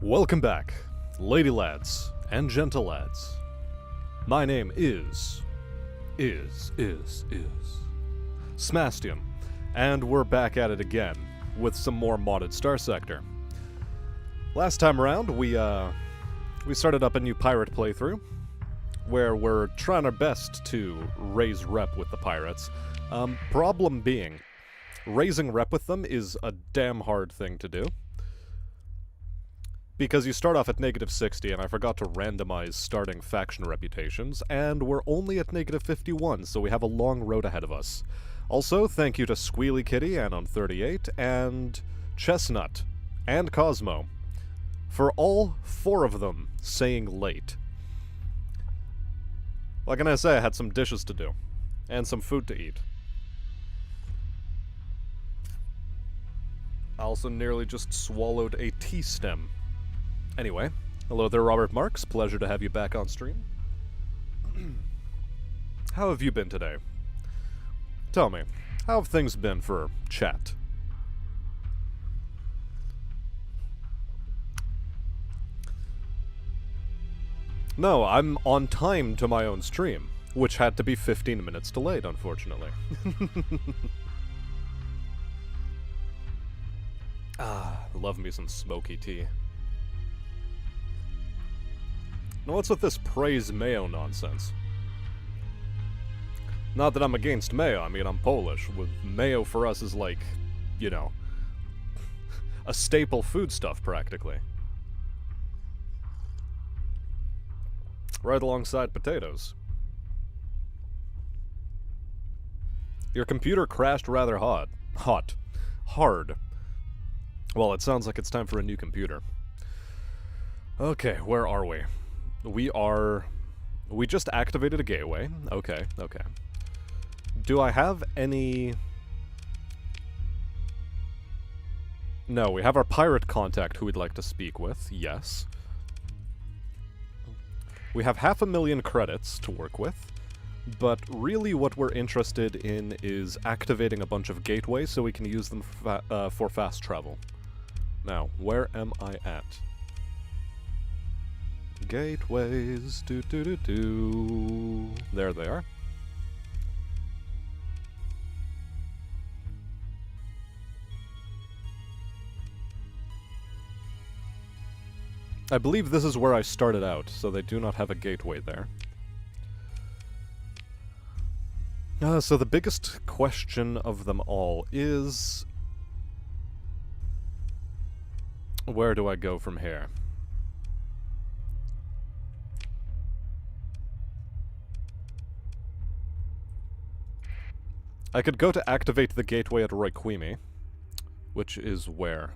Welcome back, lady lads and gentle lads. My name is Smastium, and we're back at it again with some more modded Starsector. Last time around, we started up a new pirate playthrough, where we're trying our best to raise rep with the pirates. Problem being, raising rep with them is a damn hard thing to do. Because you start off at -60, and I forgot to randomize starting faction reputations, and we're only at -51, so we have a long road ahead of us. Also, thank you to Squealy Kitty, Anon38, and Chestnut, and Cosmo, for all 4 of them saying late. What can I say? I had some dishes to do, and some food to eat. I also nearly just swallowed a tea stem. Anyway, hello there, Robert Marks. Pleasure to have you back on stream. How have you been today? Tell me, how have things been for chat? No, I'm on time to my own stream, which had to be 15 minutes delayed, unfortunately. Love me some smoky tea. Now what's with this praise mayo nonsense? Not that I'm against mayo, I mean, I'm Polish. With mayo for us is like, you know, a staple foodstuff, practically. Right alongside potatoes. Your computer crashed rather hard. Well, it sounds like it's time for a new computer. Okay, where are we? We just activated a gateway. Okay. Do I have any... No, we have our pirate contact who we'd like to speak with, yes. We have 500,000 credits to work with, but really what we're interested in is activating a bunch of gateways so we can use them for fast travel. Now, where am I at? Gateways, do. There they are. I believe this is where I started out, so they do not have a gateway there. So the biggest question of them all is... where do I go from here? I could go to activate the gateway at Royquimi, which is where?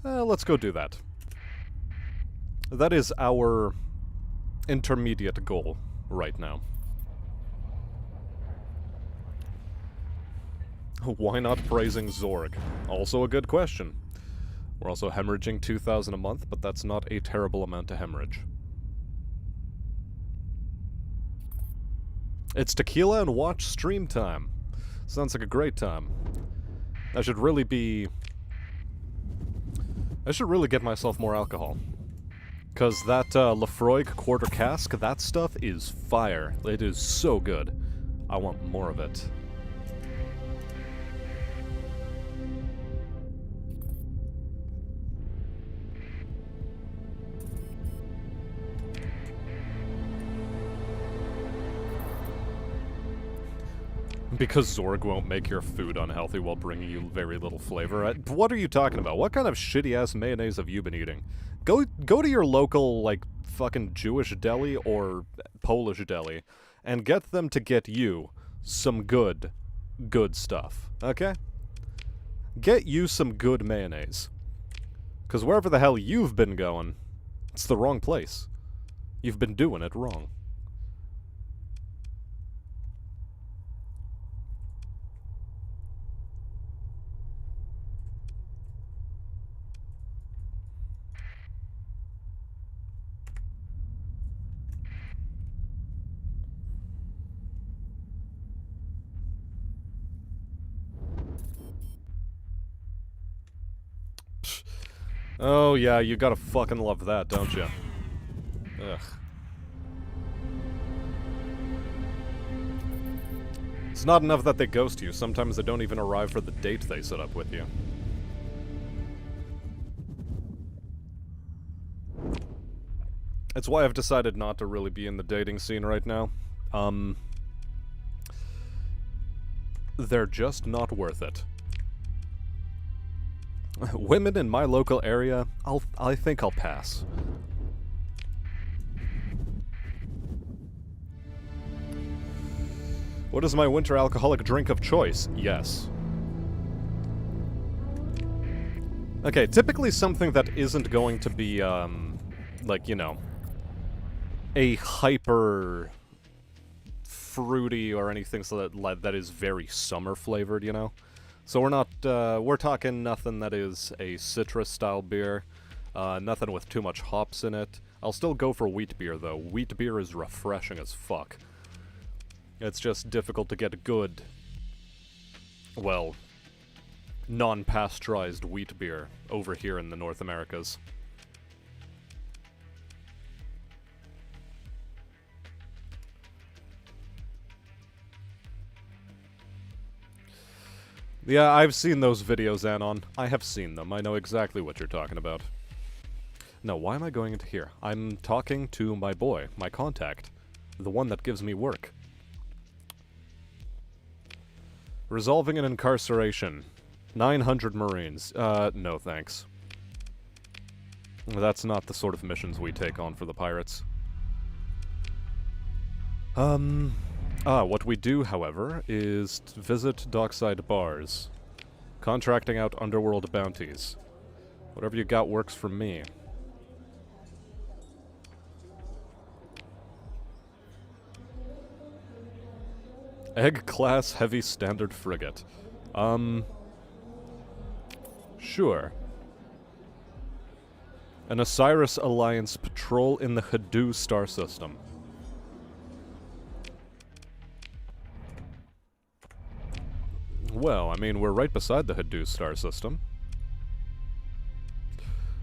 Let's go do that. That is our intermediate goal right now. Why not praising Zorg? Also a good question. We're also hemorrhaging 2,000 a month, but that's not a terrible amount to hemorrhage. It's tequila and watch stream time. Sounds like a great time. I should really get myself more alcohol. Cause that Lefroy quarter cask, that stuff is fire. It is so good. I want more of it. Because Zorg won't make your food unhealthy while bringing you very little flavor. What are you talking about? What kind of shitty-ass mayonnaise have you been eating? Go to your local, like, fucking Jewish deli or Polish deli and get them to get you some good stuff, okay? Get you some good mayonnaise. Because wherever the hell you've been going, it's the wrong place. You've been doing it wrong. Oh yeah, you gotta fucking love that, don't you? Ugh. It's not enough that they ghost you, sometimes they don't even arrive for the date they set up with you. It's why I've decided not to really be in the dating scene right now. They're just not worth it. Women in my local area, I think I'll pass. What is my winter alcoholic drink of choice? Yes. Okay, typically something that isn't going to be, like, you know, a hyper fruity or anything so that is very summer flavored, you know? So we're not, we're talking nothing that is a citrus style beer, nothing with too much hops in it. I'll still go for wheat beer though. Wheat beer is refreshing as fuck. It's just difficult to get good, well, non-pasteurized wheat beer over here in the North Americas. Yeah, I've seen those videos, Anon. I have seen them. I know exactly what you're talking about. No, why am I going into here? I'm talking to my boy, my contact. The one that gives me work. Resolving an incarceration. 900 Marines. No thanks. That's not the sort of missions we take on for the pirates. What we do, however, is visit dockside bars. Contracting out underworld bounties. Whatever you got works for me. Egg class heavy standard frigate. Sure. An Osiris Alliance patrol in the Hadou star system. Well, I mean, we're right beside the Hadou star system.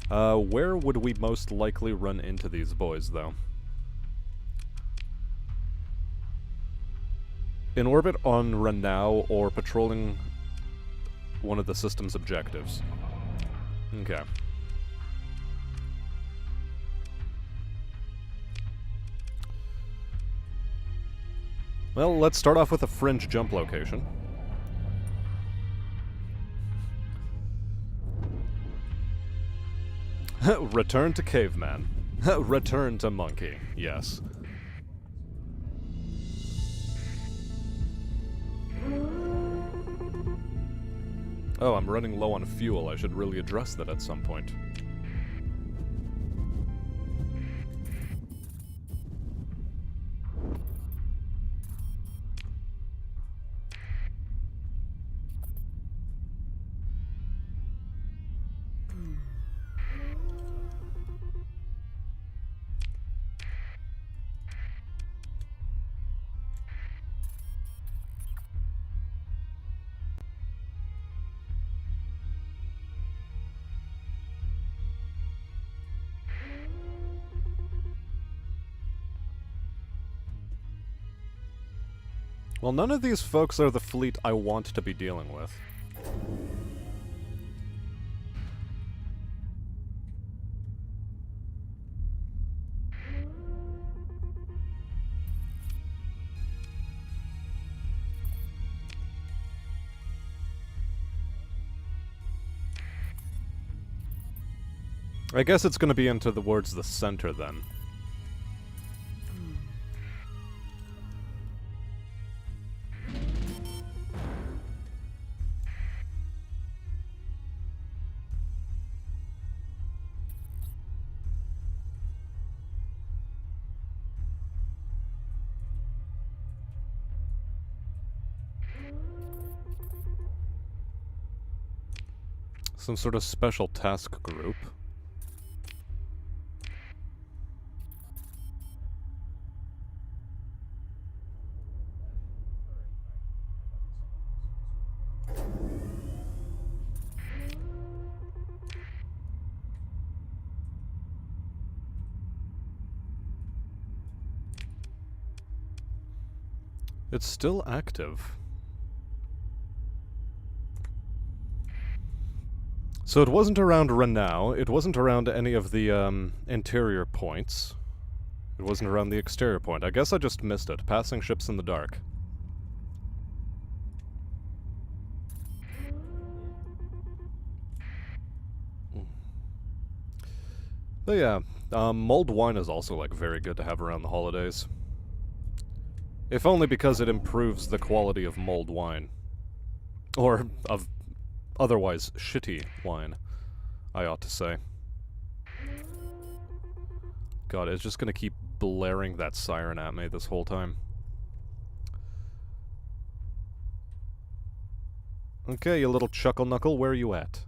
Where would we most likely run into these boys, though? In orbit on Renau or patrolling one of the system's objectives. Okay. Well, let's start off with a fringe jump location. Return to caveman. Return to monkey. Yes. Oh, I'm running low on fuel. I should really address that at some point. Well, none of these folks are the fleet I want to be dealing with. I guess it's gonna be into towards the center then. Some sort of special task group. It's still active. So it wasn't around Renau, it wasn't around any of the interior points. It wasn't around the exterior point. I guess I just missed it. Passing ships in the dark. But yeah, mulled wine is also like very good to have around the holidays. If only because it improves the quality of mulled wine. Or of otherwise shitty wine, I ought to say. God, it's just gonna keep blaring that siren at me this whole time. Okay, you little chuckle knuckle, where are you at?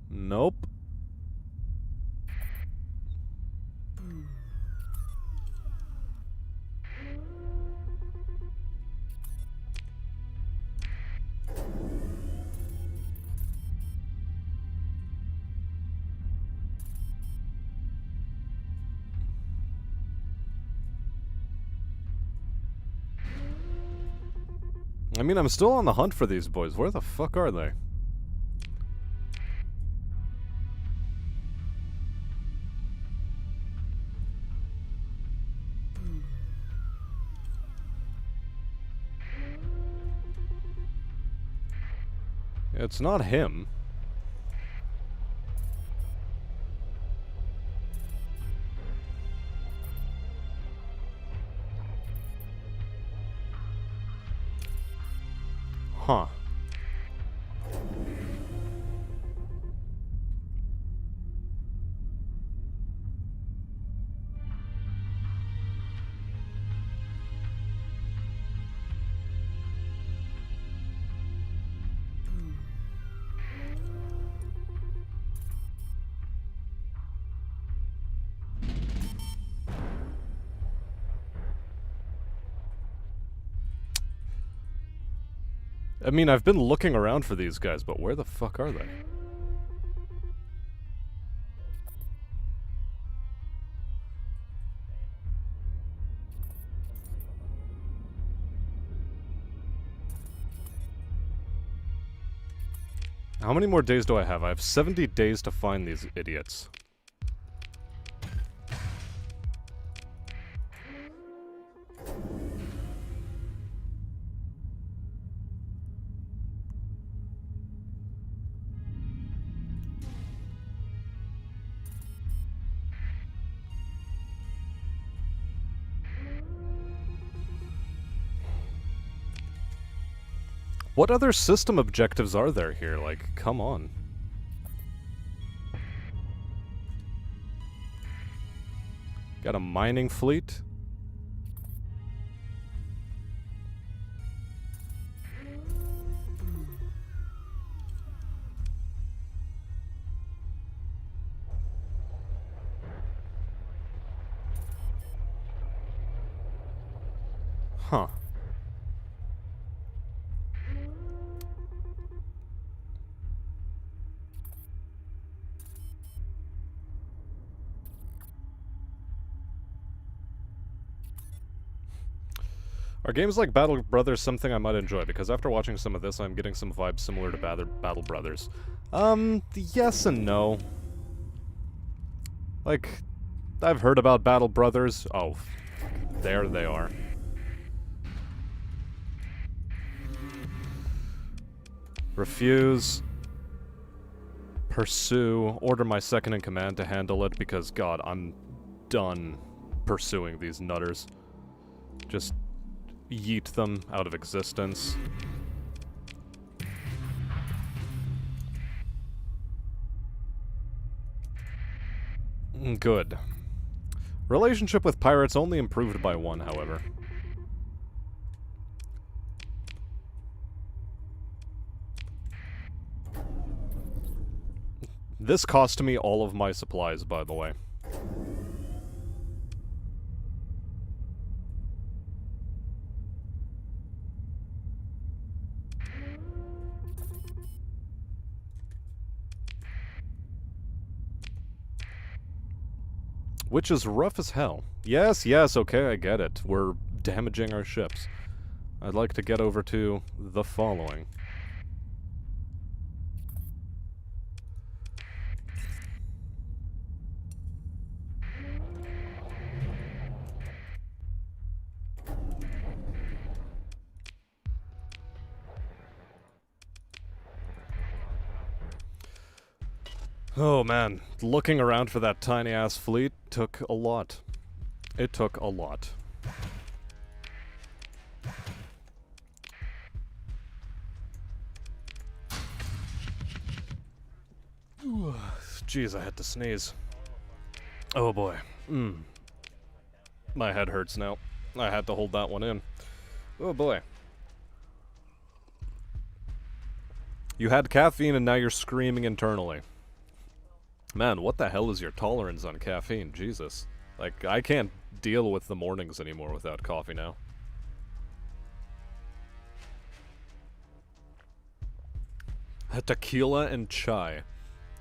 Nope. I mean, I'm still on the hunt for these boys. Where the fuck are they? It's not him. Huh. I mean, I've been looking around for these guys, but where the fuck are they? How many more days do I have? I have 70 days to find these idiots. What other system objectives are there here? Like, come on. Got a mining fleet? Huh. Are games like Battle Brothers something I might enjoy? Because after watching some of this, I'm getting some vibes similar to Battle Brothers. Yes and no. Like, I've heard about Battle Brothers. Oh, there they are. Refuse. Pursue. Order my second in command to handle it because, God, I'm done pursuing these nutters. Just yeet them out of existence. Good. Relationship with pirates only improved by 1, however. This cost me all of my supplies, by the way. Which is rough as hell. Yes, yes, okay, I get it. We're damaging our ships. I'd like to get over to the following. Oh man, looking around for that tiny-ass fleet took a lot. It took a lot. Jeez, I had to sneeze. Oh boy. My head hurts now. I had to hold that one in. Oh boy. You had caffeine and now you're screaming internally. Man, what the hell is your tolerance on caffeine? Jesus. Like, I can't deal with the mornings anymore without coffee now. Tequila and chai.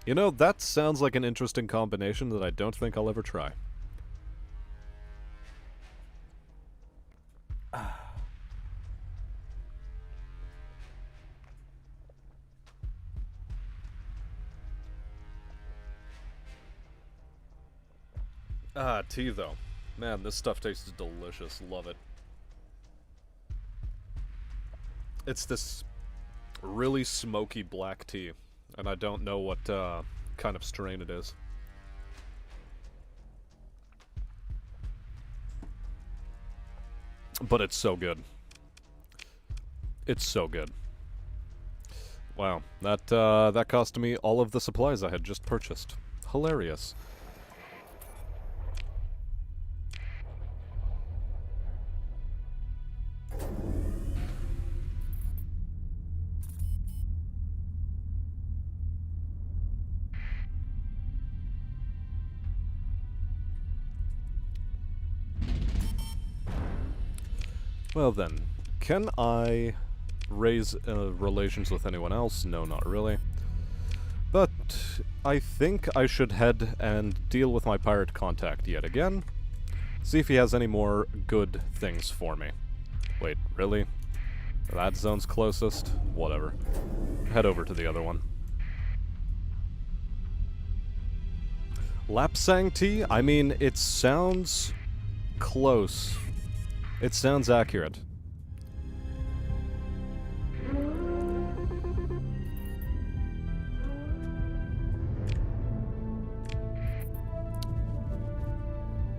You know, that sounds like an interesting combination that I don't think I'll ever try. Tea though. Man, this stuff tastes delicious. Love it. It's this really smoky black tea, and I don't know what kind of strain it is. But it's so good. It's so good. Wow, that cost me all of the supplies I had just purchased. Hilarious. Well then, can I raise relations with anyone else? No, not really. But I think I should head and deal with my pirate contact yet again. See if he has any more good things for me. Wait, really? That zone's closest? Whatever. Head over to the other one. Lapsang tea? I mean, it sounds close. It sounds accurate.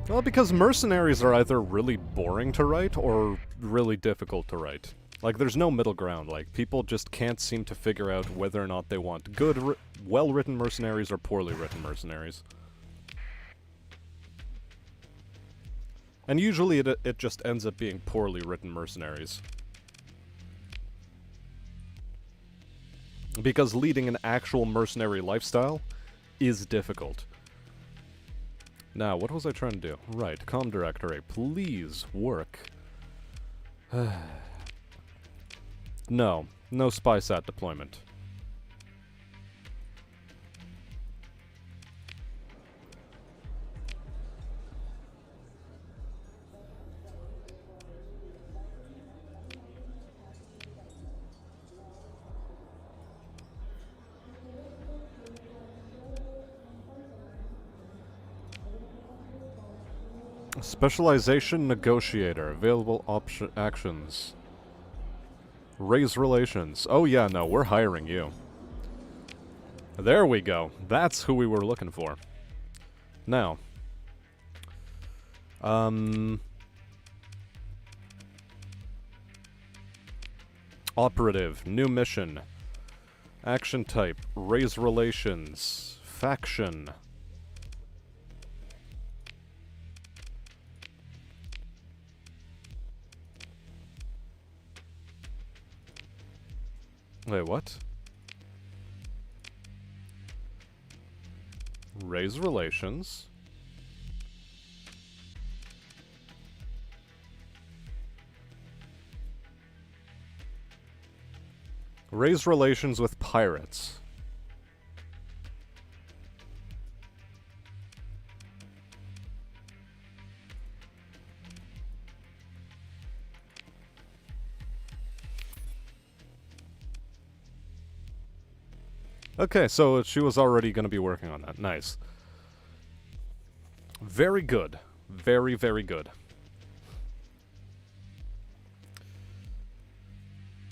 Well, because mercenaries are either really boring to write or really difficult to write. Like, there's no middle ground. Like, people just can't seem to figure out whether or not they want good, well-written mercenaries or poorly written mercenaries. And usually it just ends up being poorly written mercenaries. Because leading an actual mercenary lifestyle is difficult. Now, what was I trying to do? Right, Comm directory, please work. No, no spy sat deployment. Specialization Negotiator. Available actions. Raise relations. Oh yeah, no, we're hiring you. There we go. That's who we were looking for. Now. Operative. New mission. Action type. Raise relations. Faction. Wait, what? Raise relations. Raise relations with pirates. Okay, so she was already going to be working on that. Nice. Very good. Very, very good.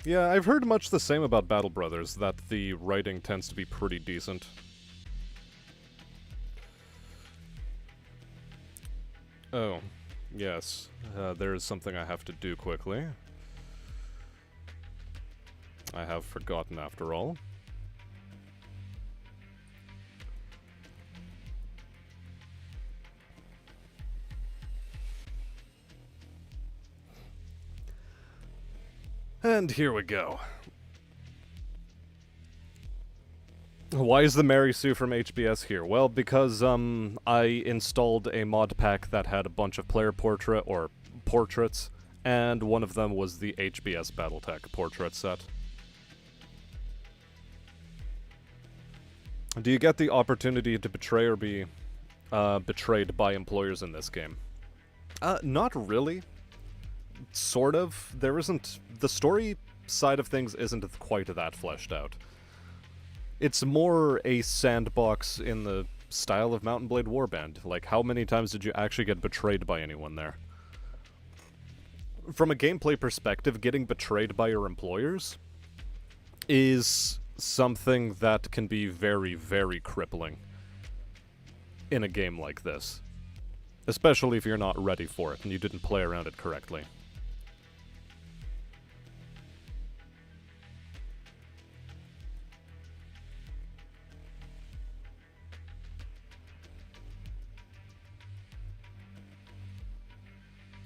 Yeah, I've heard much the same about Battle Brothers, that the writing tends to be pretty decent. Oh, yes. There is something I have to do quickly. I have forgotten after all. And here we go. Why is the Mary Sue from HBS here? Well, because, I installed a mod pack that had a bunch of player portraits, and one of them was the HBS Battletech portrait set. Do you get the opportunity to betray or be, betrayed by employers in this game? Not really. Sort of. There isn't... The story side of things isn't quite that fleshed out. It's more a sandbox in the style of Mount & Blade Warband. Like, how many times did you actually get betrayed by anyone there? From a gameplay perspective, getting betrayed by your employers is something that can be very, very crippling in a game like this. Especially if you're not ready for it and you didn't play around it correctly.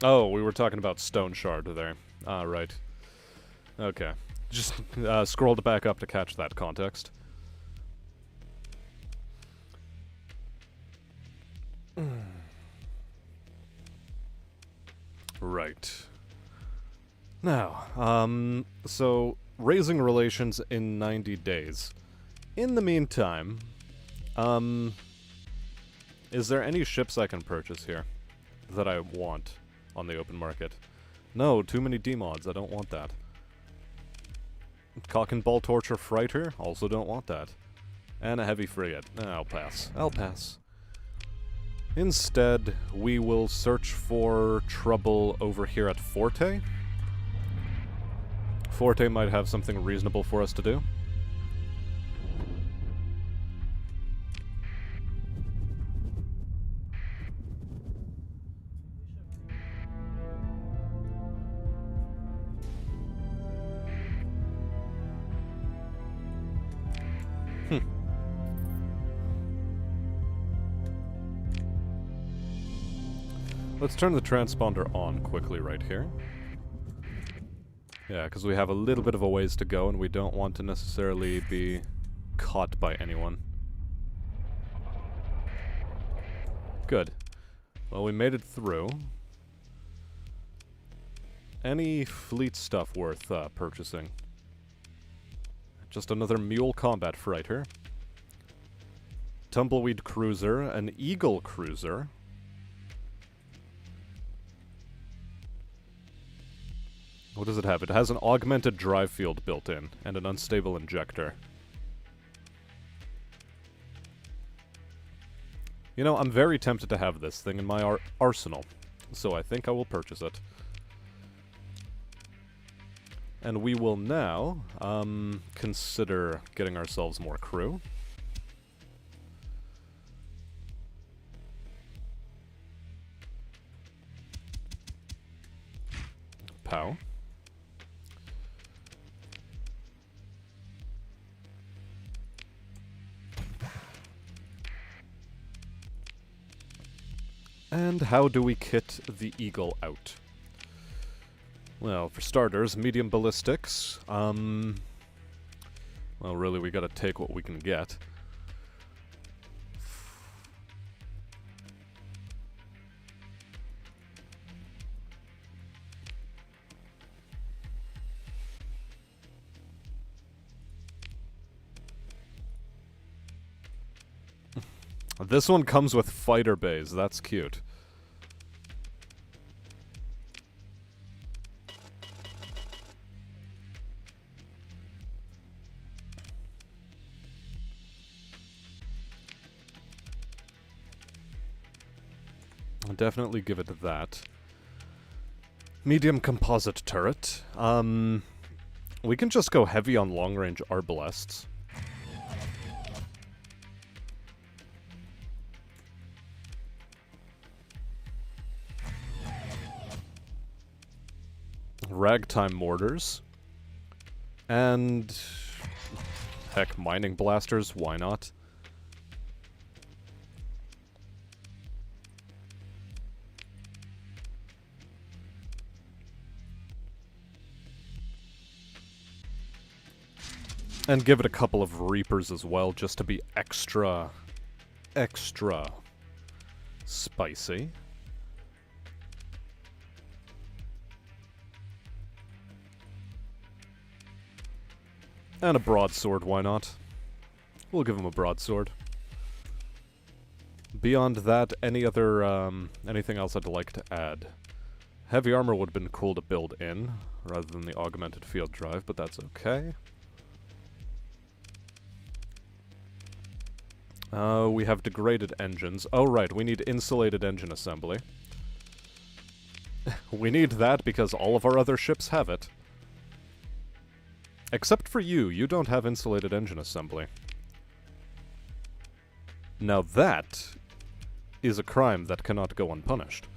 Oh, we were talking about Stone Shard there. Ah, right. Okay. Just scrolled back up to catch that context. Right. Now, so, raising relations in 90 days. In the meantime, is there any ships I can purchase here that I want on the open market? No, too many D-mods, I don't want that. Cock and Ball Torture Freighter, also don't want that. And a heavy frigate. I'll pass. I'll pass. Instead, we will search for trouble over here at Forte. Forte might have something reasonable for us to do. Let's turn the transponder on quickly right here. Yeah, because we have a little bit of a ways to go and we don't want to necessarily be caught by anyone. Good. Well, we made it through. Any fleet stuff worth purchasing? Just another mule combat freighter. Tumbleweed cruiser, an Eagle cruiser. What does it have? It has an augmented drive field built in, and an unstable injector. You know, I'm very tempted to have this thing in my arsenal, so I think I will purchase it. And we will now, consider getting ourselves more crew. Pow. And how do we kit the Eagle out? Well, for starters, medium ballistics. Well, really, we gotta take what we can get. This one comes with fighter bays, that's cute. I'll definitely give it that. Medium composite turret. We can just go heavy on long-range arbalests. Ragtime mortars. And... heck, mining blasters, why not? And give it a couple of Reapers as well, just to be extra spicy. And a broadsword, why not? We'll give him a broadsword. Beyond that, anything else I'd like to add? Heavy armor would have been cool to build in, rather than the augmented field drive, but that's okay. We have degraded engines. Oh right, we need insulated engine assembly. We need that because all of our other ships have it. Except for you, you don't have insulated engine assembly. Now that is a crime that cannot go unpunished.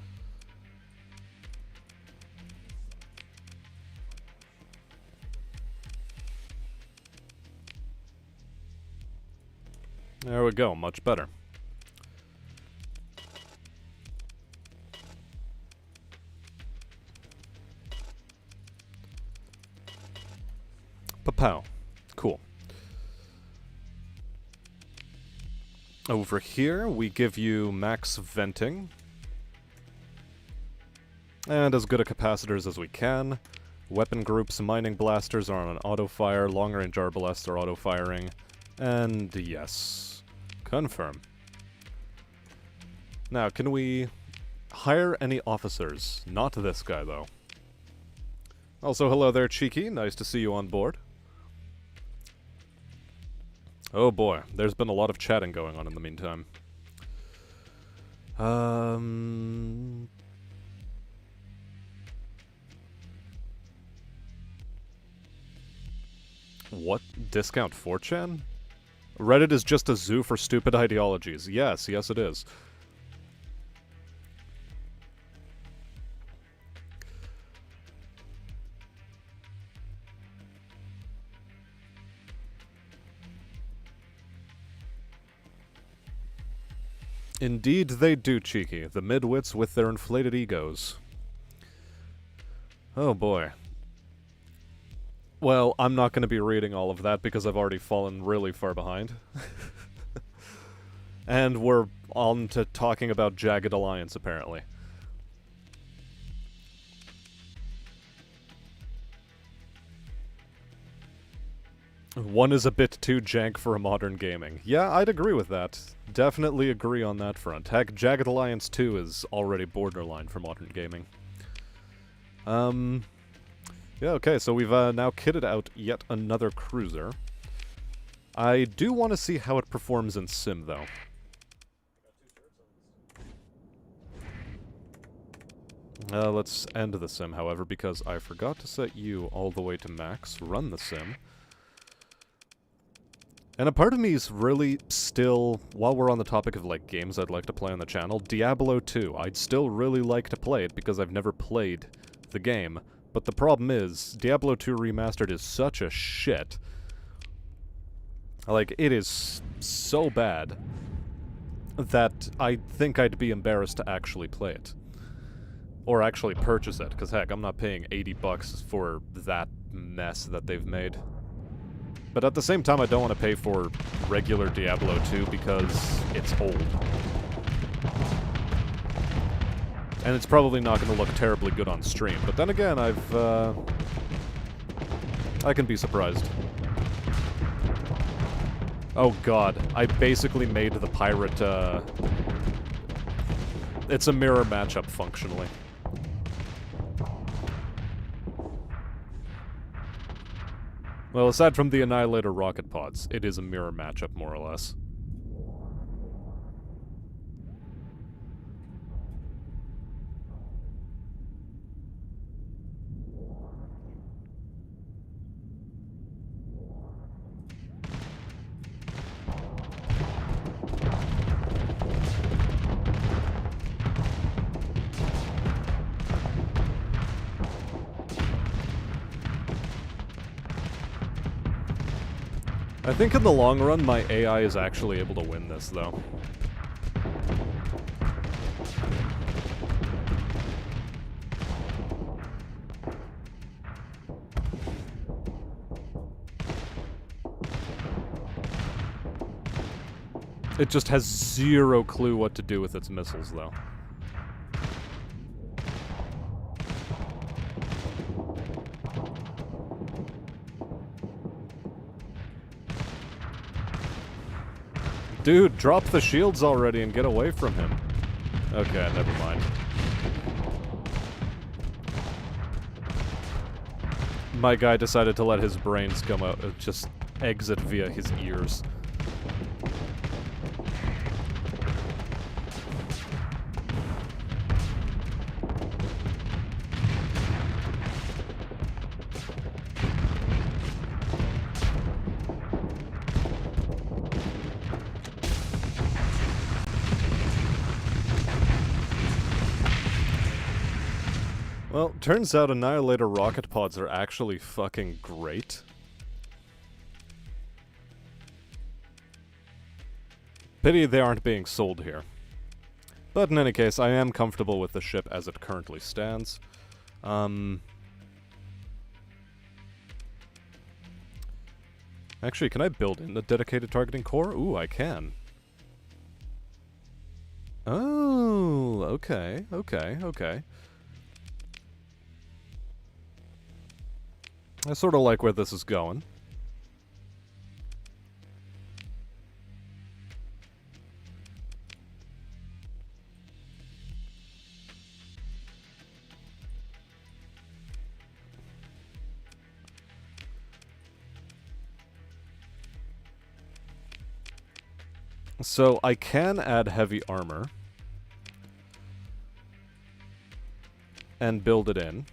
There we go, much better. Papow. Cool. Over here, we give you max venting. And as good a capacitors as we can. Weapon groups, mining blasters are on an auto-fire, long-range arbalests are auto-firing. And yes, confirm. Now, can we hire any officers? Not this guy, though. Also, hello there, Cheeky. Nice to see you on board. Oh boy, there's been a lot of chatting going on in the meantime. What? Discount 4chan? Reddit is just a zoo for stupid ideologies. Yes, yes it is. Indeed they do, Cheeky. The midwits with their inflated egos. Oh boy. Well, I'm not going to be reading all of that because I've already fallen really far behind. And we're on to talking about Jagged Alliance, apparently. One is a bit too jank for a modern gaming. Yeah, I'd agree with that. Definitely agree on that front. Heck, Jagged Alliance 2 is already borderline for modern gaming. Yeah, okay, so we've now kitted out yet another cruiser. I do want to see how it performs in Sim, though. Let's end the Sim, however, because I forgot to set you all the way to max. Run the Sim. And a part of me is really still, while we're on the topic of, like, games I'd like to play on the channel, Diablo 2. I'd still really like to play it because I've never played the game. But the problem is, Diablo 2 Remastered is such a shit. Like, it is so bad that I think I'd be embarrassed to actually play it. Or actually purchase it, because heck, I'm not paying $80 for that mess that they've made. But at the same time, I don't want to pay for regular Diablo 2 because it's old. And it's probably not going to look terribly good on stream. But then again, I can be surprised. Oh god, I basically made the pirate, it's a mirror matchup, functionally. Well, aside from the Annihilator rocket pods, it is a mirror matchup, more or less. I think in the long run, my AI is actually able to win this, though. It just has zero clue what to do with its missiles, though. Dude, drop the shields already and get away from him. Okay, never mind. My guy decided to let his brains come out, just exit via his ears. Well, turns out Annihilator rocket pods are actually fucking great. Pity they aren't being sold here. But in any case, I am comfortable with the ship as it currently stands. Actually, can I build in the dedicated targeting core? Ooh, I can. Oh, okay, okay, okay. I sort of like where this is going. So I can add heavy armor and build it in.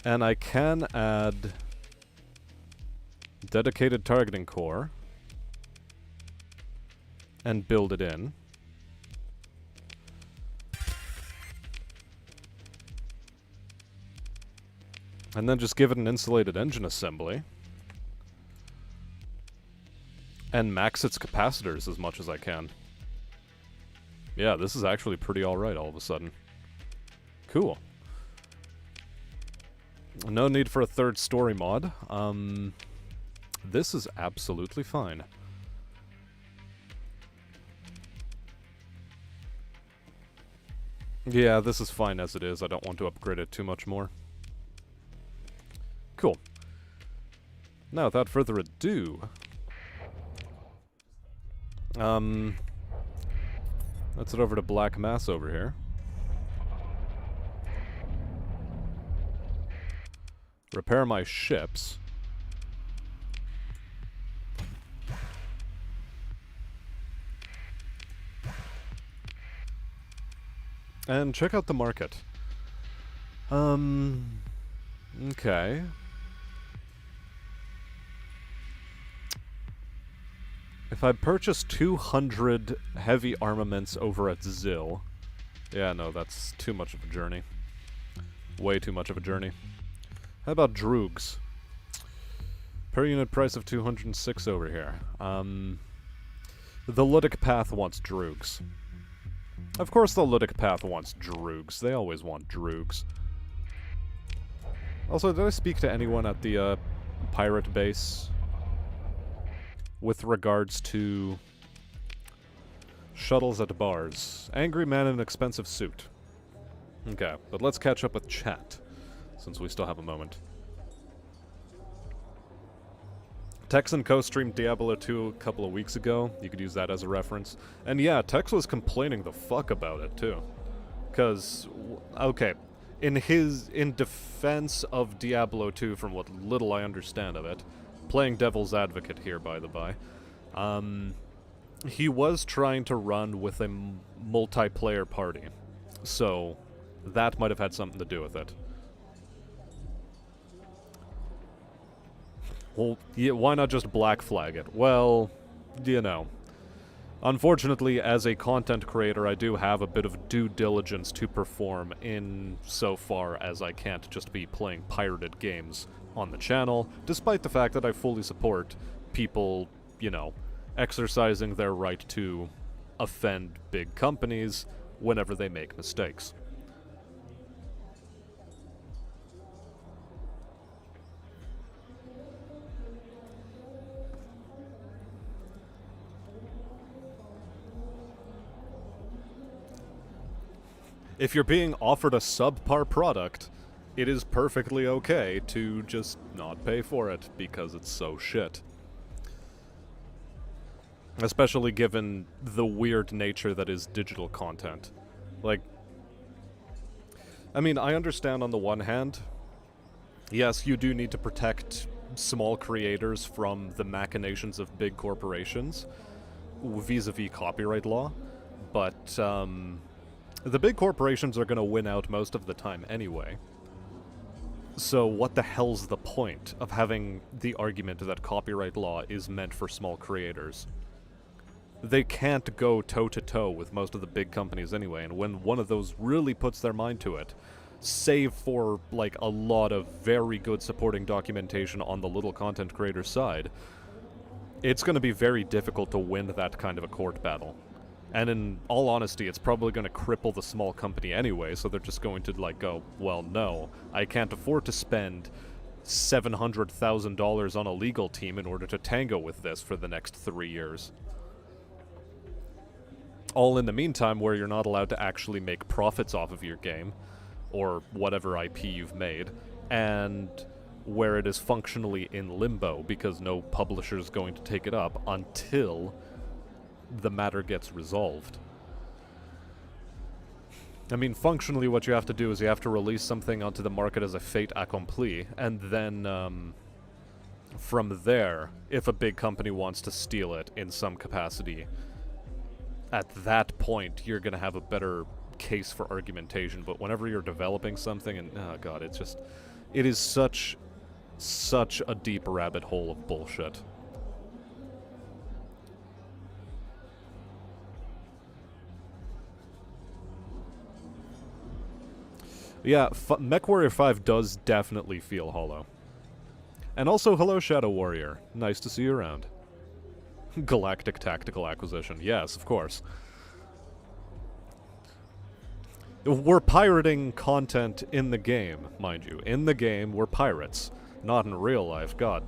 And I can add dedicated targeting core and build it in. And then just give it an insulated engine assembly. And max its capacitors as much as I can. Yeah, this is actually pretty alright all of a sudden. Cool. No need for a third story mod. This is absolutely fine. Yeah, this is fine as it is. I don't want to upgrade it too much more. Cool. Now, without further ado... let's head over to Blackmass over here. Repair my ships. And check out the market. Okay. If I purchase 200 heavy armaments over at Zill... Yeah, no, that's too much of a journey. Way too much of a journey. How about Droogs? Per unit price of 206 over here. The Ludic Path wants Droogs. Of course the Ludic Path wants Droogs. They always want Droogs. Also, did I speak to anyone at the pirate base with regards to shuttles at bars? Angry man in an expensive suit. Okay, but let's catch up with chat, since we still have a moment. Tex and Co streamed Diablo 2 a couple of weeks ago. You could use that as a reference. And yeah, Tex was complaining the fuck about it too. Cause, okay, in defense of Diablo 2, from what little I understand of it, playing devil's advocate here, by the by, he was trying to run with a multiplayer party. So, that might have had something to do with it. Well, yeah, why not just black flag it? Well, you know. Unfortunately, as a content creator, I do have a bit of due diligence to perform in so far as I can't just be playing pirated games on the channel, despite the fact that I fully support people, you know, exercising their right to offend big companies whenever they make mistakes. If you're being offered a subpar product, it is perfectly okay to just not pay for it because it's so shit. Especially given the weird nature that is digital content. Like, I mean, I understand on the one hand, yes, you do need to protect small creators from the machinations of big corporations vis-a-vis copyright law, but the big corporations are going to win out most of the time anyway. So what the hell's the point of having the argument that copyright law is meant for small creators? They can't go toe-to-toe with most of the big companies anyway, and when one of those really puts their mind to it, save for, like, a lot of very good supporting documentation on the little content creator side, it's going to be very difficult to win that kind of a court battle. And in all honesty, it's probably going to cripple the small company anyway, so they're just going to, like, go, well, no, I can't afford to spend $700,000 on a legal team in order to tango with this for the next 3 years. All in the meantime, where you're not allowed to actually make profits off of your game, or whatever IP you've made, and where it is functionally in limbo because no publisher is going to take it up until the matter gets resolved. I mean, functionally what you have to do is you have to release something onto the market as a fait accompli, and then from there, if a big company wants to steal it in some capacity, at that point you're going to have a better case for argumentation. But whenever you're developing something, and oh god, it's just, it is such a deep rabbit hole of bullshit. Yeah, MechWarrior 5 does definitely feel hollow. And also, hello Shadow Warrior. Nice to see you around. Galactic Tactical Acquisition. Yes, of course. We're pirating content in the game, mind you. In the game, we're pirates. Not in real life, god.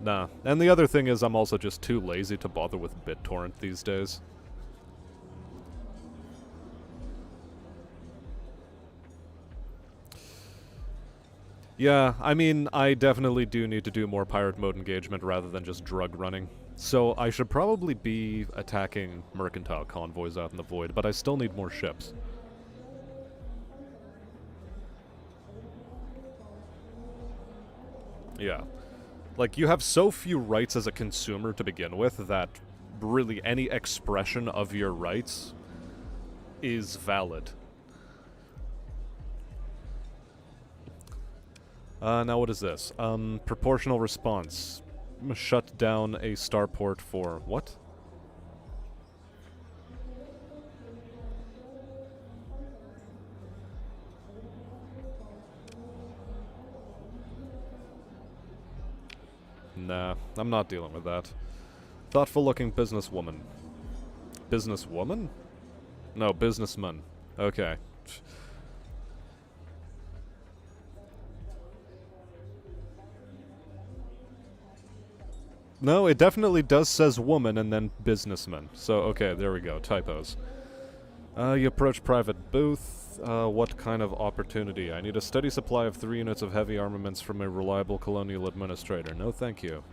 Nah. And the other thing is I'm also just too lazy to bother with BitTorrent these days. Yeah, I mean, I definitely do need to do more pirate mode engagement rather than just drug running. So I should probably be attacking mercantile convoys out in the void, but I still need more ships. Yeah. Like, you have so few rights as a consumer to begin with that really any expression of your rights is valid. Now what is this? Proportional response. Shut down a starport for what? Nah, I'm not dealing with that. Thoughtful-looking businesswoman. Businesswoman? No, businessman. Okay. No, it definitely does says woman and then businessman. So, okay, there we go. Typos. You approach private booth. What kind of opportunity? I need a steady supply of 3 units of heavy armaments from a reliable colonial administrator. No, thank you.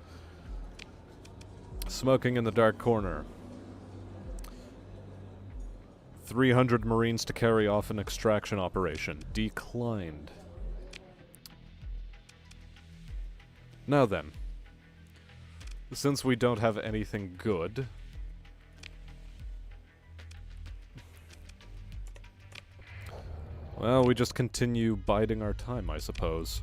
Smoking in the dark corner. 300 Marines to carry off an extraction operation. Declined. Now then. Since we don't have anything good... well, we just continue biding our time, I suppose.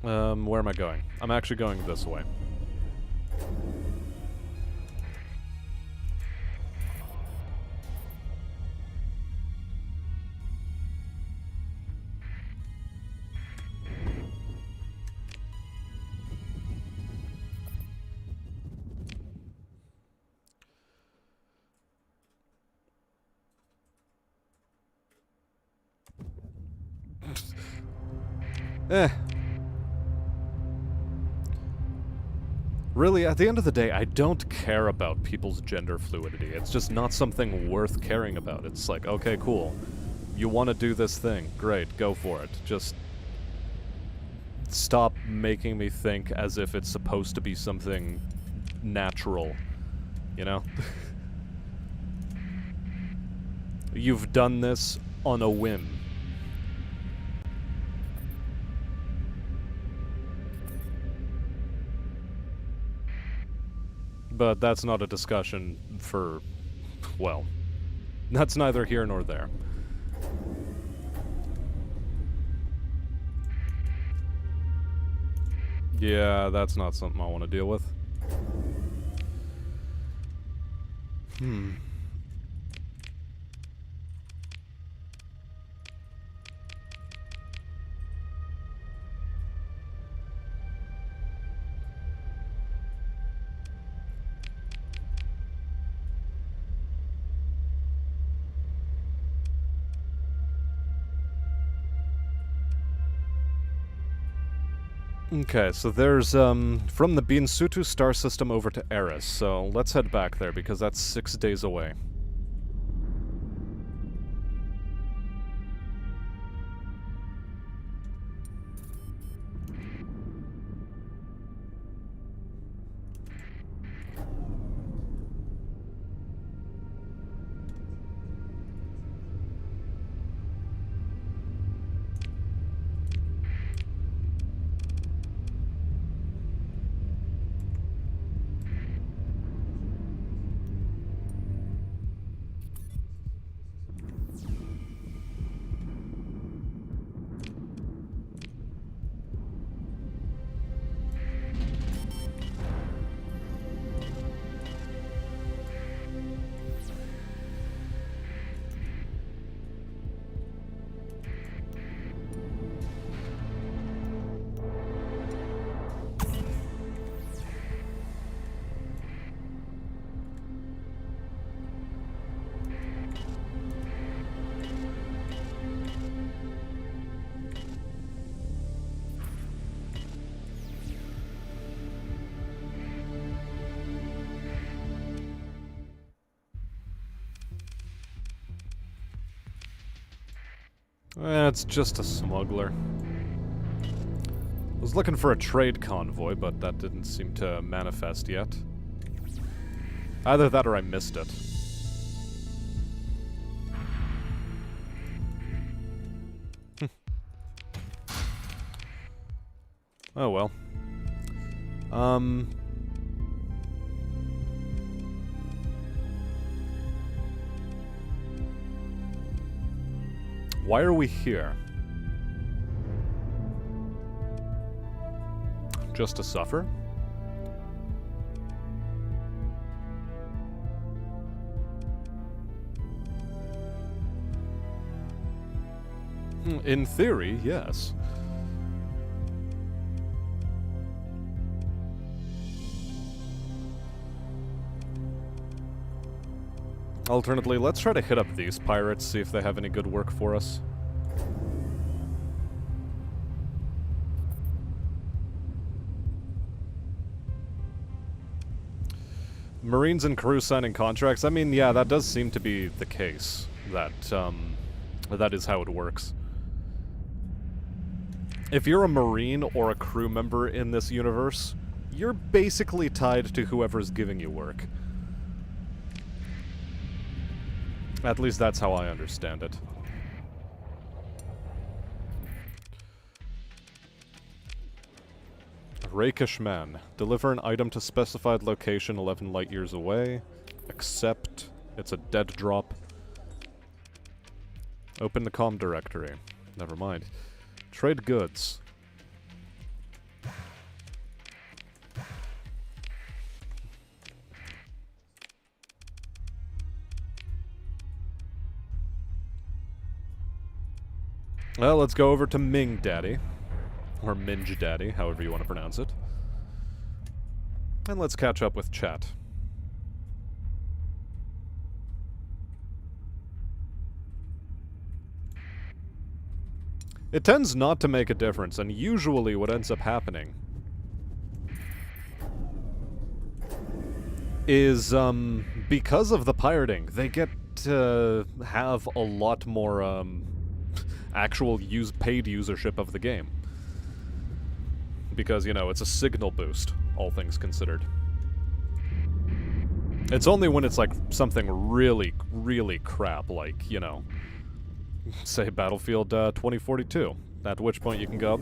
Where am I going? I'm actually going this way. Eh. Really, at the end of the day, I don't care about people's gender fluidity. It's just not something worth caring about. It's like, okay, cool. You want to do this thing. Great, go for it. Just stop making me think as if it's supposed to be something natural. You know? You've done this on a whim. But that's not a discussion for, well, that's neither here nor there. Yeah, that's not something I want to deal with. Okay, so there's, from the Binsutu star system over to Eris, so let's head back there, because that's 6 days away. It's just a smuggler. I was looking for a trade convoy, but that didn't seem to manifest yet. Either that or I missed it. Oh well. Why are we here? Just to suffer? In theory, yes. Alternately, let's try to hit up these pirates, see if they have any good work for us. Marines and crew signing contracts, I mean, yeah, that does seem to be the case. That is how it works. If you're a Marine or a crew member in this universe, you're basically tied to whoever's giving you work. At least that's how I understand it. Rakish man. Deliver an item to specified location 11 light years away. Accept. It's a dead drop. Open the Comm directory. Never mind. Trade goods. Well, let's go over to Ming Daddy. Or Minge Daddy, however you want to pronounce it. And let's catch up with chat. It tends not to make a difference, and usually what ends up happening is, because of the pirating, they get to have a lot more, actual paid usership of the game. Because, you know, it's a signal boost, all things considered. It's only when it's, like, something really, really crap, like, you know, say Battlefield 2042. At which point you can go,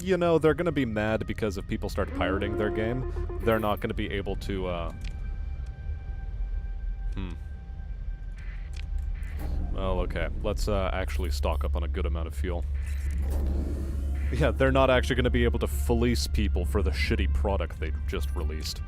you know, they're gonna be mad because if people start pirating their game, they're not gonna be able to, Well, okay. Let's, actually stock up on a good amount of fuel. Yeah, they're not actually gonna be able to fleece people for the shitty product they just released.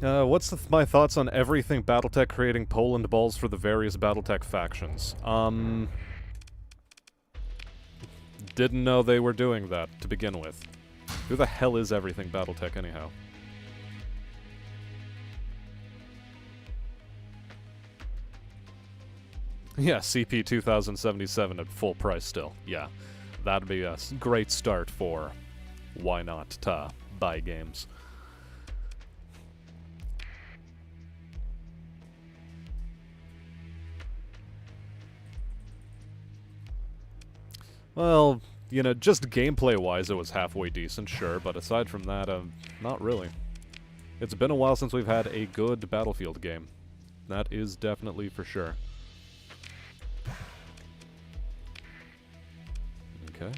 What's my thoughts on everything Battletech creating Poland balls for the various Battletech factions? Didn't know they were doing that to begin with. Who the hell is everything Battletech anyhow? Yeah, CP 2077 at full price still. Yeah, that'd be a great start for why not to buy games. Well, you know, just gameplay-wise it was halfway decent, sure, but aside from that, not really. It's been a while since we've had a good Battlefield game. That is definitely for sure. Okay.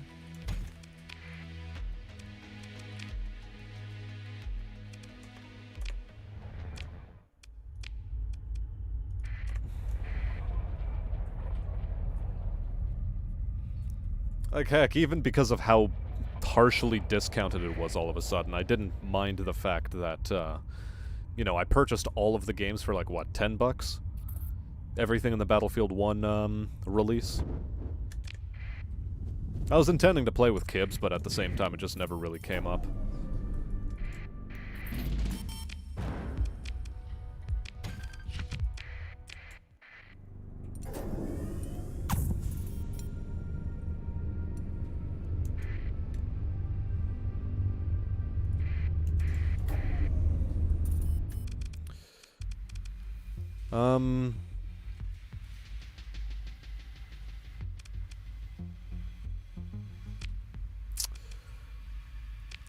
Like, heck, even because of how partially discounted it was all of a sudden, I didn't mind the fact that, you know, I purchased all of the games for, like, what, 10 bucks? Everything in the Battlefield 1, release. I was intending to play with Kibs, but at the same time it just never really came up.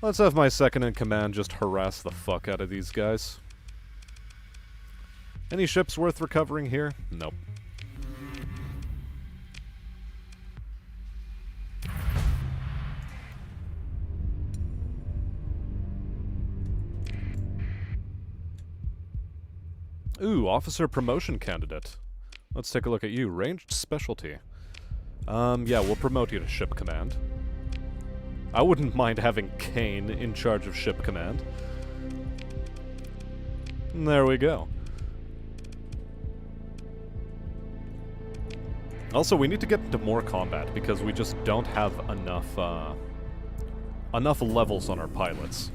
Let's have my second-in-command just harass the fuck out of these guys. Any ships worth recovering here? Nope. Ooh, officer promotion candidate. Let's take a look at you. Ranged specialty. Yeah, we'll promote you to ship command. I wouldn't mind having Kane in charge of ship command. And there we go. Also, we need to get into more combat because we just don't have enough, enough levels on our pilots.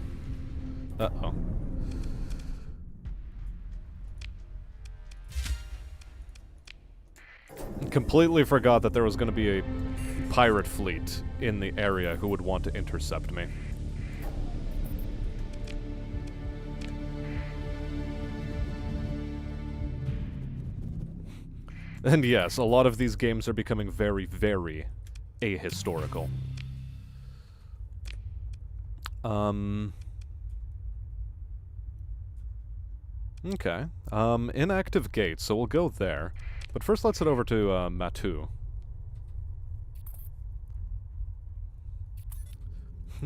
Uh-oh. Completely forgot that there was going to be a pirate fleet in the area who would want to intercept me. And yes, a lot of these games are becoming very, very ahistorical. Okay. Inactive gate, so we'll go there. But first let's head over to, Matu.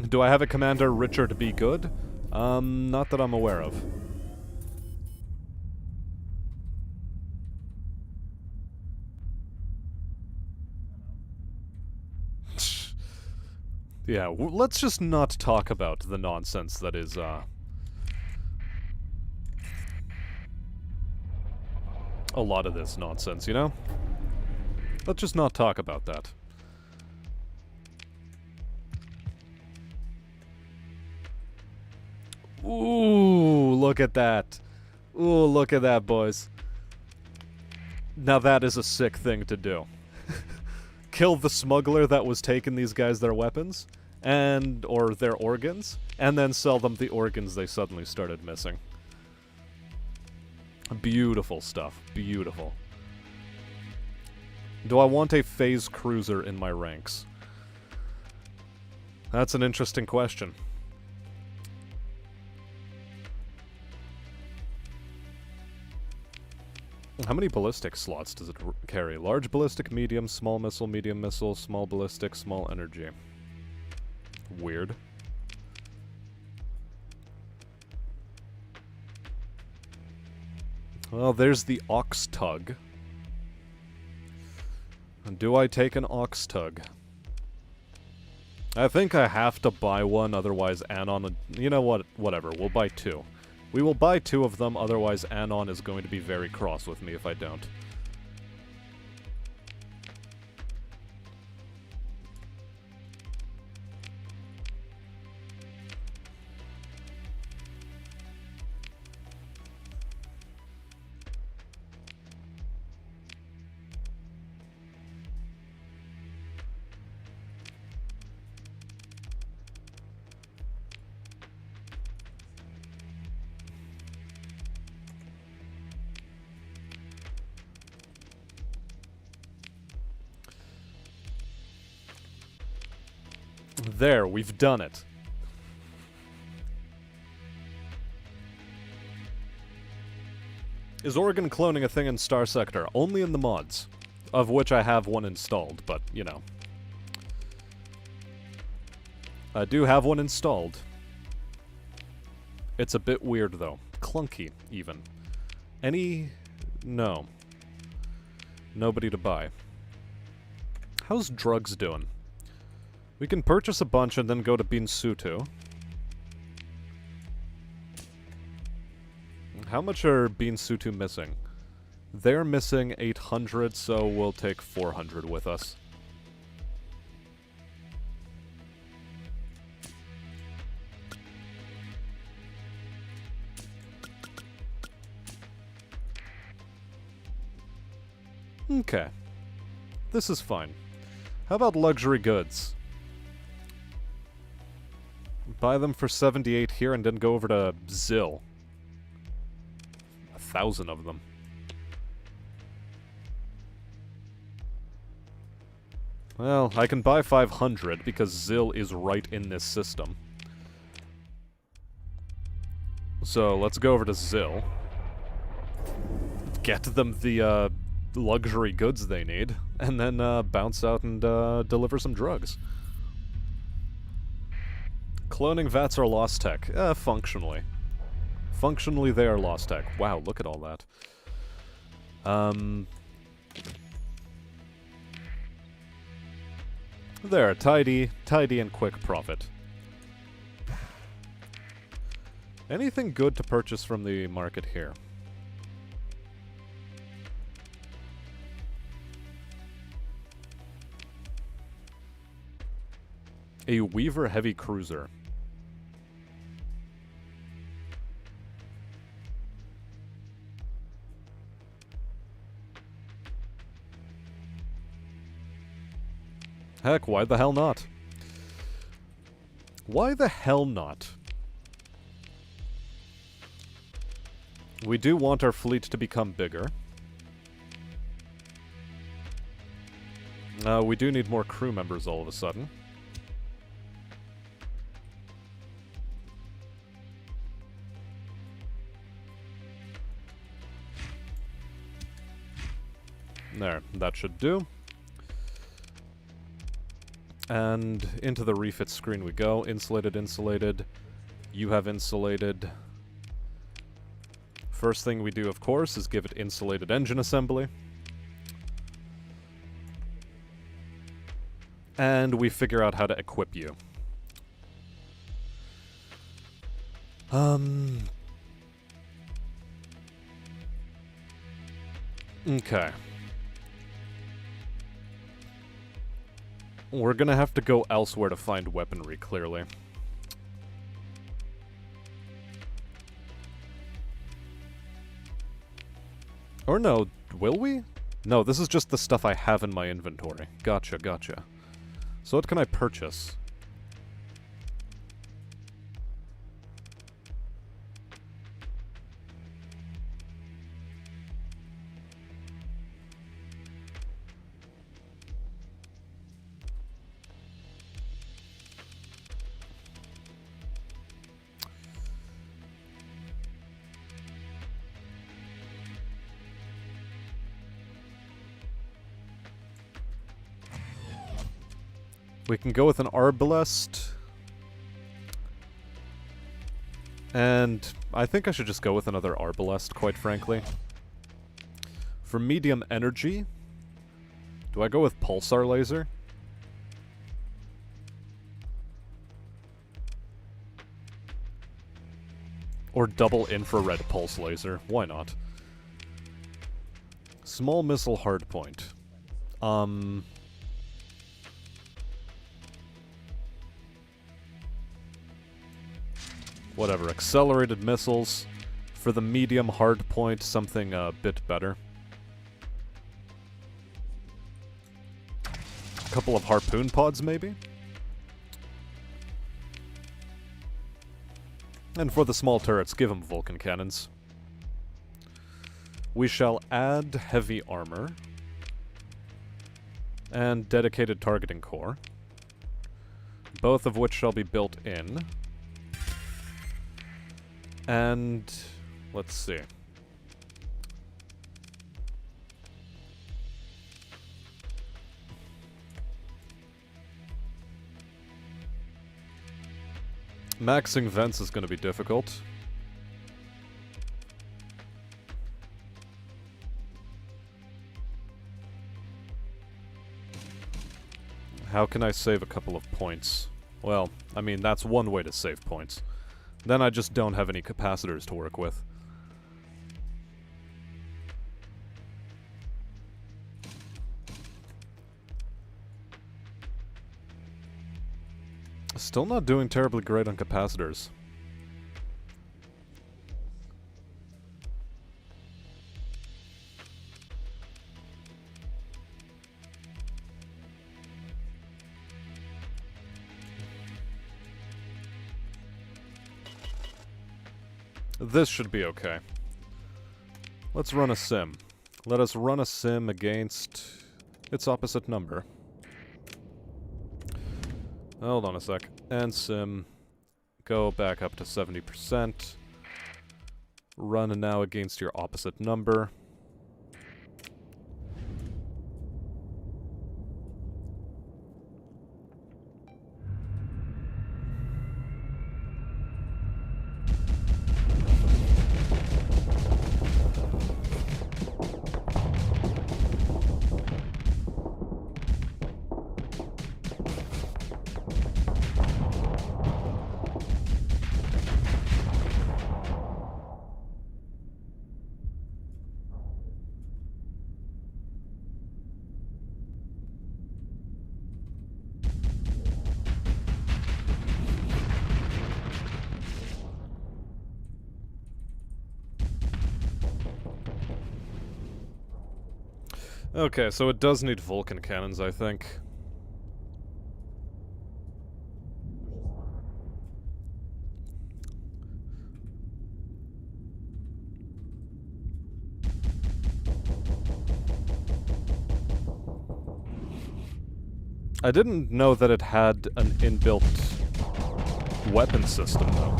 Do I have a commander Richard B. Good? Not that I'm aware of. Yeah, let's just not talk about the nonsense that is, a lot of this nonsense, you know? Let's just not talk about that. Ooh, look at that. Ooh, look at that, boys. Now that is a sick thing to do. Kill the smuggler that was taking these guys their weapons, or their organs, and then sell them the organs they suddenly started missing. Beautiful stuff. Beautiful. Do I want a phase cruiser in my ranks? That's an interesting question. How many ballistic slots does it carry? Large ballistic, medium, small missile, small ballistic, small energy. Weird. Well, there's the Ox Tug. Do I take an Ox Tug? I think I have to buy one, otherwise Anon... You know what? Whatever, we'll buy two. We will buy two of them, otherwise Anon is going to be very cross with me if I don't. There, we've done it. Is organ cloning a thing in Starsector? Only in the mods, of which I have one installed, but, you know. I do have one installed. It's a bit weird, though. Clunky, even. No. Nobody to buy. How's drugs doing? We can purchase a bunch and then go to Binsutu. How much are Binsutu missing? They're missing 800, so we'll take 400 with us. Okay. This is fine. How about luxury goods? Buy them for 78 here and then go over to Zill. 1,000 of them. Well, I can buy 500 because Zill is right in this system. So let's go over to Zill. Get them the luxury goods they need, and then bounce out and deliver some drugs. Cloning vats are lost tech. Functionally. Functionally, they are lost tech. Wow, look at all that. There, tidy and quick profit. Anything good to purchase from the market here? A Weaver Heavy Cruiser. Heck, why the hell not? Why the hell not? We do want our fleet to become bigger. We do need more crew members all of a sudden. There, that should do. And into the refit screen we go. Insulated, insulated. You have insulated. First thing we do, of course, is give it insulated engine assembly. And we figure out how to equip you. Okay. We're gonna have to go elsewhere to find weaponry, clearly. Or no, will we? No, this is just the stuff I have in my inventory. Gotcha, gotcha. So what can I purchase? We can go with an arbalest. And I think I should just go with another arbalest, quite frankly. For medium energy, do I go with pulsar laser? Or double infrared pulse laser? Why not? Small missile hardpoint. Whatever, accelerated missiles. For the medium hardpoint, something a bit better. A couple of harpoon pods, maybe? And for the small turrets, give them Vulcan cannons. We shall add heavy armor. And dedicated targeting core. Both of which shall be built in. And let's see. Maxing vents is going to be difficult. How can I save a couple of points? Well, I mean, that's one way to save points. Then I just don't have any capacitors to work with. Still not doing terribly great on capacitors. This should be okay. Let's run a sim. Let us run a sim against its opposite number. Hold on a sec. And sim. Go back up to 70%. Run now against your opposite number. Okay, so it does need Vulcan cannons, I think. I didn't know that it had an inbuilt weapon system, though.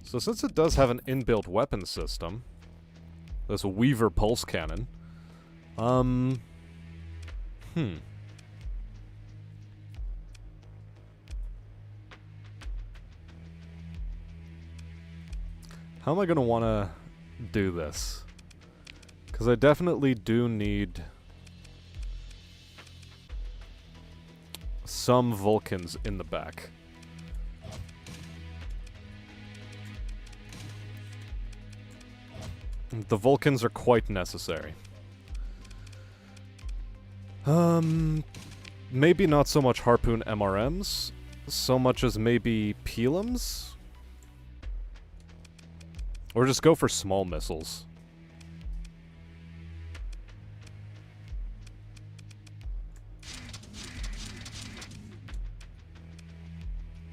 So since it does have an inbuilt weapon system, this Weaver pulse cannon, How am I gonna wanna do this? Because I definitely do need some Vulcans in the back. The Vulcans are quite necessary. Maybe not so much harpoon MRMs, so much as maybe Pelums? Or just go for small missiles.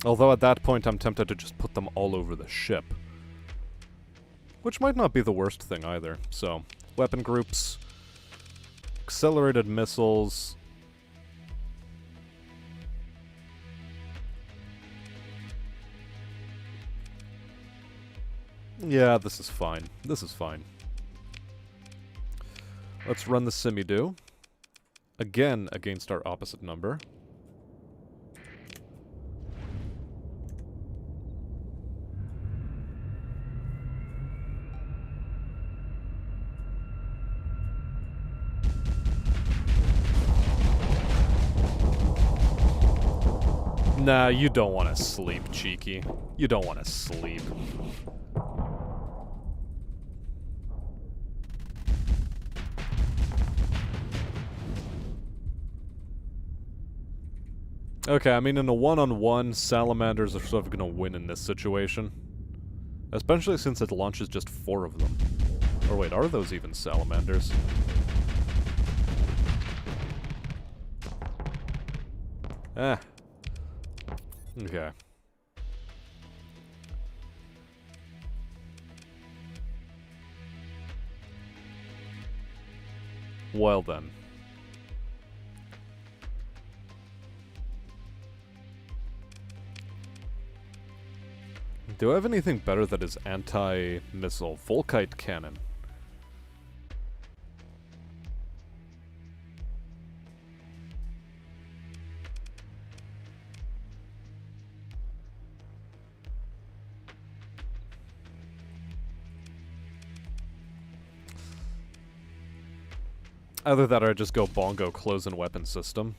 Although at that point I'm tempted to just put them all over the ship. Which might not be the worst thing either. So, weapon groups, accelerated missiles. Yeah, this is fine. This is fine. Let's run the Simi-Do. Again, against our opposite number. Nah, you don't want to sleep, Cheeky. You don't want to sleep. Okay, I mean, in a one-on-one, salamanders are sort of gonna win in this situation. Especially since it launches just 4 of them. Or wait, are those even salamanders? Eh. Okay. Well then. Do I have anything better that is anti-missile? Volkite cannon. Either that or I just go bongo close-in weapon system.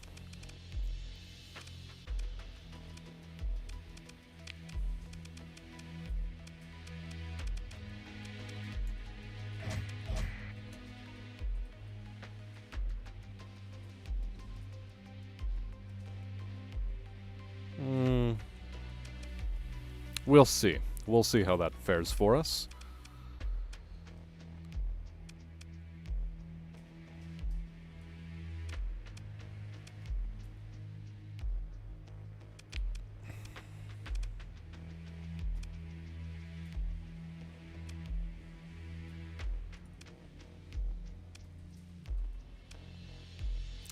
We'll see. We'll see how that fares for us.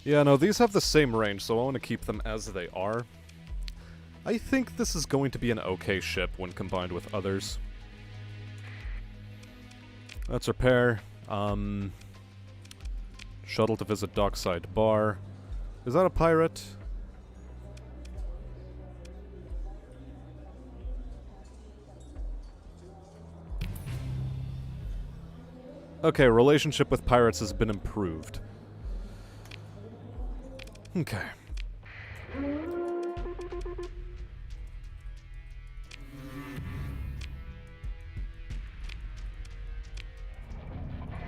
Yeah, no, these have the same range, so I want to keep them as they are. I think this is going to be an okay ship when combined with others. Let's repair. Shuttle to visit Dockside Bar. Is that a pirate? Okay, relationship with pirates has been improved. Okay.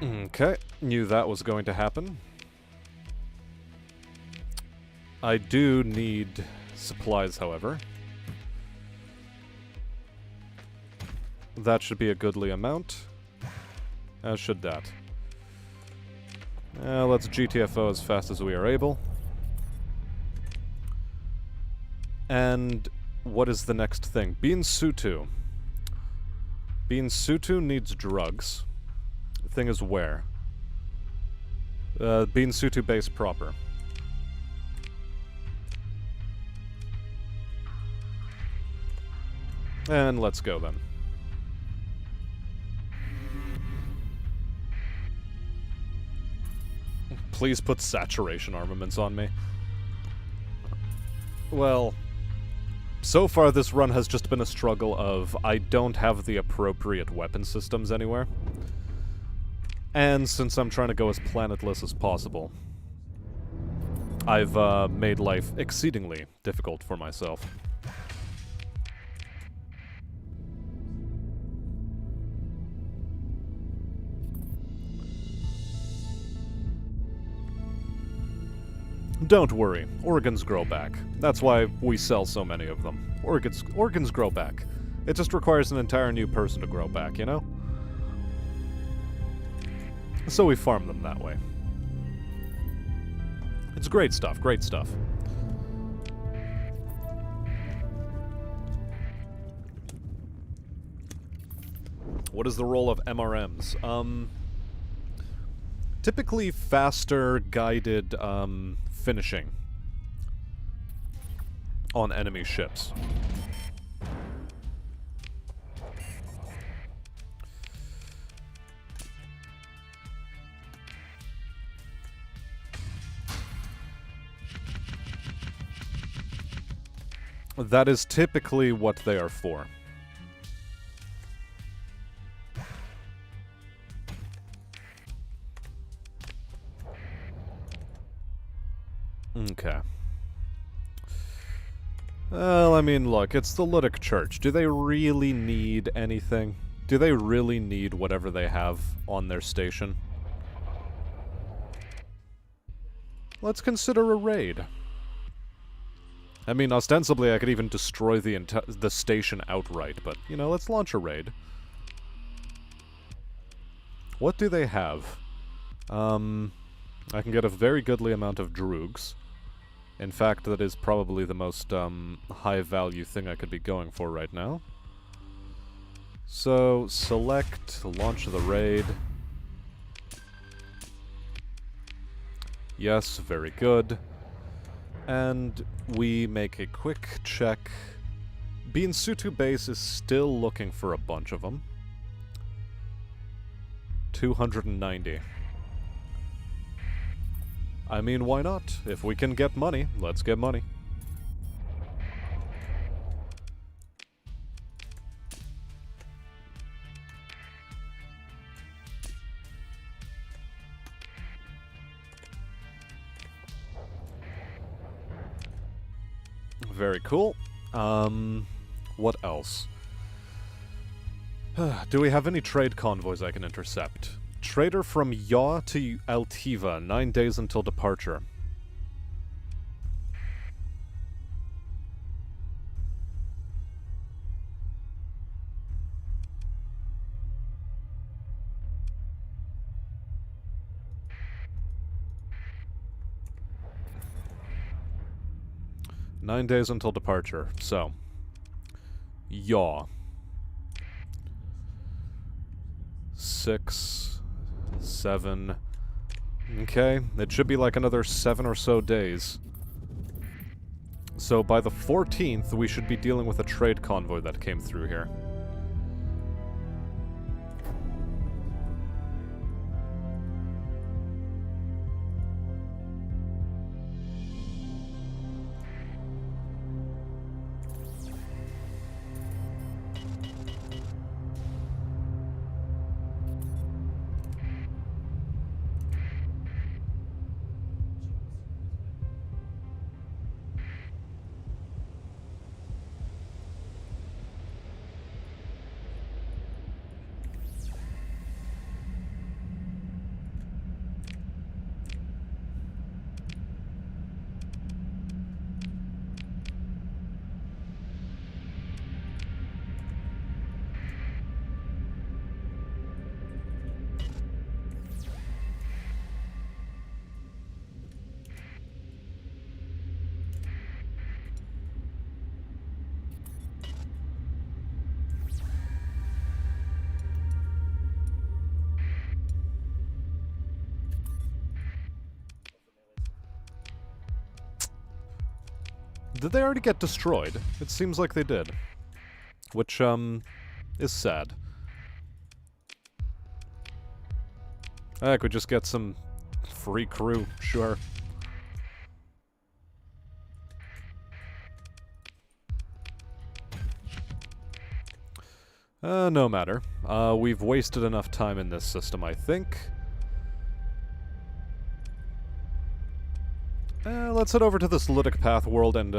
Okay, knew that was going to happen. I do need supplies, however. That should be a goodly amount. As should that. Let's GTFO as fast as we are able. And what is the next thing? Bean Sutu. Bean Sutu needs drugs. The thing is where? Bean Sutu base proper. And let's go then. Please put saturation armaments on me. Well, so far this run has just been a struggle of I don't have the appropriate weapon systems anywhere. And since I'm trying to go as planetless as possible, I've made life exceedingly difficult for myself. Don't worry, organs grow back. That's why we sell so many of them. Organs grow back. It just requires an entire new person to grow back, you know? So we farm them that way. It's great stuff, great stuff. What is the role of MRMs? Typically faster, guided, finishing on enemy ships. That is typically what they are for. Okay. Well, I mean, look, it's the Ludic Church. Do they really need anything? Do they really need whatever they have on their station? Let's consider a raid. I mean, ostensibly I could even destroy the station outright, but, you know, let's launch a raid. What do they have? I can get a very goodly amount of droogs. In fact, that is probably the most high-value thing I could be going for right now. So, select, launch the raid. Yes, very good. And we make a quick check. Beansutu base is still looking for a bunch of them. 290. I mean, why not? If we can get money, let's get money. Very cool. What else? Do we have any trade convoys I can intercept? Trader from Yaw to Altiva, 9 days until departure. Nine days until departure, so. Yaw. 6, 7. Okay, it should be like another 7 or so days. So by the 14th, we should be dealing with a trade convoy that came through here. Did they already get destroyed? It seems like they did. Which, is sad. I could just get some free crew, sure. No matter. We've wasted enough time in this system, I think. Let's head over to this Ludic Path world and,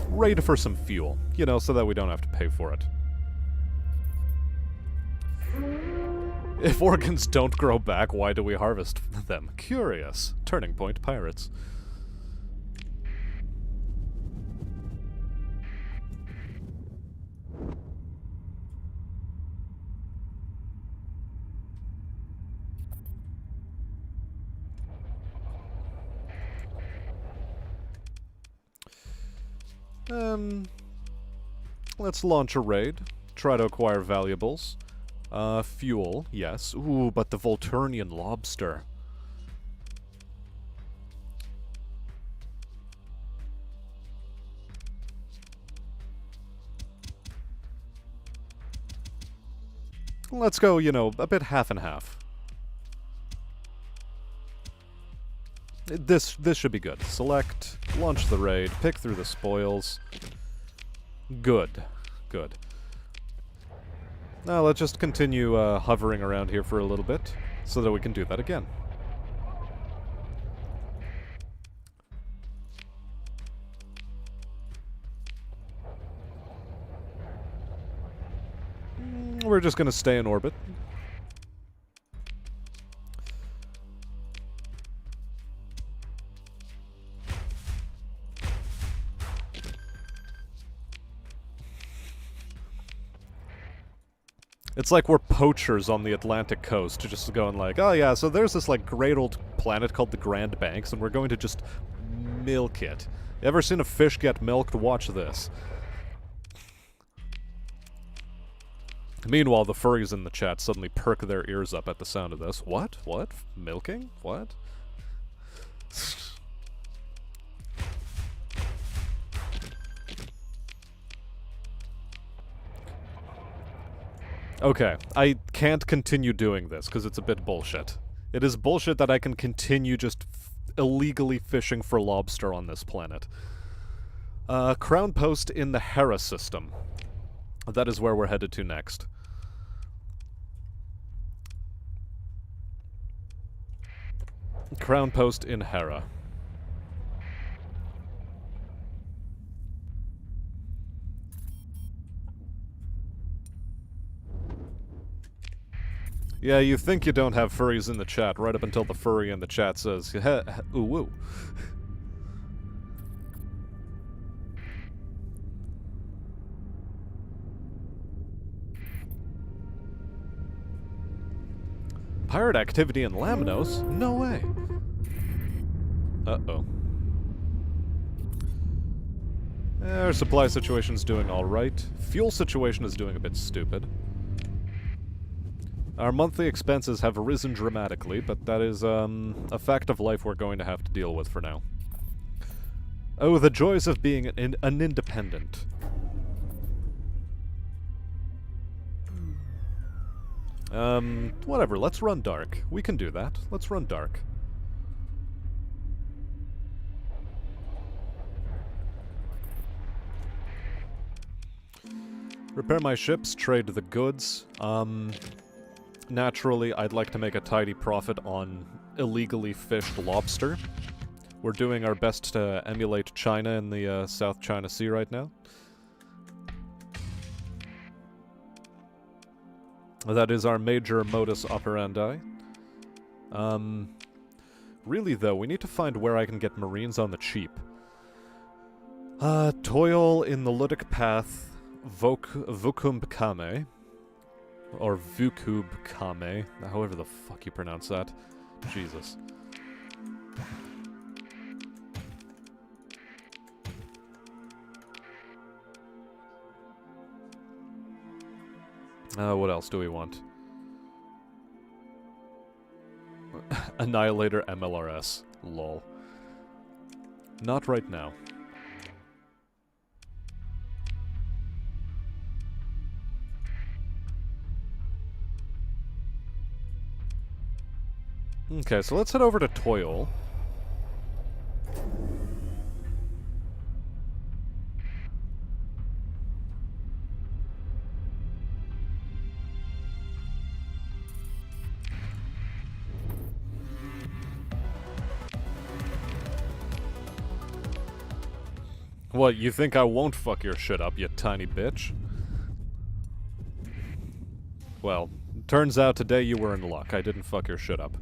raid for some fuel. You know, so that we don't have to pay for it. If organs don't grow back, why do we harvest them? Curious. Turning Point Pirates. Let's launch a raid. Try to acquire valuables. Fuel, yes. Ooh, but the Volturnian lobster. Let's go, you know, a bit half and half. This should be good. Select, launch the raid, pick through the spoils. Good. Good. Now let's just continue hovering around here for a little bit, so that we can do that again. We're just gonna stay in orbit. It's like we're poachers on the Atlantic coast, just going like, oh yeah, so there's this like great old planet called the Grand Banks, and we're going to just milk it. You ever seen a fish get milked? Watch this. Meanwhile, the furries in the chat suddenly perk their ears up at the sound of this. What? What? Milking? What? Okay, I can't continue doing this because it's a bit bullshit. It is bullshit that I can continue just illegally fishing for lobster on this planet. Crown post in the Hera system. That is where we're headed to next. Crown post in Hera. Yeah, you think you don't have furries in the chat right up until the furry in the chat says, ooh woo. Pirate activity in Lamnos? No way. Uh-oh. Our supply situation's doing alright. Fuel situation is doing a bit stupid. Our monthly expenses have risen dramatically, but that is, a fact of life we're going to have to deal with for now. Oh, the joys of being an independent. Whatever, let's run dark. We can do that. Let's run dark. Repair my ships, trade the goods. Naturally, I'd like to make a tidy profit on illegally fished lobster. We're doing our best to emulate China in the South China Sea right now. That is our major modus operandi. Really though, we need to find where I can get marines on the cheap. Toil in the Ludic Path, Vukumb Kame. Or Vukub Kame, however the fuck you pronounce that. Jesus. What else do we want? Annihilator MLRS. Lol. Not right now. Okay, so let's head over to Toil. What, you think I won't fuck your shit up, you tiny bitch? Well, turns out today you were in luck. I didn't fuck your shit up.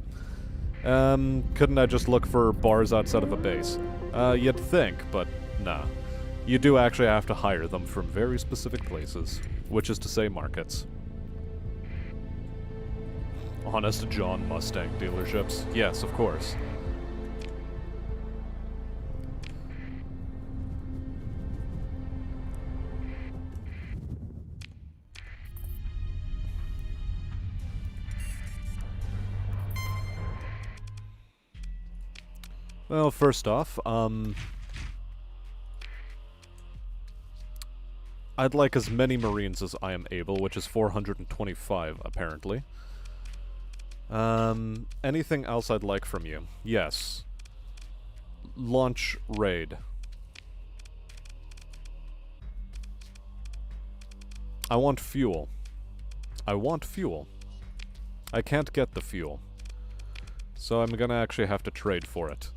Couldn't I just look for bars outside of a base? You'd think, but nah. You do actually have to hire them from very specific places, which is to say markets. Honest John Mustang dealerships? Yes, of course. Well, first off, I'd like as many Marines as I am able, which is 425, apparently. Anything else I'd like from you? Yes. Launch raid. I want fuel. I want fuel. I can't get the fuel. So I'm gonna actually have to trade for it.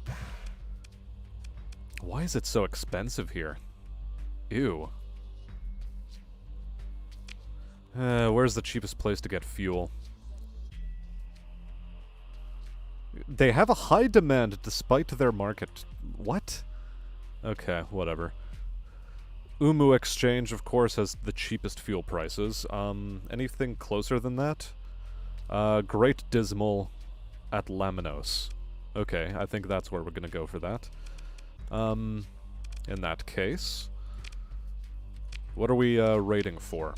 Why is it so expensive here? Ew. Where's the cheapest place to get fuel? They have a high demand despite their market. What? Okay, whatever. Umu Exchange, of course, has the cheapest fuel prices. Anything closer than that? Great Dismal at Laminos. Okay, I think that's where we're gonna go for that. In that case... What are we, rating for?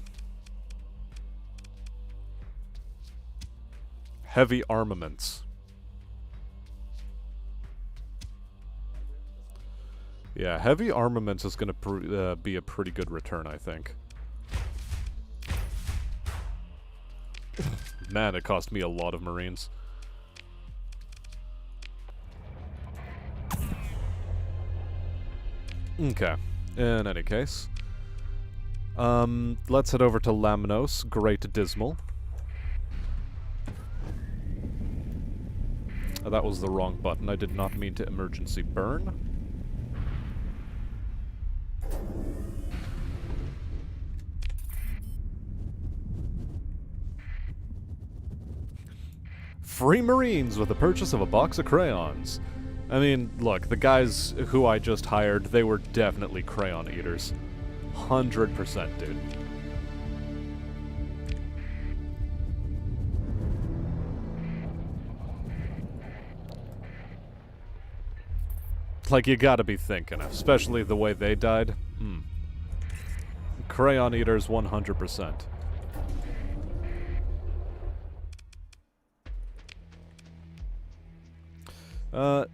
Heavy armaments. Yeah, heavy armaments is gonna be a pretty good return, I think. Man, it cost me a lot of Marines. Okay, in any case. Let's head over to Lamnos, Great Dismal. That was the wrong button. I did not mean to emergency burn. Free Marines with the purchase of a box of crayons. I mean, look, the guys who I just hired, they were definitely crayon eaters. 100%, dude. Like, you gotta be thinking, especially the way they died. Crayon eaters, 100%.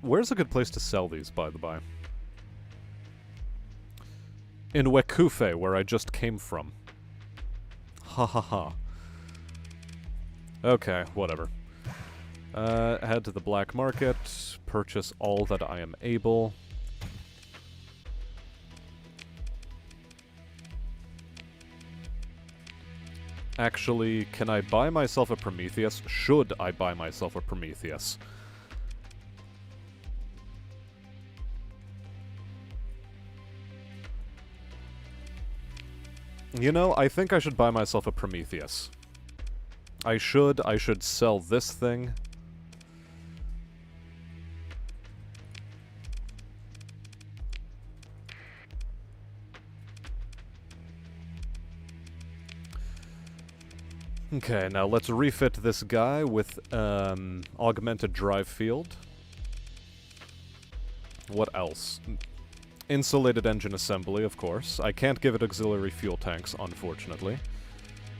Where's a good place to sell these, by the by? In Wekufe, where I just came from. Ha ha ha. Okay, whatever. Head to the black market, purchase all that I am able. Actually, can I buy myself a Prometheus? Should I buy myself a Prometheus? You know, I think I should buy myself a Prometheus. I should sell this thing. Okay, now let's refit this guy with augmented drive field. What else? Insulated engine assembly, of course. I can't give it auxiliary fuel tanks, unfortunately.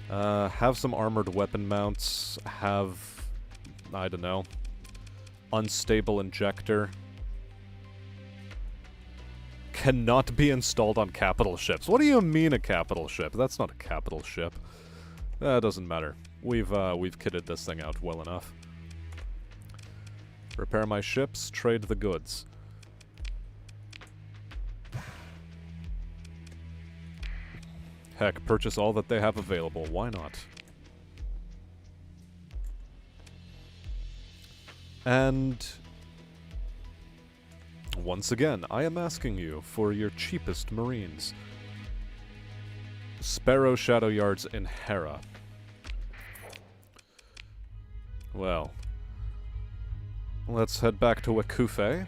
Have some armored weapon mounts. Have... I don't know. Unstable injector. Cannot be installed on capital ships. What do you mean a capital ship? That's not a capital ship. That doesn't matter. We've kitted this thing out well enough. Repair my ships, trade the goods. Heck, purchase all that they have available. Why not? And... once again, I am asking you for your cheapest Marines. Sparrow Shadow Yards in Hera. Well. Let's head back to Wekufe.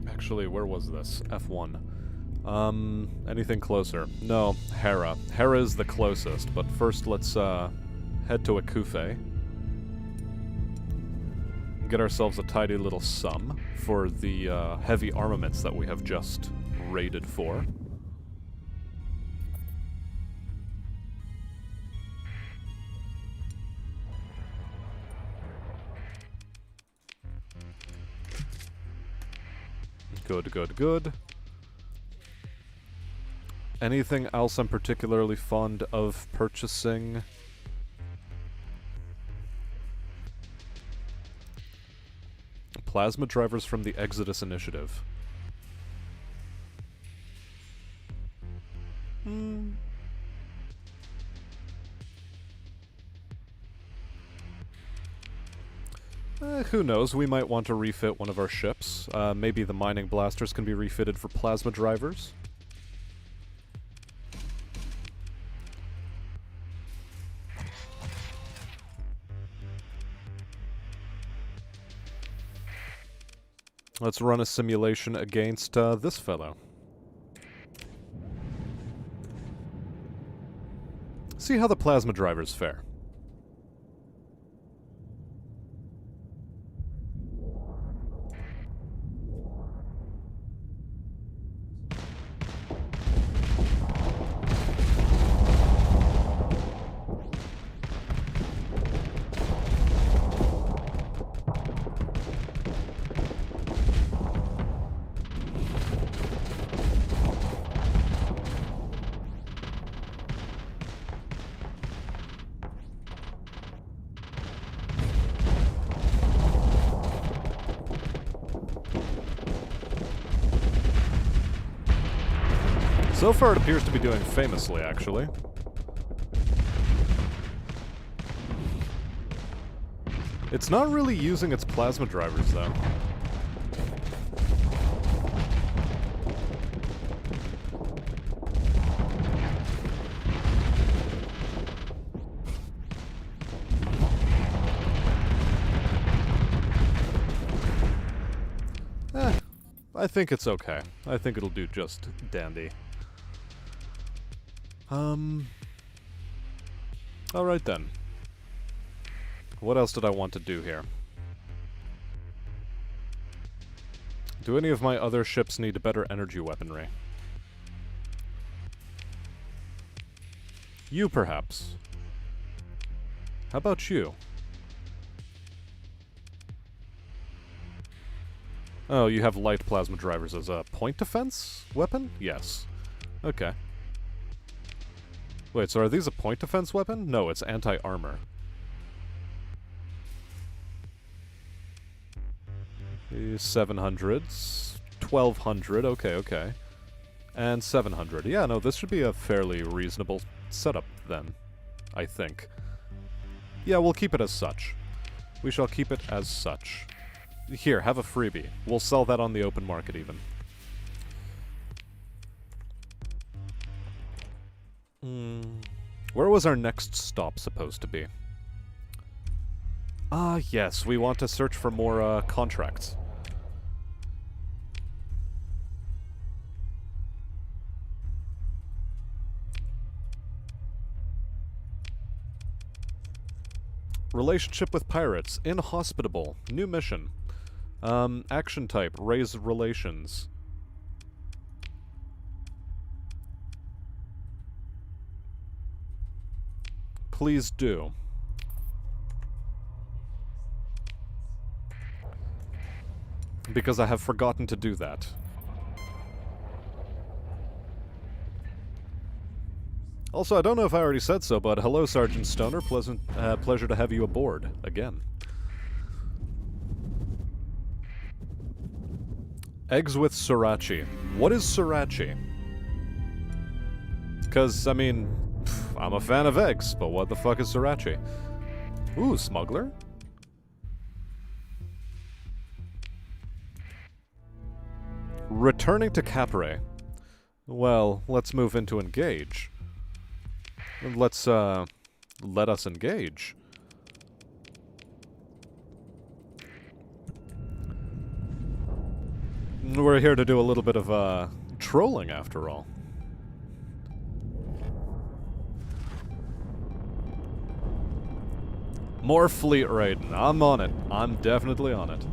Actually, where was this? F1. Anything closer? No, Hera. Hera is the closest, but first let's, head to Wekufe. Get ourselves a tidy little sum for the heavy armaments that we have just raided for. Good, good, good. Anything else I'm particularly fond of purchasing? Plasma drivers from the Exodus Initiative. Who knows, we might want to refit one of our ships. Maybe the mining blasters can be refitted for plasma drivers. Let's run a simulation against this fellow. See how the plasma drivers fare. So far it appears to be doing famously, actually. It's not really using its plasma drivers, though. I think it's okay. I think it'll do just dandy. Alright then. What else did I want to do here? Do any of my other ships need better energy weaponry? You, perhaps. How about you? Oh, you have light plasma drivers as a point defense weapon? Yes. Okay. Wait, so are these a point defense weapon? No, it's anti-armor. 700s. 1200, okay, okay. And 700. Yeah, no, this should be a fairly reasonable setup, then. I think. Yeah, we'll keep it as such. We shall keep it as such. Here, have a freebie. We'll sell that on the open market, even. Where was our next stop supposed to be? Ah, yes, we want to search for more, contracts. Relationship with pirates. Inhospitable. New mission. Action type. Raise relations. Please do. Because I have forgotten to do that. Also, I don't know if I already said so, but hello, Sergeant Stoner. Pleasure to have you aboard again. Eggs with sriracha. What is sriracha? Because, I mean, I'm a fan of eggs, but what the fuck is sriracha? Ooh, smuggler? Returning to Capre. Well, let's move into engage. Let's, let us engage. We're here to do a little bit of, trolling, after all. More fleet raiding. I'm on it. I'm definitely on it.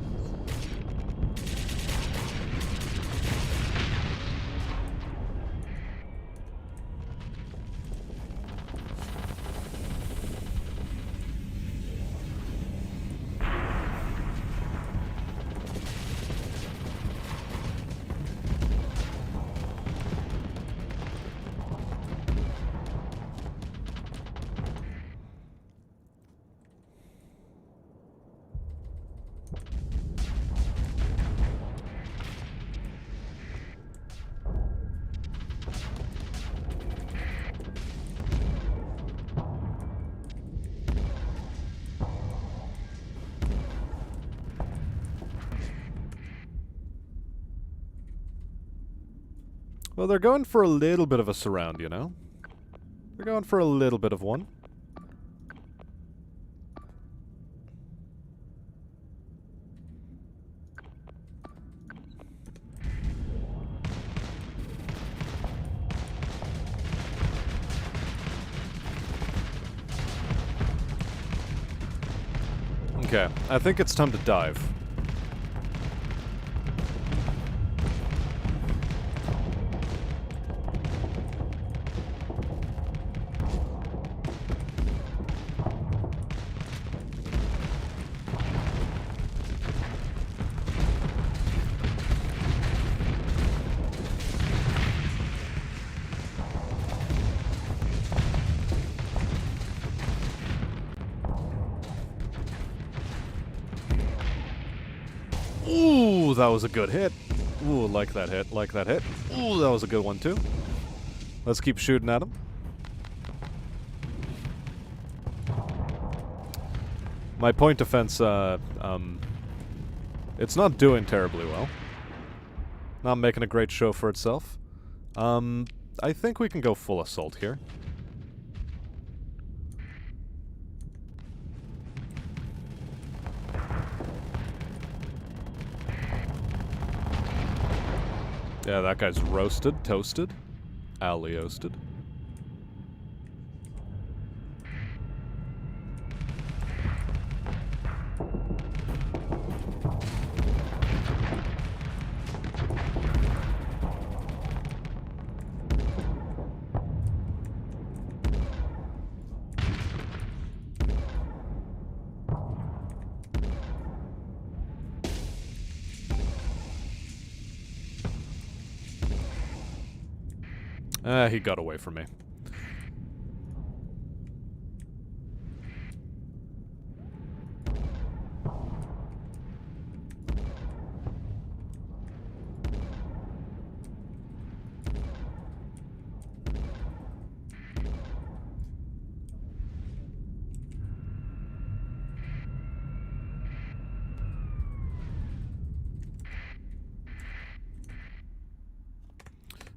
Well, they're going for a little bit of a surround, you know? They're going for a little bit of one. Okay, I think it's time to dive. Ooh, that was a good hit. Ooh, like that hit, like that hit. Ooh, that was a good one too. Let's keep shooting at him. My point defense, it's not doing terribly well. Not making a great show for itself. I think we can go full assault here. Yeah, that guy's roasted, toasted, alley-oasted. He got away from me.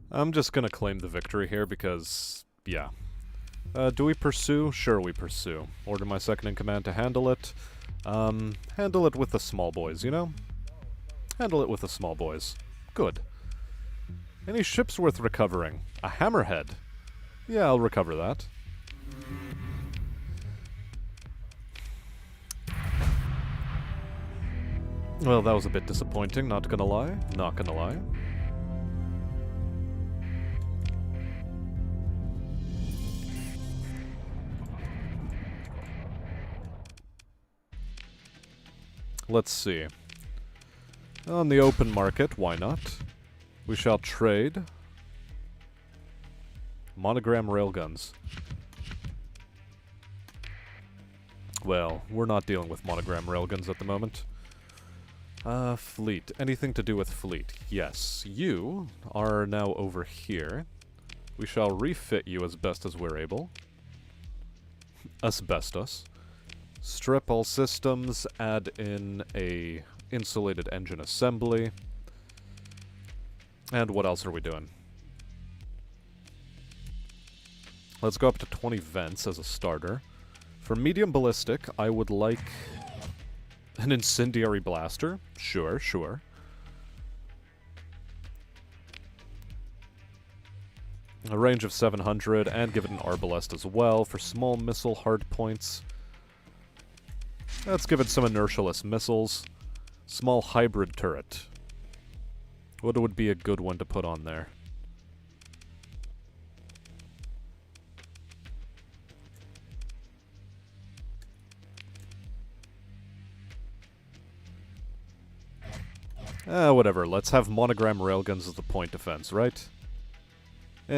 I'm just gonna claim the victory here because, yeah. Do we pursue? Sure we pursue. Order my second-in-command to handle it. Handle it with the small boys, you know? Handle it with the small boys. Good. Any ships worth recovering? A hammerhead. Yeah, I'll recover that. Well, that was a bit disappointing, not gonna lie. Not gonna lie. Let's see. On the open market, why not? We shall trade. Monogram railguns. Well, we're not dealing with monogram railguns at the moment. Fleet. Anything to do with fleet? Yes. You are now over here. We shall refit you as best as we're able. Asbestos. Strip all systems, add in a insulated engine assembly. And what else are we doing? Let's go up to 20 vents as a starter. For medium ballistic, I would like an incendiary blaster. Sure, sure. A range of 700, and give it an arbalest as well for small missile hardpoints. Let's give it some inertialess missiles. Small hybrid turret. What would be a good one to put on there? Whatever. Let's have monogram railguns as the point defense, right?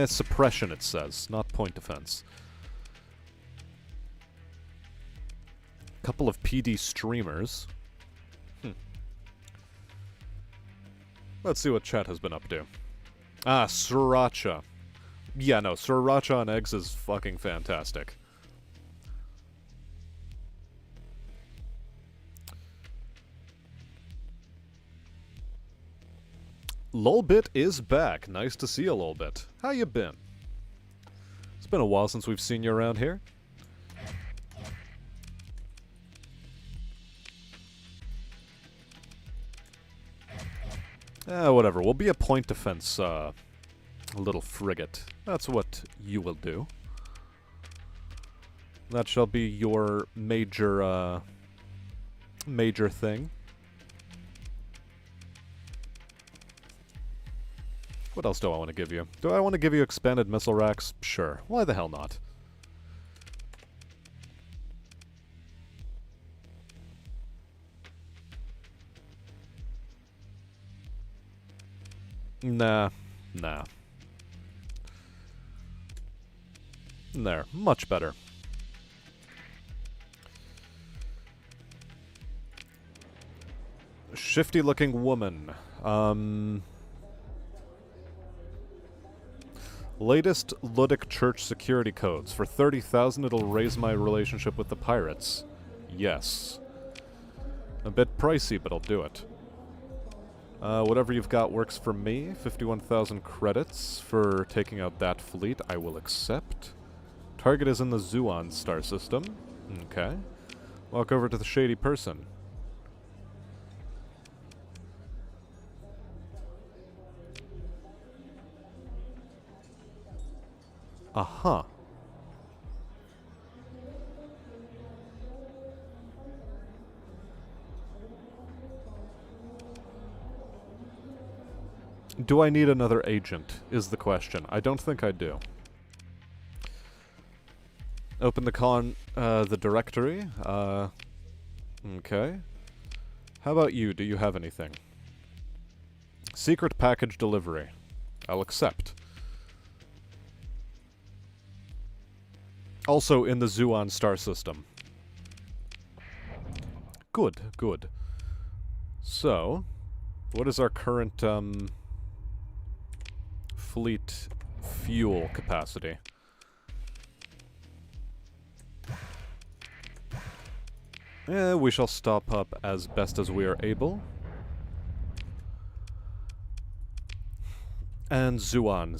Suppression, it says, not point defense. Couple of PD streamers. Let's see what chat has been up to. Ah, sriracha. Yeah, no, sriracha on eggs is fucking fantastic. Lolbit is back. Nice to see you, Lolbit. How you been? It's been a while since we've seen you around here. Whatever. We'll be a point defense, little frigate. That's what you will do. That shall be your major, major thing. What else do I want to give you? Do I want to give you expanded missile racks? Sure. Why the hell not? Nah. Nah. There. Much better. Shifty-looking woman. Latest Ludic Church security codes. For 30,000 it'll raise my relationship with the pirates. Yes. A bit pricey, but I'll do it. Whatever you've got works for me. 51,000 credits for taking out that fleet. I will accept. Target is in the Zuon star system. Okay. Walk over to the shady person. Aha. Do I need another agent, is the question. I don't think I do. Open the directory. Okay. How about you? Do you have anything? Secret package delivery. I'll accept. Also in the Zuon star system. Good, good. So, what is our current, fleet fuel capacity? We shall stop up as best as we are able. And Zuon.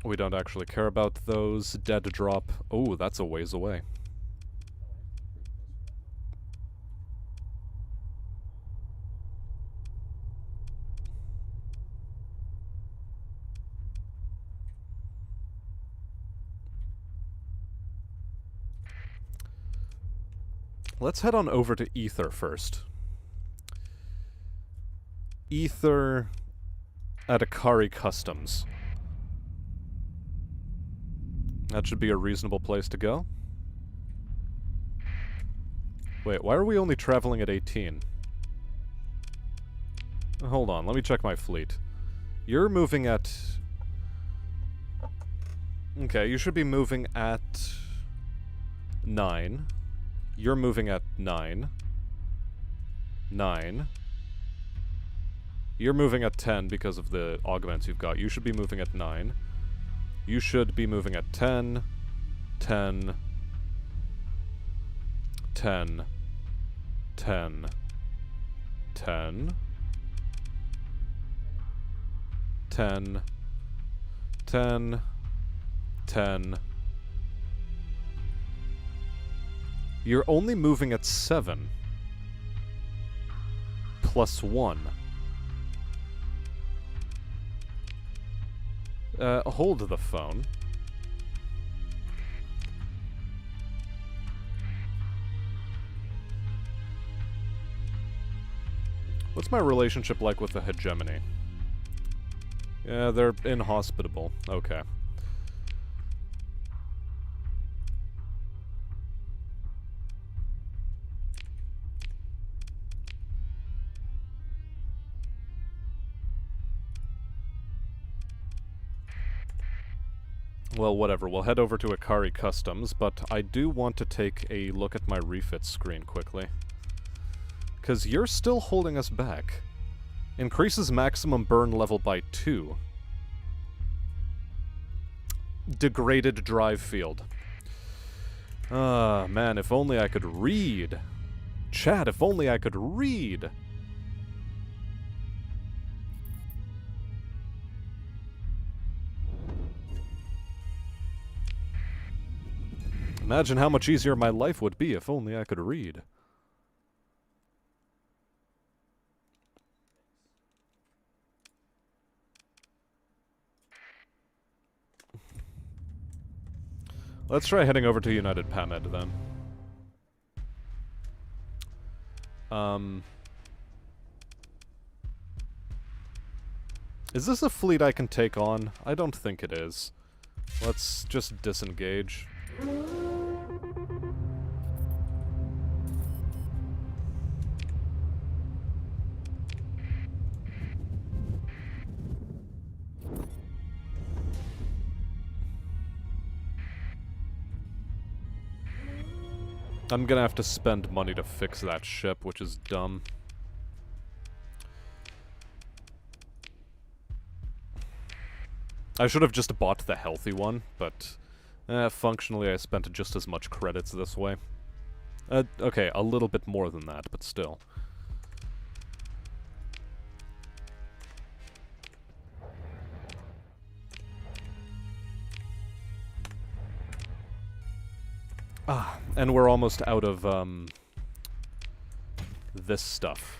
We don't actually care about those. Dead drop. Oh, that's a ways away. Let's head on over to Ether first. Ether at Akari Customs. That should be a reasonable place to go. Wait, why are we only traveling at 18? Hold on, let me check my fleet. You're moving at... Okay, you should be moving at 9. You're moving at 9. 9. You're moving at 10 because of the augments you've got. You should be moving at 9. You should be moving at 10. 10. 10. 10. 10. 10. 10. 10. You're only moving at 7. Plus 1. Hold the phone. What's my relationship like with the hegemony? Yeah, they're inhospitable. Okay. Well, whatever. We'll head over to Ikari Customs, but I do want to take a look at my refit screen quickly. Because you're still holding us back. Increases maximum burn level by 2. Degraded drive field. Ah, man, if only I could read. Chat, if only I could read. Imagine how much easier my life would be if only I could read. Let's try heading over to United Pamed then. Is this a fleet I can take on? I don't think it is. Let's just disengage. I'm gonna have to spend money to fix that ship, which is dumb. I should have just bought the healthy one, but functionally I spent just as much credits this way. Okay, a little bit more than that, but still. Ah, and we're almost out of, this stuff.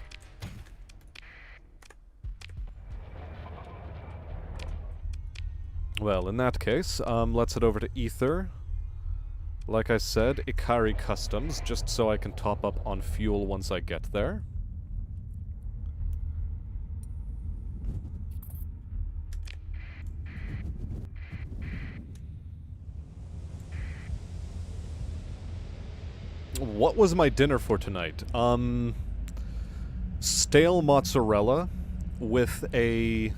Well, in that case, let's head over to Ether. Like I said, Ikari Customs, just so I can top up on fuel once I get there. What was my dinner for tonight? Stale mozzarella with a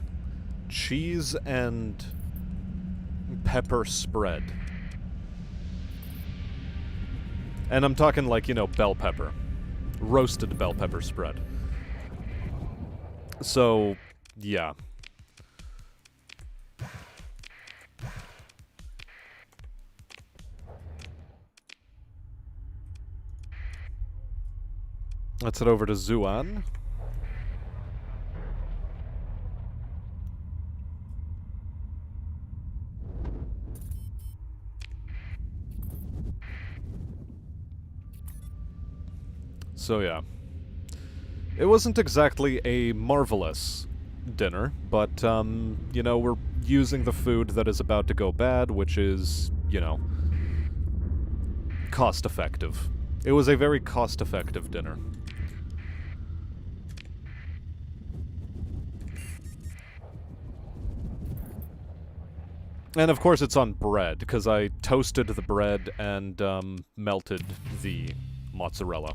cheese and pepper spread. And I'm talking like, you know, bell pepper. Roasted bell pepper spread. So, yeah. Let's head over to Zuan. So yeah. It wasn't exactly a marvelous dinner, but, you know, we're using the food that is about to go bad, which is, you know, cost-effective. It was a very cost-effective dinner. And of course it's on bread, because I toasted the bread and, melted the mozzarella.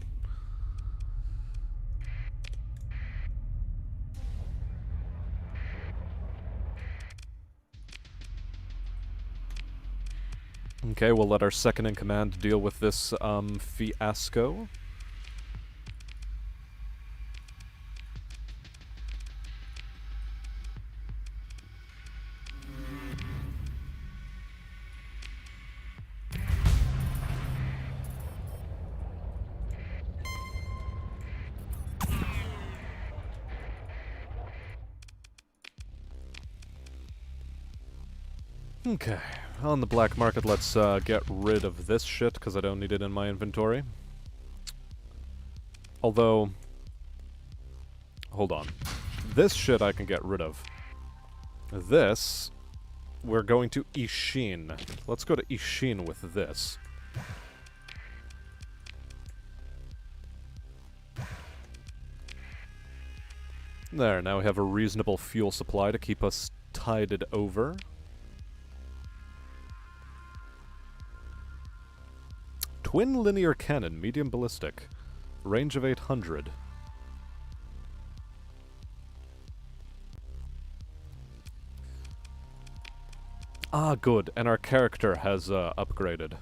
Okay, we'll let our second-in-command deal with this, fiasco. Okay, on the black market, let's get rid of this shit, because I don't need it in my inventory. Although, hold on. This shit I can get rid of. This, we're going to Ishin. Let's go to Ishin with this. There, now we have a reasonable fuel supply to keep us tided over. Twin linear cannon, medium ballistic. Range of 800. Ah, good. And our character has upgraded.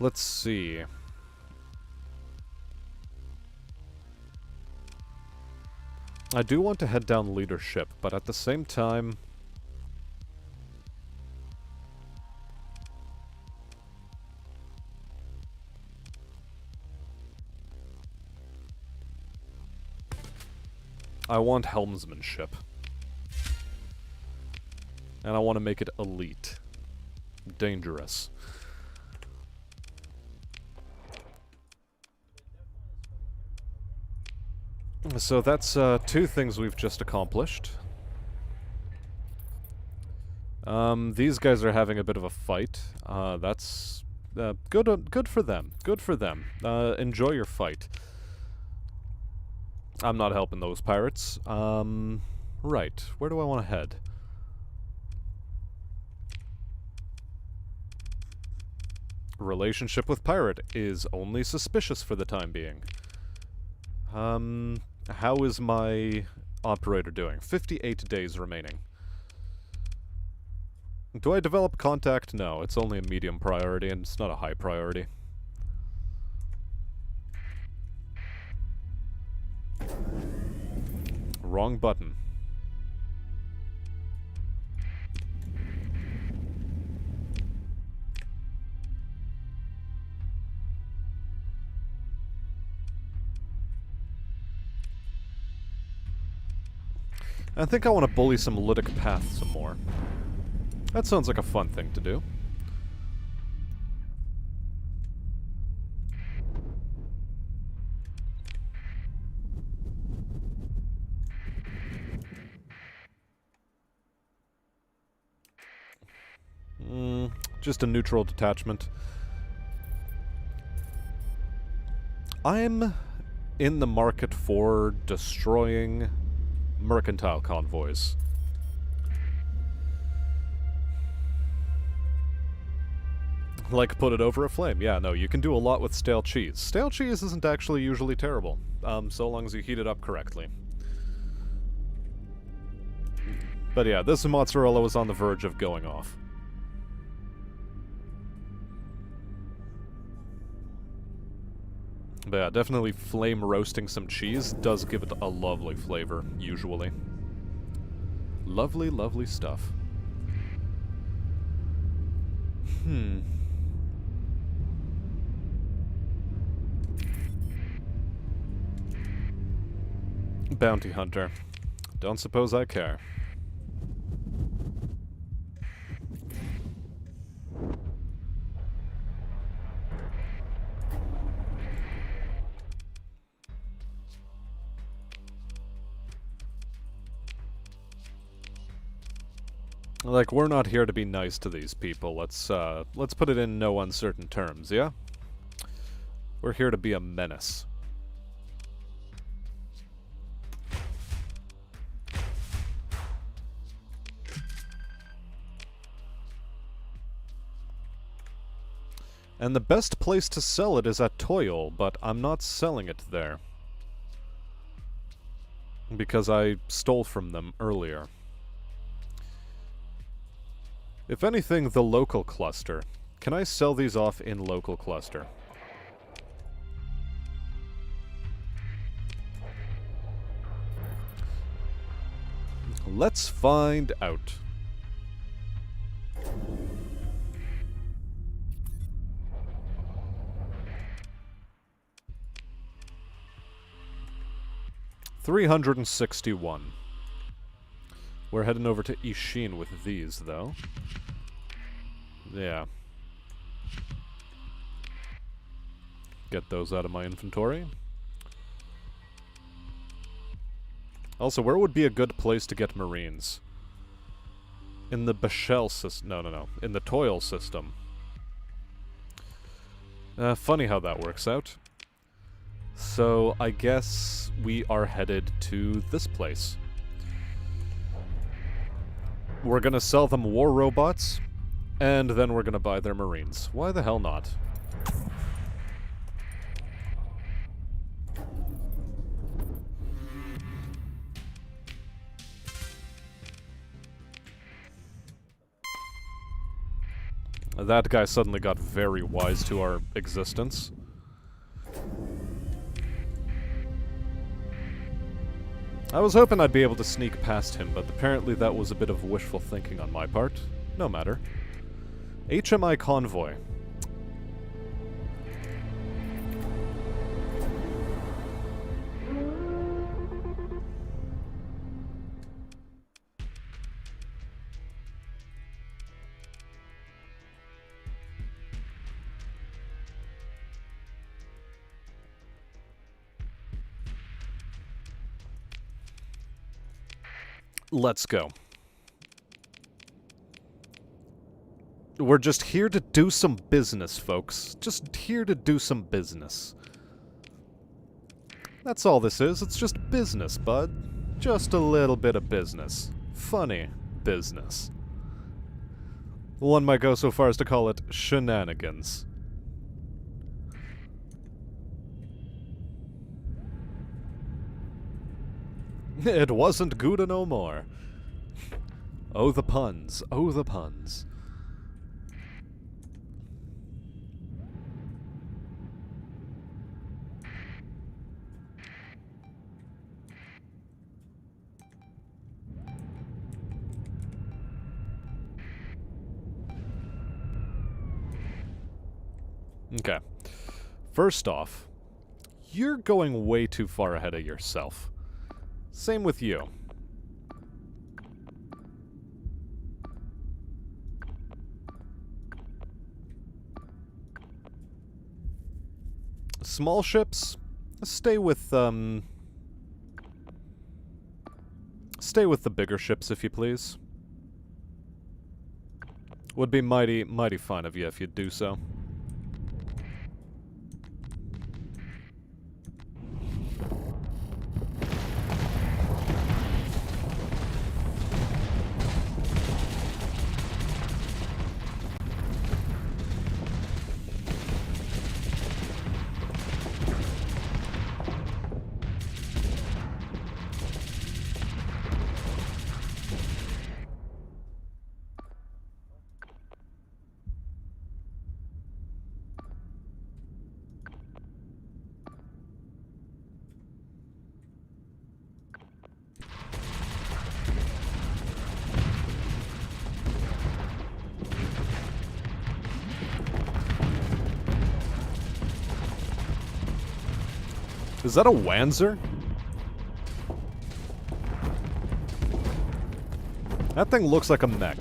Let's see. I do want to head down leadership, but at the same time... I want helmsmanship. And I want to make it elite. Dangerous. So that's two things we've just accomplished. These guys are having a bit of a fight. That's good for them. Good for them. Enjoy your fight. I'm not helping those pirates. Right. Where do I want to head? Relationship with pirate is only suspicious for the time being. How is my operator doing? 58 days remaining. Do I develop contact? No, it's only a medium priority and it's not a high priority. Wrong button. I think I want to bully some Lytic Path some more. That sounds like a fun thing to do. Just a neutral detachment. I'm in the market for destroying mercantile convoys. Like, put it over a flame. Yeah, no, you can do a lot with stale cheese. Stale cheese isn't actually usually terrible, so long as you heat it up correctly. But yeah, this mozzarella was on the verge of going off. But yeah, definitely flame roasting some cheese does give it a lovely flavor, usually. Lovely, lovely stuff. Bounty hunter. Don't suppose I care. Like, we're not here to be nice to these people. Let's put it in no uncertain terms, yeah? We're here to be a menace. And the best place to sell it is at Toil, but I'm not selling it there. Because I stole from them earlier. If anything, the local cluster. Can I sell these off in local cluster? Let's find out. 361. We're heading over to Ishin with these, though. Yeah. Get those out of my inventory. Also, where would be a good place to get Marines? In the Bashel system. No. In the Toil system. Funny how that works out. So, I guess we are headed to this place. We're gonna sell them war robots, and then we're gonna buy their Marines. Why the hell not? That guy suddenly got very wise to our existence. I was hoping I'd be able to sneak past him, but apparently that was a bit of wishful thinking on my part. No matter. HMI Convoy. Let's go. We're just here to do some business, folks. Just here to do some business. That's all this is. It's just business, bud. Just a little bit of business. Funny business. One might go so far as to call it shenanigans. It wasn't good no more. Oh, the puns. Oh, the puns. Okay. First off, you're going way too far ahead of yourself. Same with you. Small ships, stay with the bigger ships, if you please. Would be mighty fine of you if you'd do so. Is that a Wanzer? That thing looks like a mech.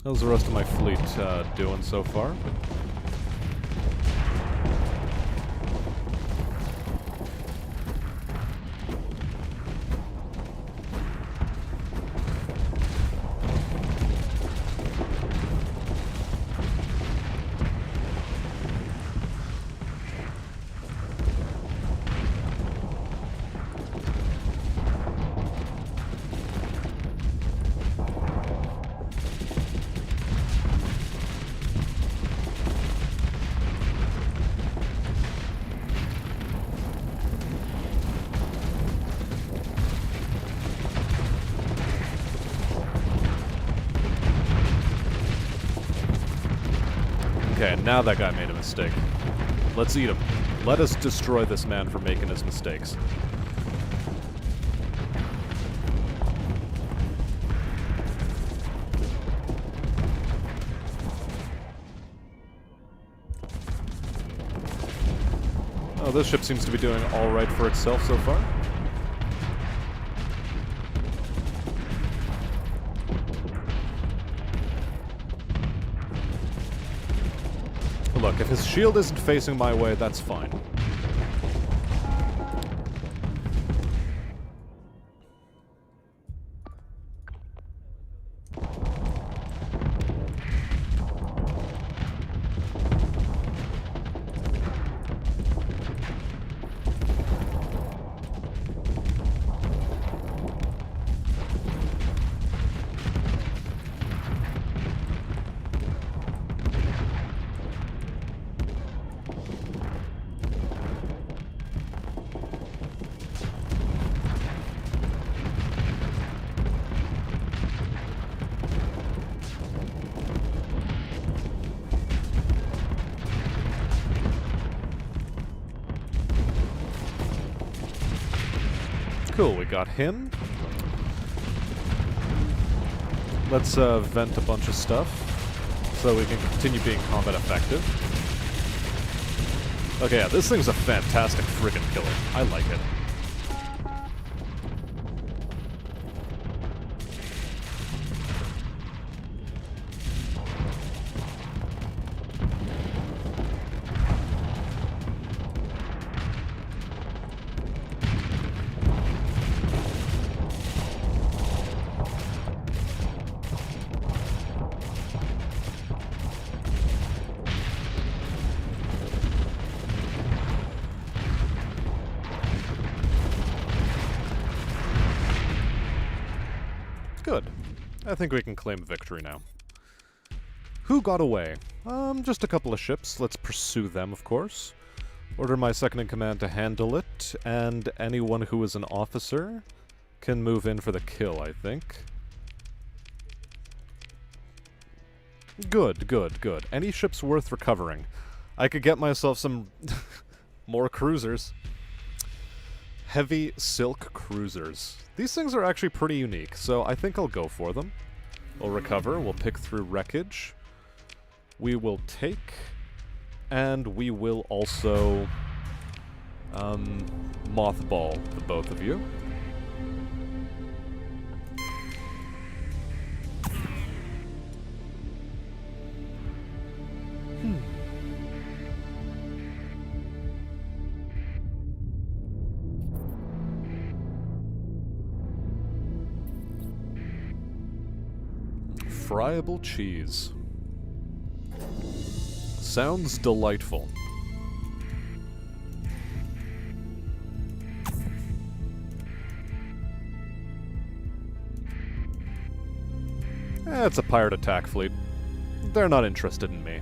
How's the rest of my fleet doing so far? Okay, now that guy made a mistake. Let's eat him. Let us destroy this man for making his mistakes. Oh, this ship seems to be doing alright for itself so far. Look, if his shield isn't facing my way, that's fine. Cool, we got him. Let's vent a bunch of stuff so we can continue being combat effective. Okay, yeah, this thing's a fantastic friggin' killer. I like it. Good. I think we can claim victory now. Who got away? Just a couple of ships. Let's pursue them, of course. Order my second-in-command to handle it, and anyone who is an officer can move in for the kill, I think. Good, good, good. Any ships worth recovering. I could get myself some more cruisers. Heavy silk cruisers. These things are actually pretty unique, so I think I'll go for them. We'll recover, we'll pick through wreckage. We will take, and we will also mothball the both of you. Friable cheese. Sounds delightful. It's a pirate attack fleet. They're not interested in me.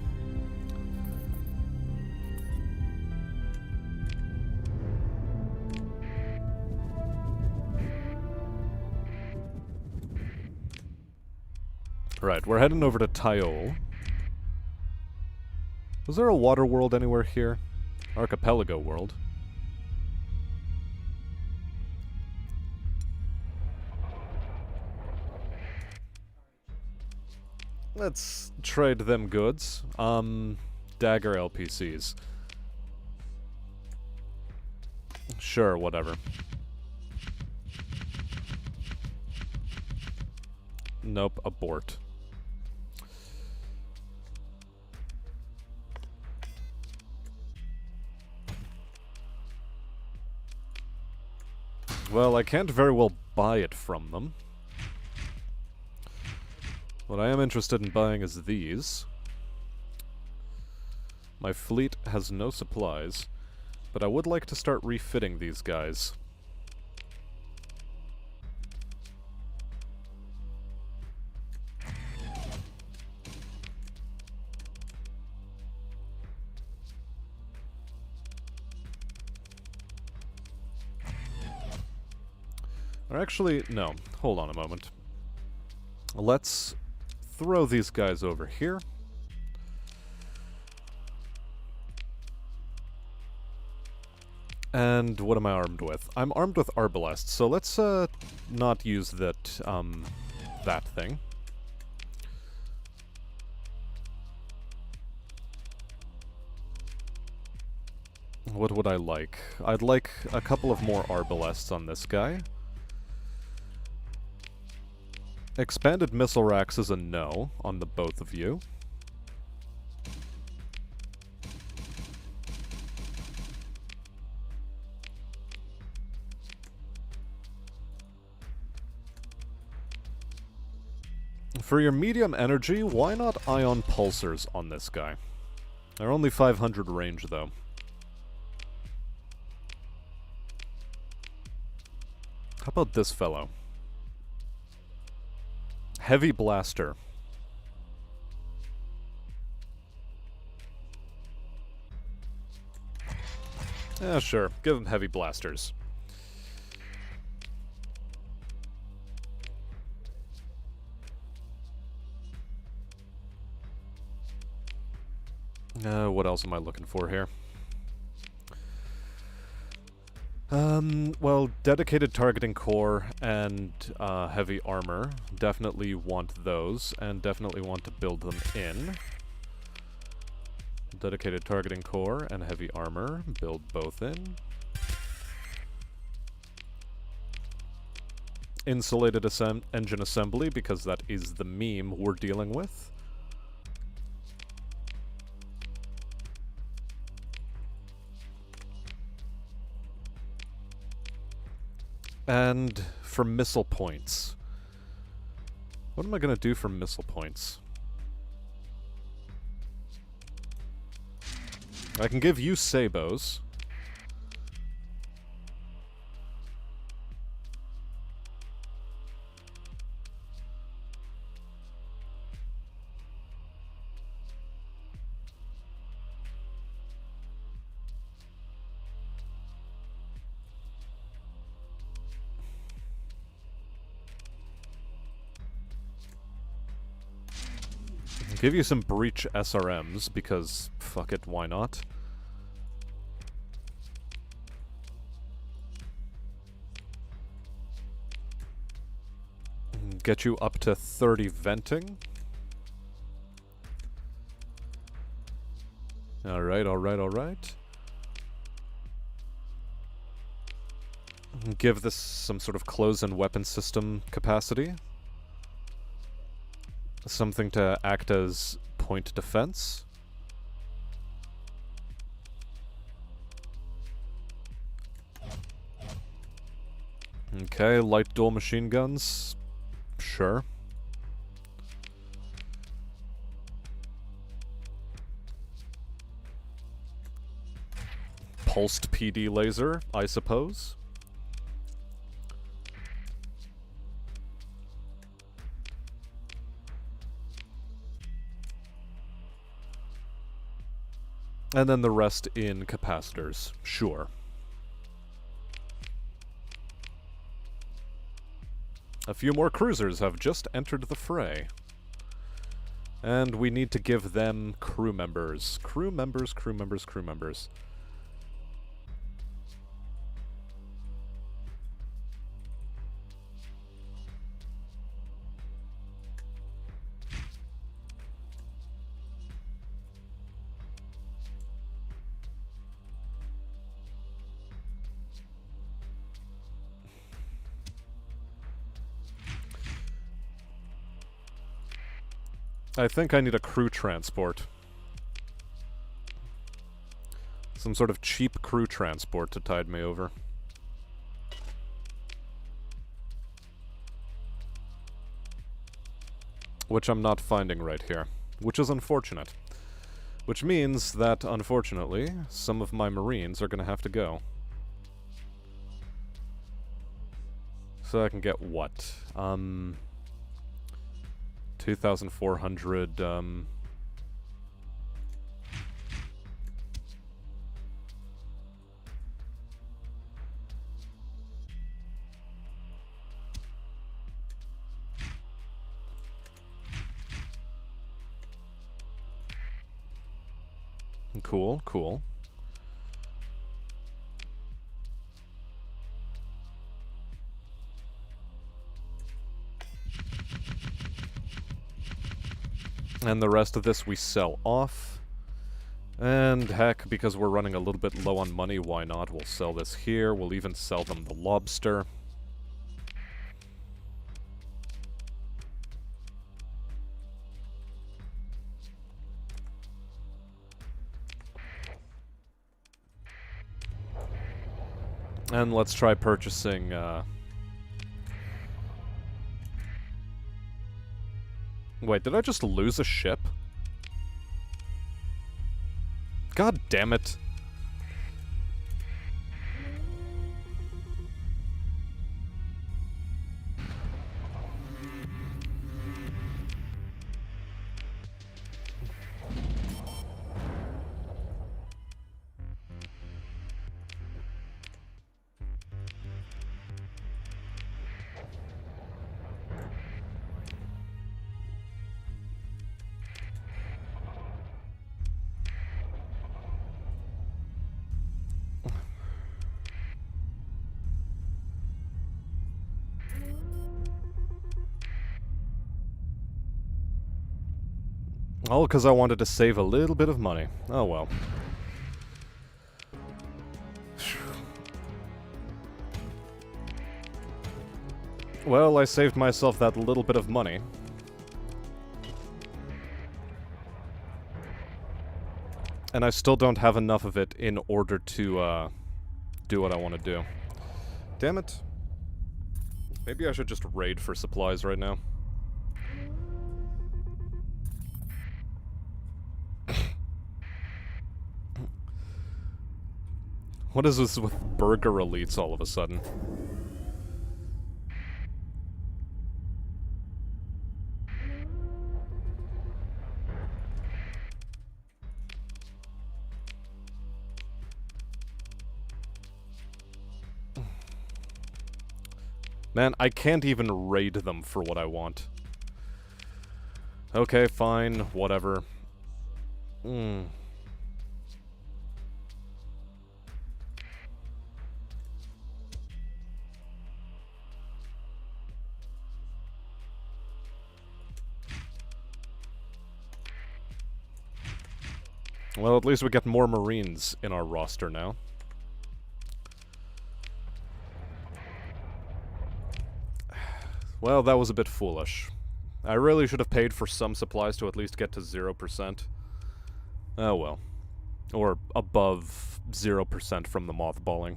Right, we're heading over to Tyol. Was there a water world anywhere here? Archipelago world. Let's trade them goods. Dagger LPCs. Sure, whatever. Nope, abort. Well, I can't very well buy it from them. What I am interested in buying is these. My fleet has no supplies, but I would like to start refitting these guys. Or actually, no. Hold on a moment. Let's throw these guys over here. And what am I armed with? I'm armed with Arbalest, so let's not use that that thing. What would I like? I'd like a couple of more arbalests on this guy. Expanded missile racks is a no on the both of you. For your medium energy, why not ion pulsars on this guy? They're only 500 range, though. How about this fellow? Heavy blaster. Yeah, sure. Give him heavy blasters. What else am I looking for here? Well, dedicated targeting core and heavy armor. Definitely want those, and definitely want to build them in. Dedicated targeting core and heavy armor. Build both in. Insulated engine assembly, because that is the meme we're dealing with. And for missile points. What am I going to do for missile points? I can give you sabos. Give you some breach SRMs, because fuck it, why not? Get you up to 30 venting. Alright, alright, alright. Give this some sort of close-in weapon system capacity. Something to act as point defense. Okay, light dual machine guns. Sure. Pulsed PD laser, I suppose. And then the rest in capacitors. Sure. A few more cruisers have just entered the fray. And we need to give them crew members. Crew members, crew members, crew members. I think I need a crew transport. Some sort of cheap crew transport to tide me over. Which I'm not finding right here. Which is unfortunate. Which means that, unfortunately, some of my Marines are gonna have to go. So I can get what? 2,400, Cool, cool. And the rest of this we sell off. And heck, because we're running a little bit low on money, why not? We'll sell this here. We'll even sell them the lobster. And let's try purchasing, Wait, did I just lose a ship? God damn it. All because I wanted to save a little bit of money. Oh well. Well, I saved myself that little bit of money. And I still don't have enough of it in order to, do what I want to do. Damn it. Maybe I should just raid for supplies right now. What is this with burger elites all of a sudden? Man, I can't even raid them for what I want. Okay, fine, whatever. Well, at least we get more Marines in our roster now. Well, that was a bit foolish. I really should have paid for some supplies to at least get to 0%. Oh well. Or above 0% from the mothballing.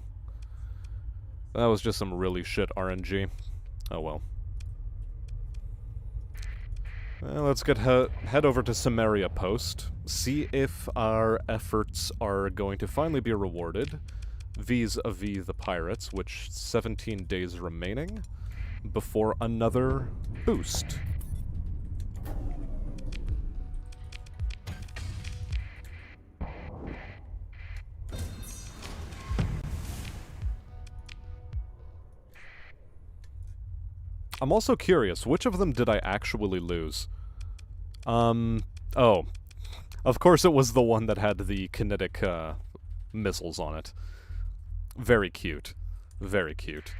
That was just some really shit RNG. Oh well. Well, let's get head over to Samaria Post, see if our efforts are going to finally be rewarded vis-a-vis the pirates, which 17 days remaining before another boost. I'm also curious, which of them did I actually lose? Oh. Of course it was the one that had the kinetic, missiles on it. Very cute. Very cute.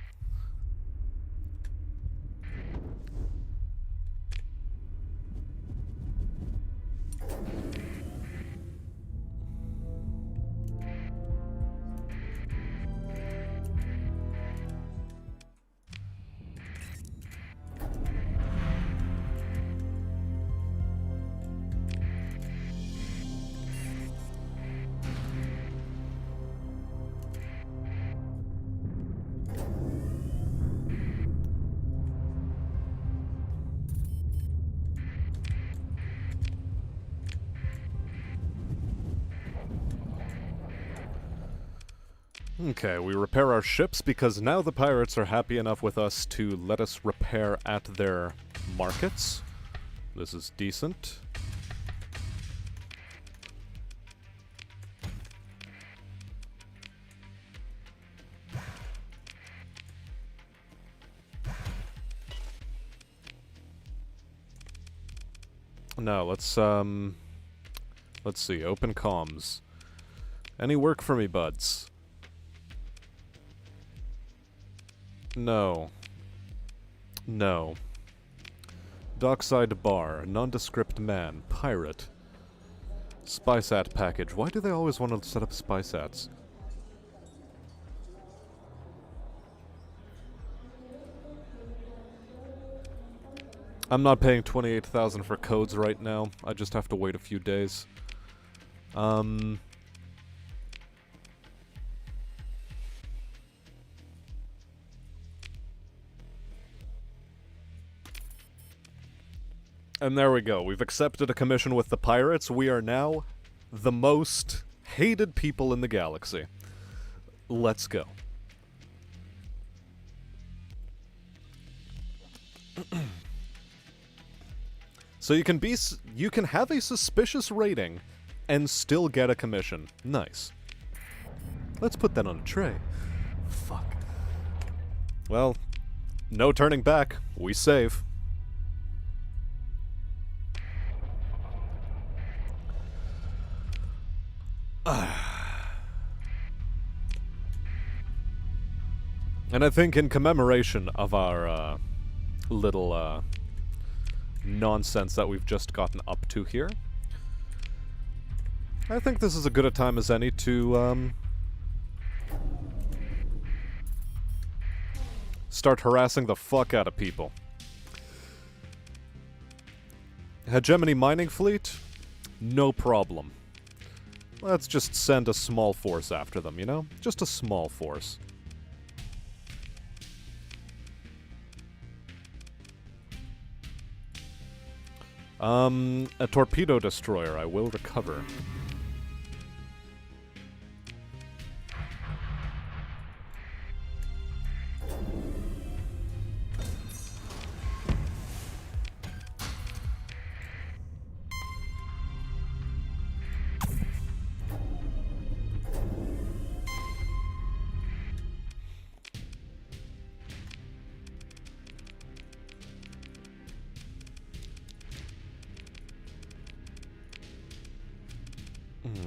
Okay, we repair our ships because now the pirates are happy enough with us to let us repair at their markets. This is decent. No, let's see, open comms. Any work for me, buds? No. No. Dockside bar, nondescript man, pirate. SpySat package. Why do they always want to set up SpySats? I'm not paying 28,000 for codes right now. I just have to wait a few days. And there we go. We've accepted a commission with the pirates. We are now the most hated people in the galaxy. Let's go. So you can have a suspicious rating and still get a commission. Nice. Let's put that on a tray. Fuck. Well, no turning back. We save. And I think in commemoration of our little nonsense that we've just gotten up to here, I think this is as good a time as any to start harassing the fuck out of people. Hegemony mining fleet? No problem. Let's just send a small force after them, you know? Just a small force. A torpedo destroyer I will recover.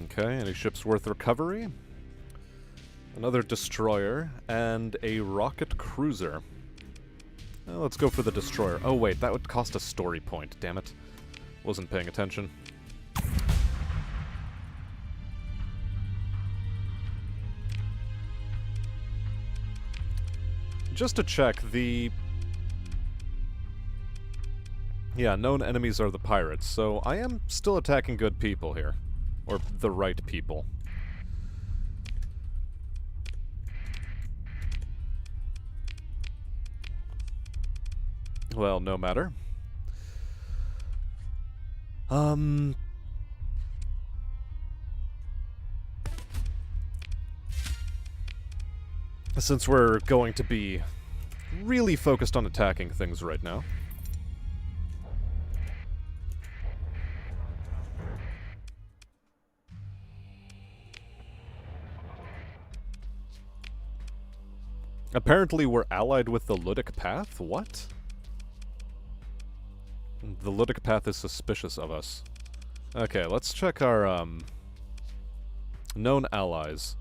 Okay, any ships worth recovery? Another destroyer, and a rocket cruiser. Well, let's go for the destroyer. Oh wait, that would cost a story point, damn it. Wasn't paying attention. Just to check, yeah, known enemies are the pirates, so I am still attacking good people here. Or the right people. Well, no matter. Since we're going to be really focused on attacking things right now. Apparently we're allied with the Ludic Path? What? The Ludic Path is suspicious of us. Okay, let's check our, known allies.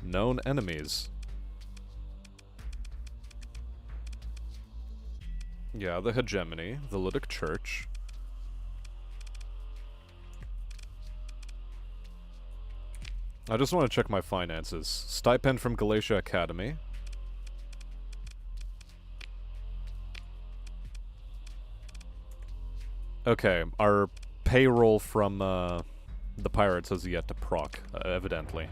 Known enemies. Yeah, the Hegemony, the Ludic Church. I just want to check my finances. Stipend from Galatia Academy. Okay, our payroll from the pirates has yet to proc, evidently.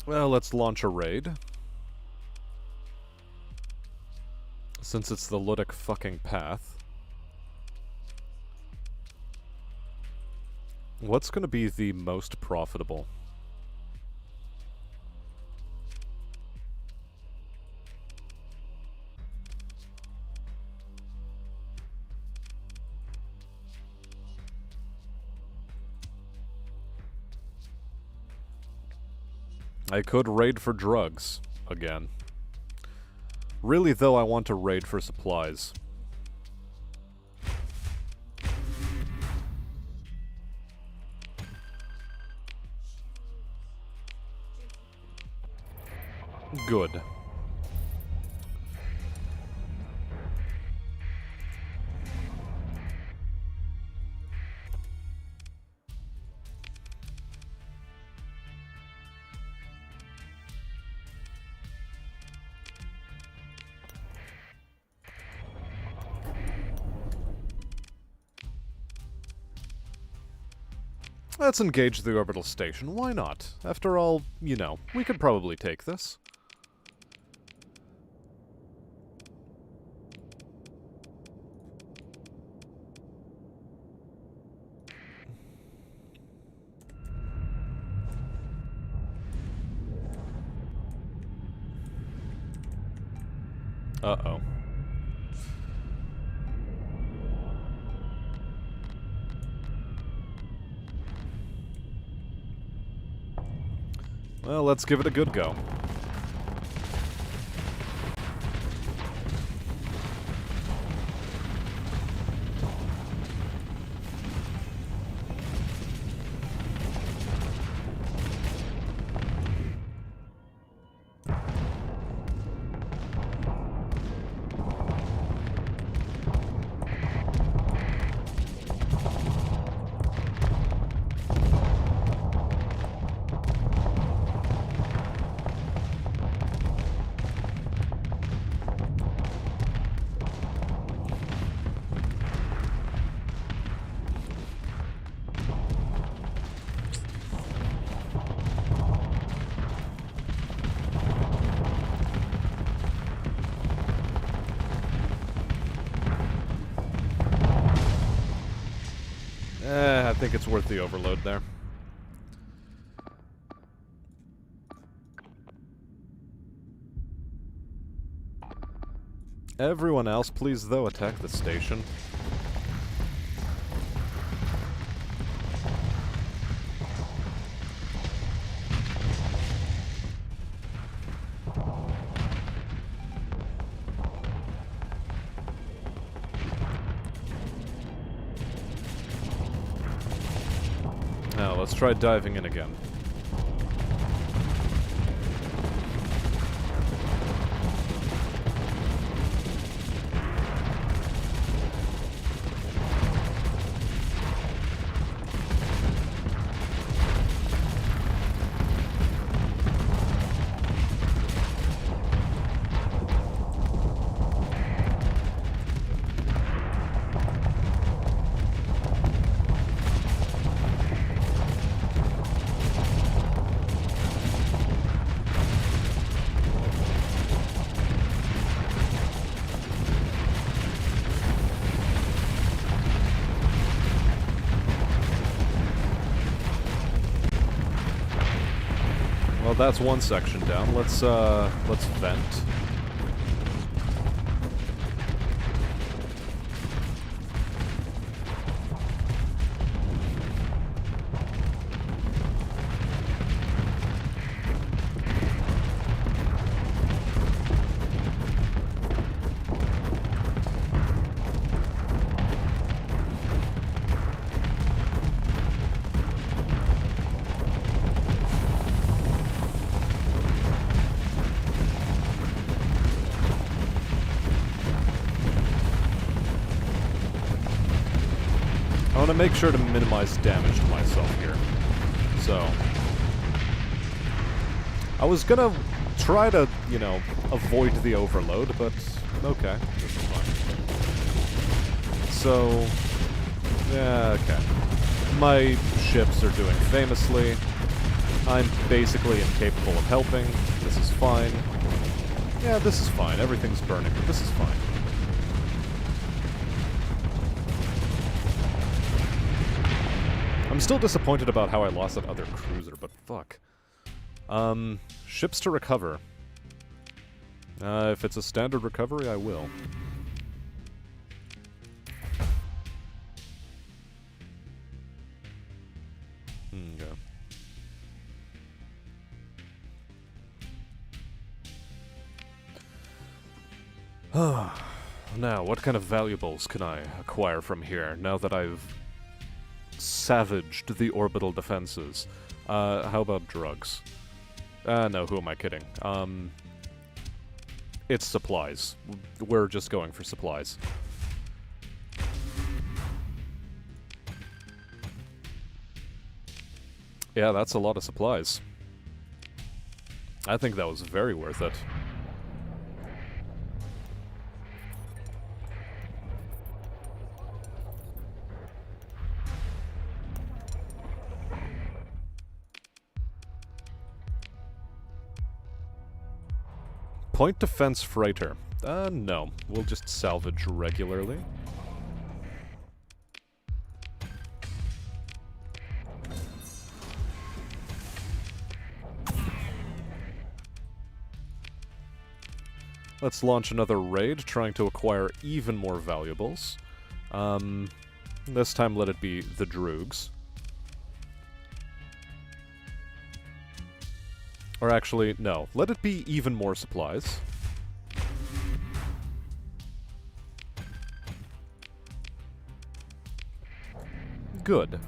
Well, let's launch a raid. Since it's the Ludic fucking path. What's gonna be the most profitable? I could raid for drugs, again. Really, though, I want to raid for supplies. Good. Let's engage the orbital station. Why not? After all, you know, we could probably take this. Uh-oh. Well, let's give it a good go. I think it's worth the overload there. Everyone else, please, though, attack the station. Now, let's try diving in again. Well, that's one section down. Let's vent. I want to make sure to minimize damage to myself here. So, I was gonna try to, you know, avoid the overload, but okay, this is fine. So, yeah, okay. My ships are doing famously. I'm basically incapable of helping. This is fine. Yeah, this is fine. Everything's burning, but this is fine. I'm still disappointed about how I lost that other cruiser, but fuck. Ships to recover. If it's a standard recovery, I will. Okay. Now, what kind of valuables can I acquire from here, now that I've savaged the orbital defenses? How about drugs? No, who am I kidding? it's supplies. We're just going for supplies. Yeah, that's a lot of supplies. I think that was very worth it. Point defense freighter. No. We'll just salvage regularly. Let's launch another raid, trying to acquire even more valuables. This time let it be the Droogs. Or actually, no. Let it be even more supplies. Good.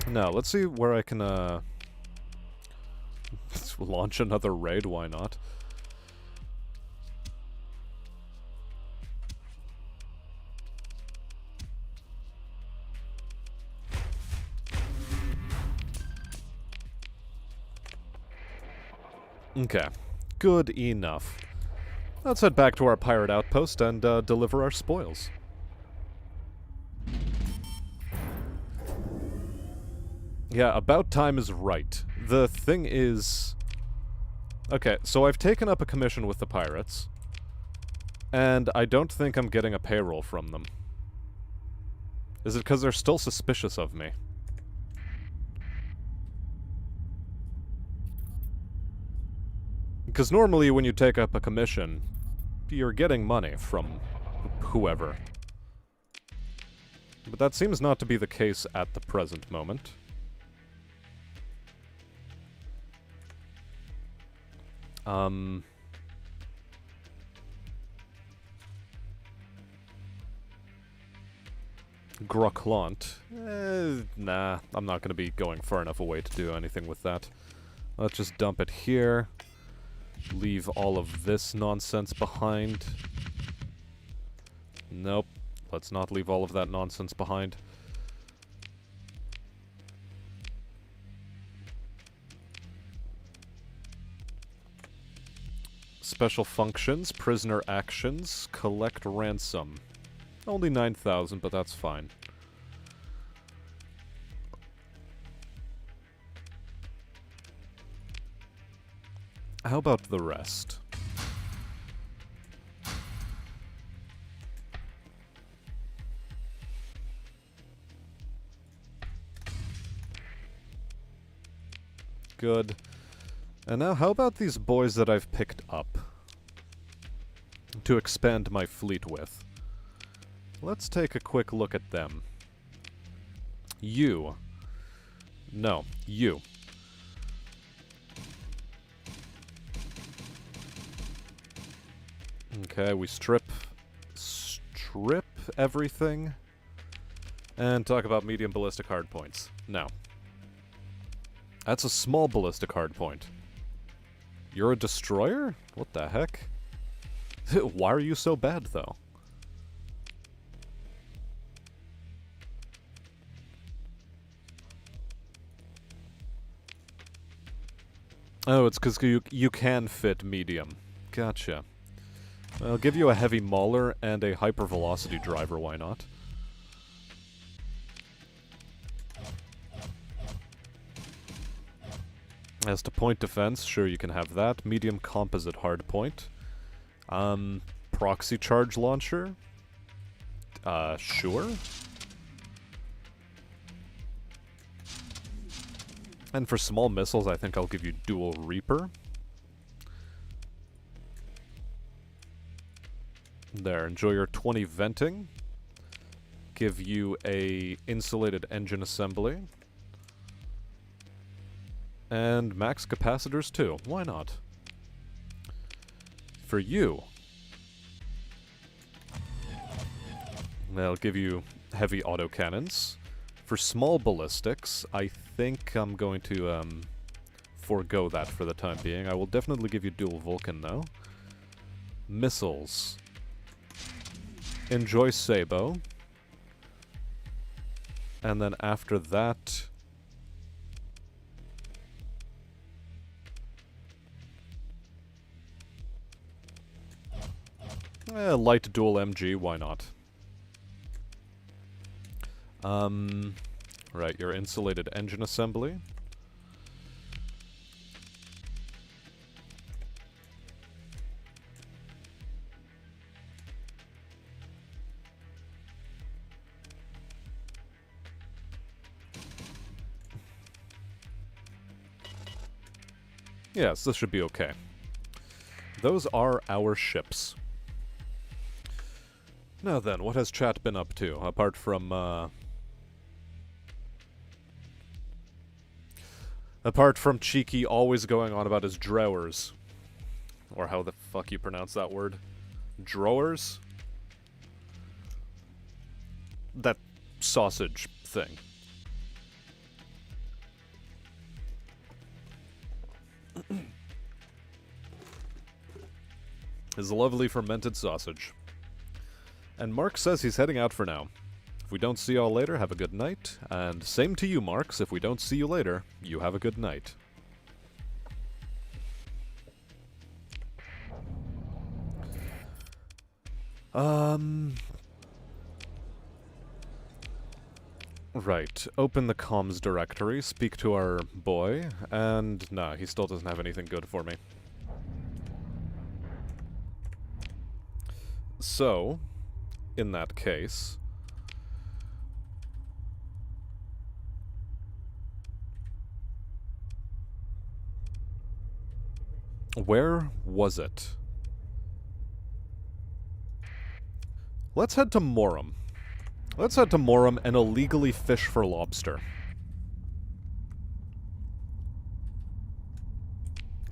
Now, let's see where I can, launch another raid, why not? Okay. Good enough. Let's head back to our pirate outpost and deliver our spoils. Yeah, about time is right. The thing is... Okay, so I've taken up a commission with the pirates, and I don't think I'm getting a payroll from them. Is it because they're still suspicious of me? Because normally when you take up a commission, you're getting money from whoever. But that seems not to be the case at the present moment. Groklant. Nah, I'm not going to be going far enough away to do anything with that. Let's just dump it here. Leave all of this nonsense behind. Nope. Let's not leave all of that nonsense behind. Special functions, prisoner actions, collect ransom. Only 9,000, but that's fine. How about the rest? Good. And now, how about these boys that I've picked up to expand my fleet with? Let's take a quick look at them. You. No, you. Okay, we strip everything, and talk about medium ballistic hardpoints. Now, that's a small ballistic hardpoint. You're a destroyer? What the heck? Why are you so bad, though? Oh, it's because you can fit medium. Gotcha. I'll give you a heavy mauler and a hypervelocity driver, why not? As to point defense, sure you can have that. Medium composite hardpoint. Proxy charge launcher? Sure. And for small missiles, I think I'll give you dual Reaper. There, enjoy your 20 venting. Give you a insulated engine assembly. And max capacitors too. Why not? For you, they'll give you heavy autocannons. For small ballistics, I think I'm going to forego that for the time being. I will definitely give you dual Vulcan, though. Missiles. Enjoy Sabo. And then after that... light dual MG, why not? Right, your insulated engine assembly. Yes, this should be okay. Those are our ships. Now then, what has chat been up to, apart from, Cheeky always going on about his drawers. Or how the fuck you pronounce that word? Drawers? That sausage thing. His lovely fermented sausage. And Mark says he's heading out for now. If we don't see y'all later, have a good night. And same to you, Marks. If we don't see you later, you have a good night. Right. Open the comms directory, speak to our boy, and nah, he still doesn't have anything good for me. So, in that case... Where was it? Let's head to Morum. Let's head to Morum and illegally fish for lobster.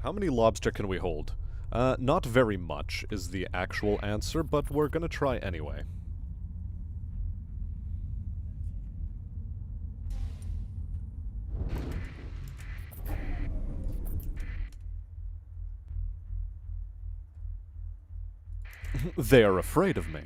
How many lobster can we hold? Not very much is the actual answer, but we're gonna try anyway. They are afraid of me.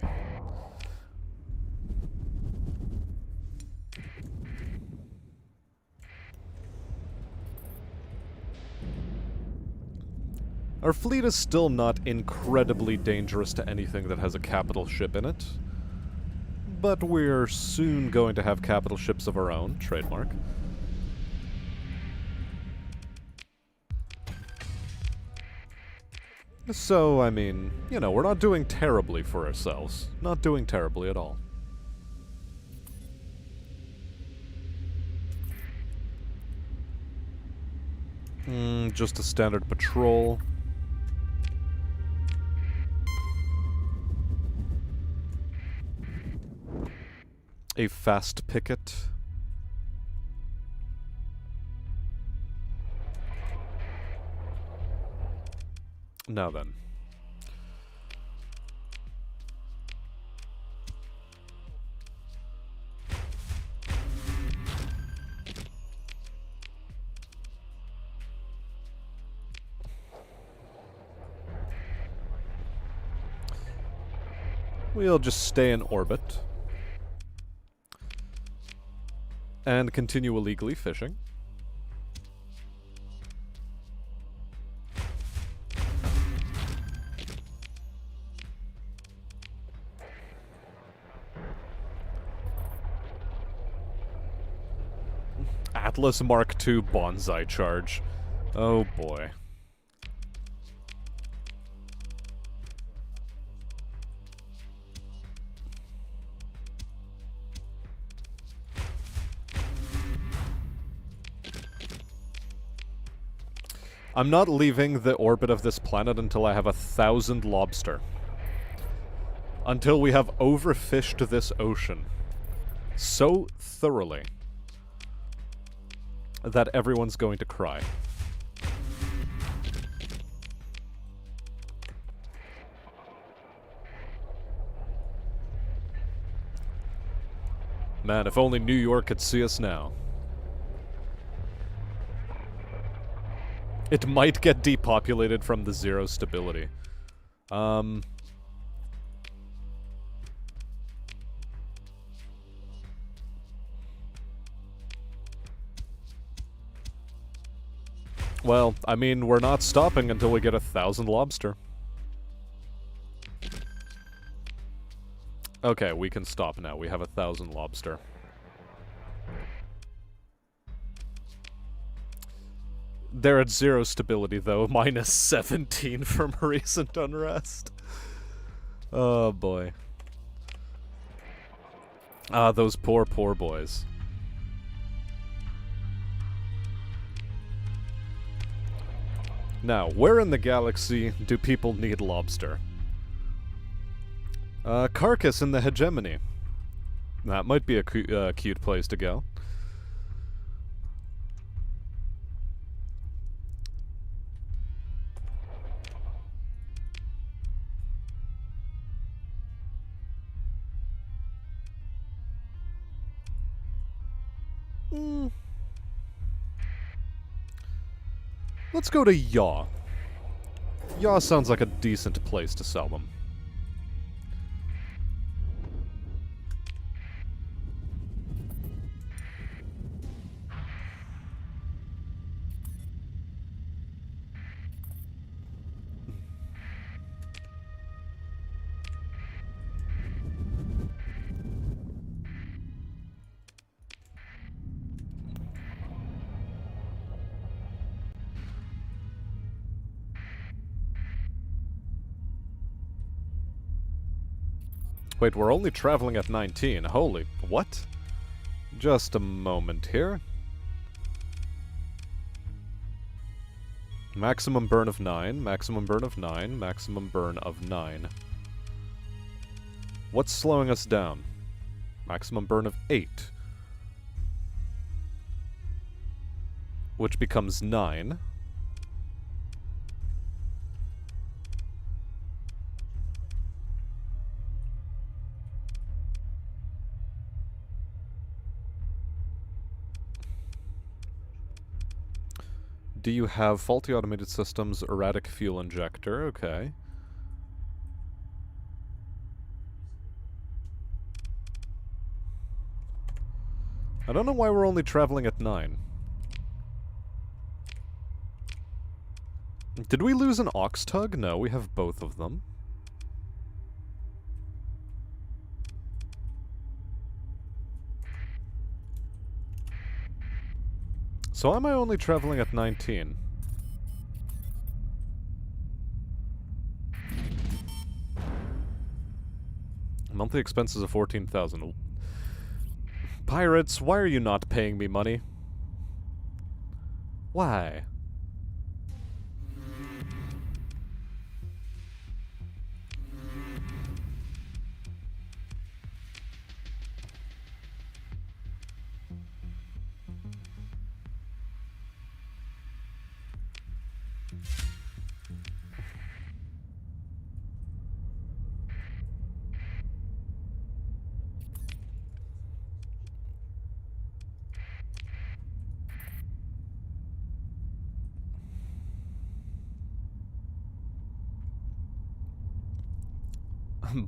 Our fleet is still not incredibly dangerous to anything that has a capital ship in it. But we're soon going to have capital ships of our own, trademark. So, I mean, you know, we're not doing terribly for ourselves. Not doing terribly at all. Just a standard patrol. A fast picket. Now then. We'll just stay in orbit. And continue illegally fishing. Atlas Mark II bonsai charge. Oh boy. I'm not leaving the orbit of this planet until I have 1,000 lobster. Until we have overfished this ocean so thoroughly that everyone's going to cry. Man, if only New York could see us now. It might get depopulated from the 0 stability. Well, I mean, we're not stopping until we get 1,000 lobster. Okay, we can stop now. We have 1,000 lobster. They're at 0 stability, though. Minus 17 from recent unrest. Oh, boy. Ah, those poor, poor boys. Now, where in the galaxy do people need lobster? Carcass in the hegemony. That might be a cute place to go. Let's go to Yaw. Yaw sounds like a decent place to sell them. Wait, we're only traveling at 19. Holy... what? Just a moment here. Maximum burn of 9, maximum burn of 9, maximum burn of 9. What's slowing us down? Maximum burn of 8. Which becomes 9. Do you have faulty automated systems, erratic fuel injector? Okay. I don't know why we're only traveling at 9. Did we lose an ox tug? No, we have both of them. So why am I only traveling at 19? Monthly expenses of 14,000. Pirates, why are you not paying me money? Why?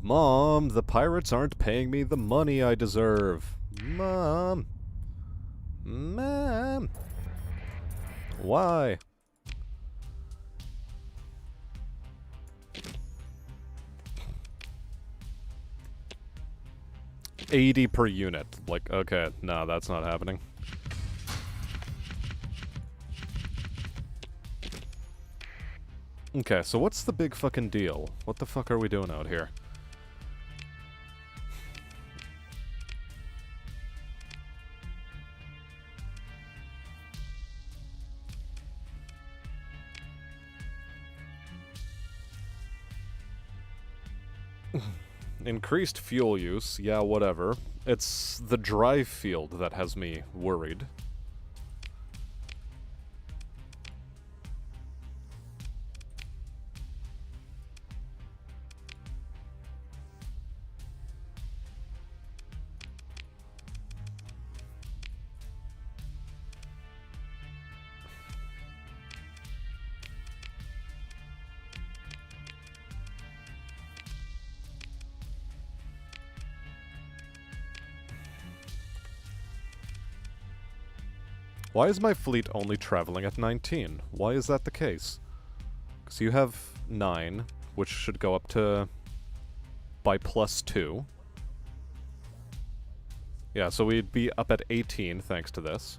Mom, the pirates aren't paying me the money I deserve. Mom. Mom. Why? $80 per unit. Like, okay, no, that's not happening. Okay, so what's the big fucking deal? What the fuck are we doing out here? Increased fuel use, yeah, whatever. It's the drive field that has me worried. Why is my fleet only traveling at 19? Why is that the case? Because you have 9, which should go up to... by +2. Yeah, so we'd be up at 18 thanks to this.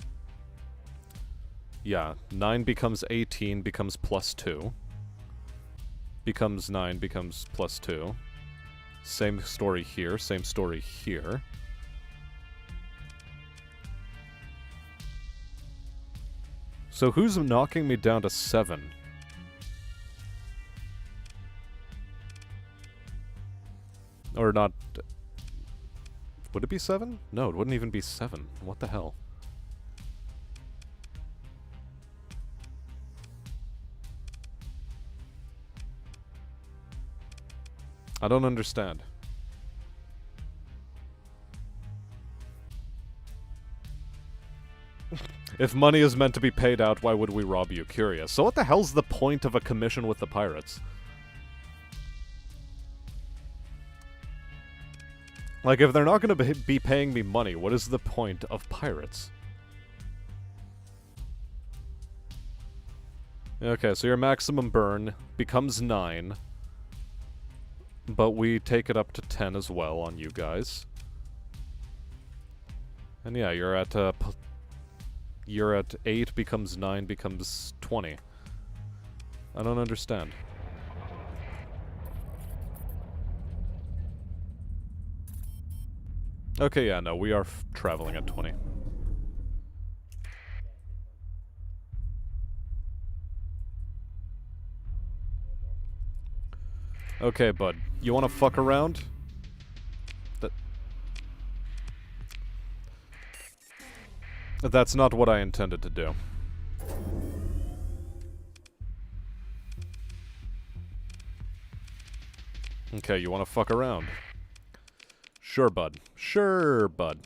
Yeah, 9 becomes 18, becomes +2. Becomes 9, becomes +2. Same story here, same story here. So who's knocking me down to 7? Or not... Would it be 7? No, it wouldn't even be 7. What the hell? I don't understand. If money is meant to be paid out, why would we rob you? Curious. So what the hell's the point of a commission with the pirates? Like, if they're not going to be paying me money, what is the point of pirates? Okay, so your maximum burn becomes 9. But we take it up to 10 as well on you guys. And yeah, you're at 8, becomes 9, becomes 20. I don't understand. Okay, yeah, no, we are traveling at 20. Okay, bud. You wanna fuck around? That's not what I intended to do. Okay, you wanna fuck around? Sure, bud. Sure, bud.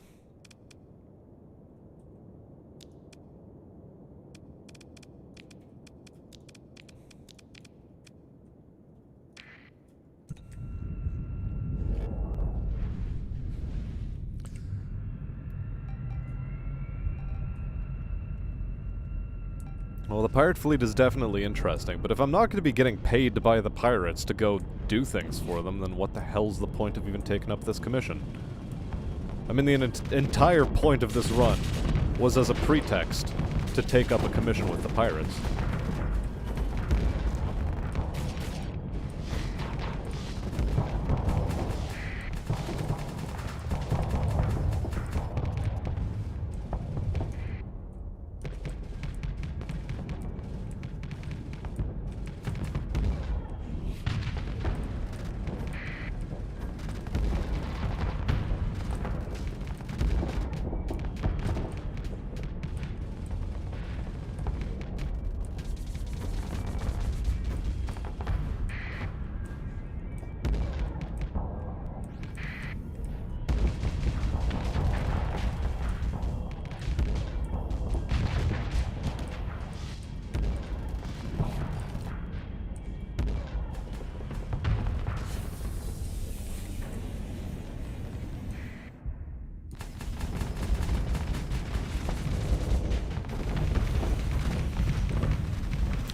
Well, the pirate fleet is definitely interesting, but if I'm not going to be getting paid by the pirates to go do things for them, then what the hell's the point of even taking up this commission? I mean, the entire point of this run was as a pretext to take up a commission with the pirates.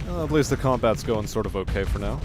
At least the combat's going sort of okay for now.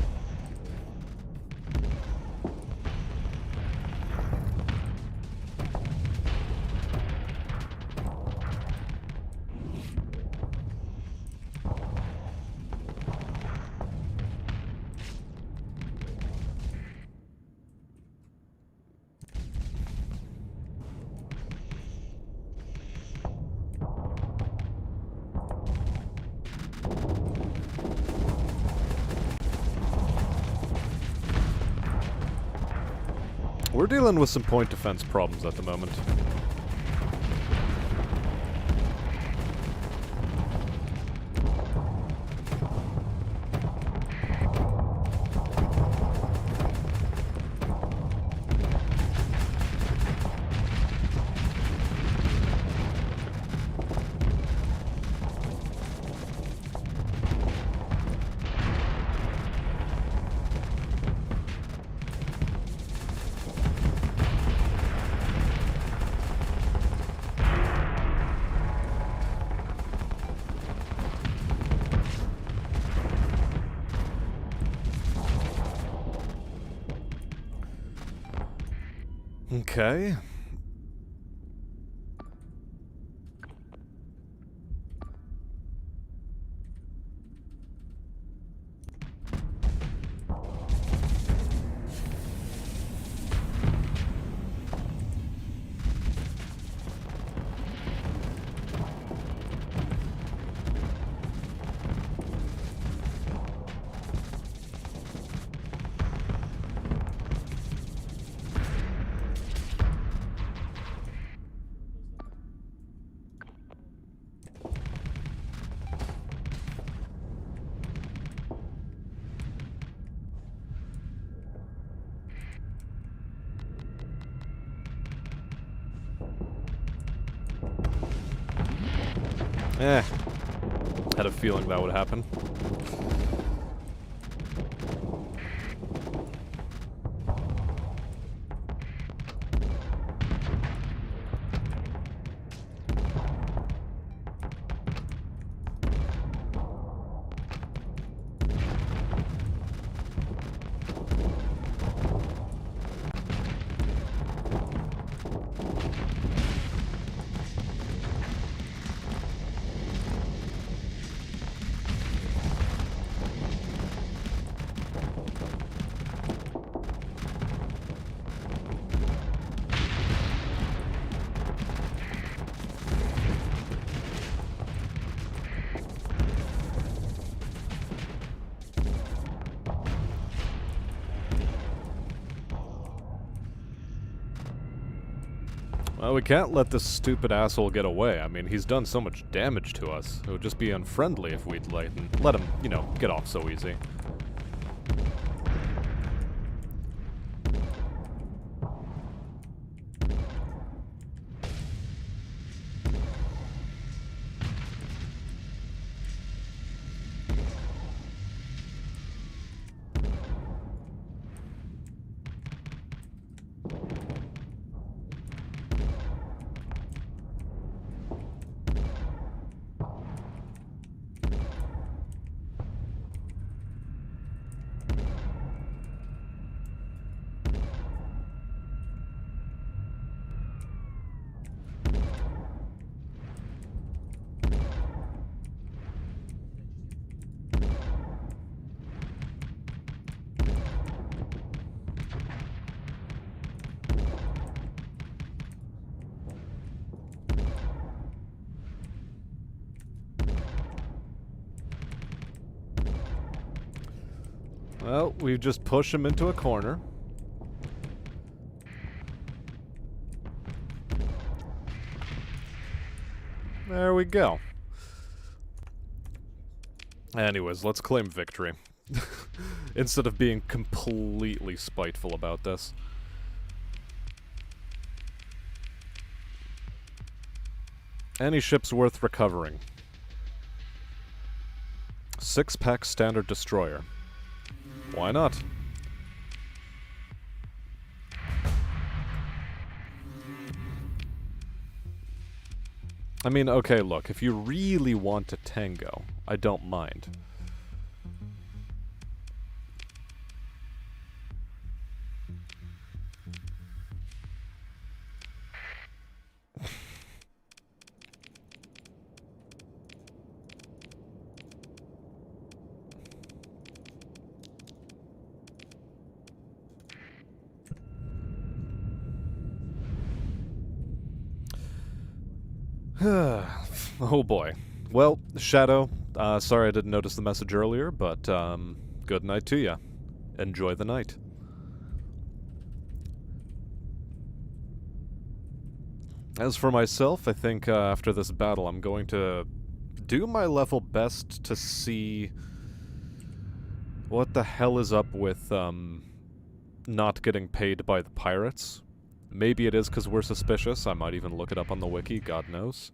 We're dealing with some point defense problems at the moment. Okay. Had a feeling that would happen. Well, we can't let this stupid asshole get away. I mean, he's done so much damage to us. It would just be unfriendly if we'd let him, you know, get off so easy. Well, we just push him into a corner. There we go. Anyways, let's claim victory. Instead of being completely spiteful about this. Any ship's worth recovering. 6-pack standard destroyer. Why not? I mean, okay, look, if you really want to tango, I don't mind. Oh boy. Well, Shadow, sorry I didn't notice the message earlier, but good night to ya. Enjoy the night. As for myself, I think after this battle I'm going to do my level best to see what the hell is up with not getting paid by the pirates. Maybe it is because we're suspicious. I might even look it up on the wiki, God knows.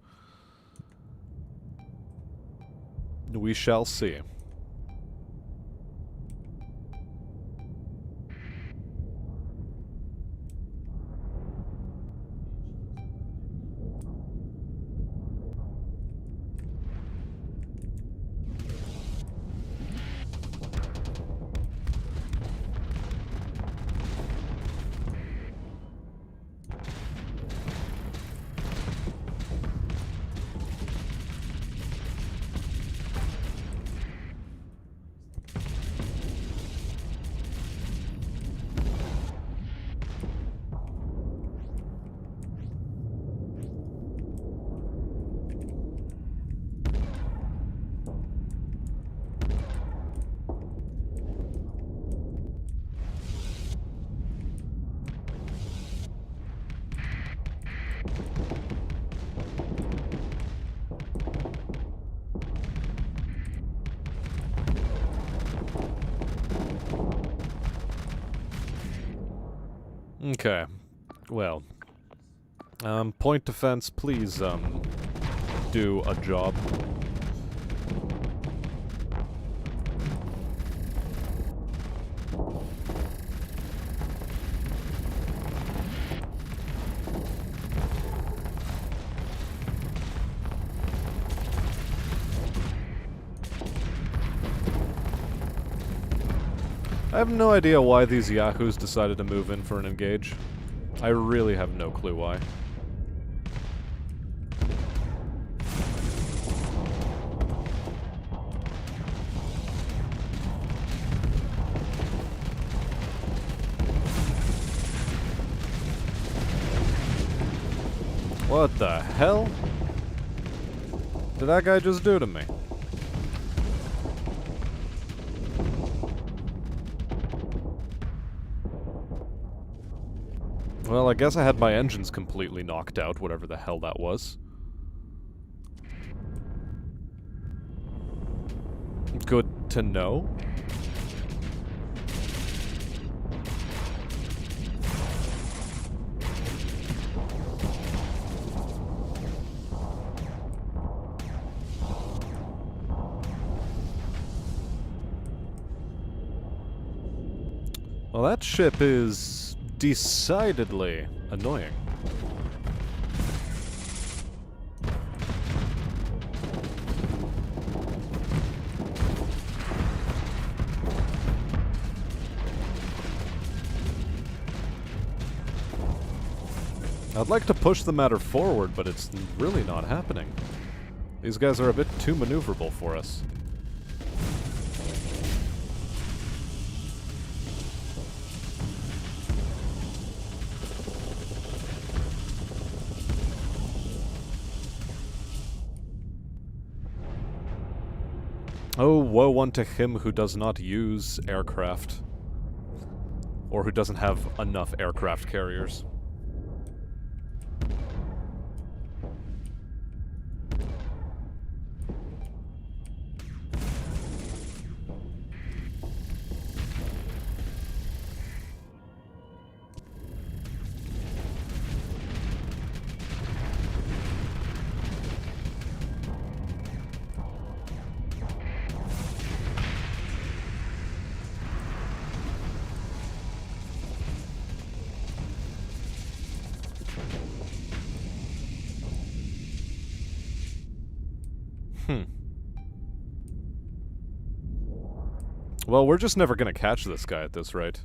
We shall see. Okay. Well. Point defense, please, do a job. I have no idea why these yahoos decided to move in for an engage. I really have no clue why. What the hell did that guy just do to me? Well, I guess I had my engines completely knocked out, whatever the hell that was. Good to know. Well, that ship is decidedly annoying. I'd like to push the matter forward, but it's really not happening. These guys are a bit too maneuverable for us. Oh, woe unto him who does not use aircraft. Or who doesn't have enough aircraft carriers. Well, we're just never gonna catch this guy at this rate.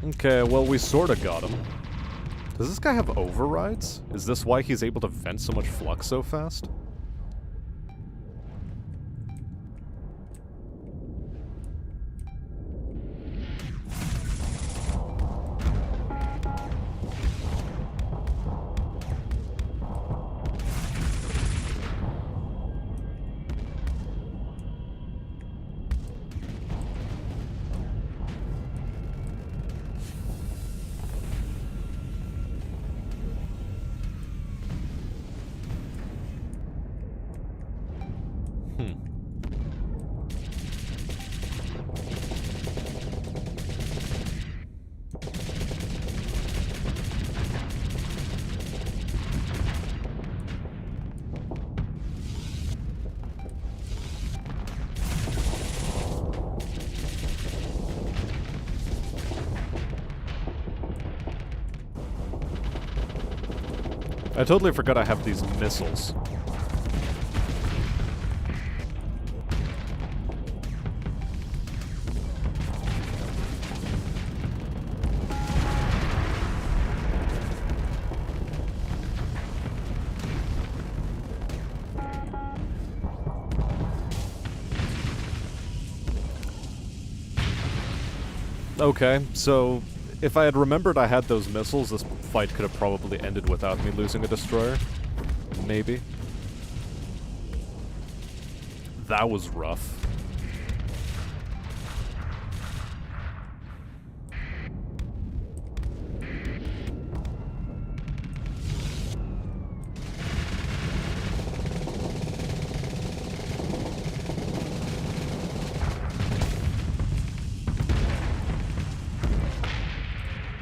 Okay, well, we sorta got him. Does this guy have overrides? Is this why he's able to vent so much flux so fast? I totally forgot I have these missiles. Okay, so if I had remembered I had those missiles, this fight could have probably ended without me losing a destroyer. Maybe. That was rough.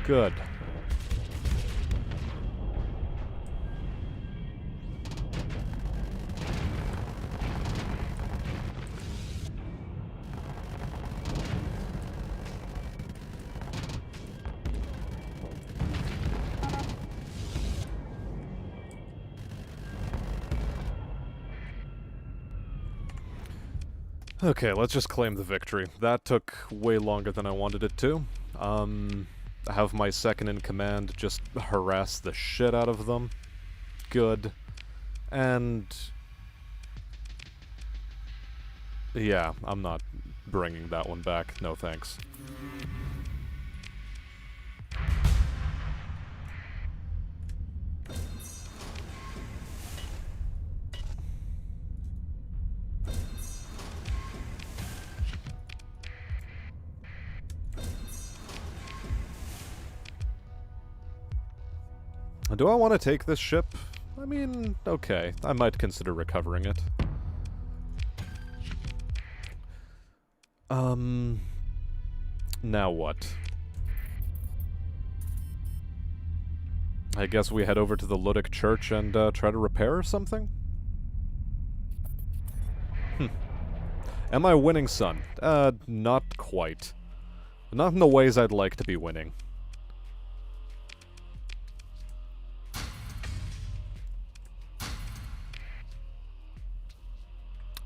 Good. Okay, let's just claim the victory. That took way longer than I wanted it to. Have my second in command just harass the shit out of them. Good. And... yeah, I'm not bringing that one back. No thanks. Do I want to take this ship? I mean, okay. I might consider recovering it. Now what? I guess we head over to the Ludic Church and try to repair or something? Am I winning, son? Not quite. Not in the ways I'd like to be winning.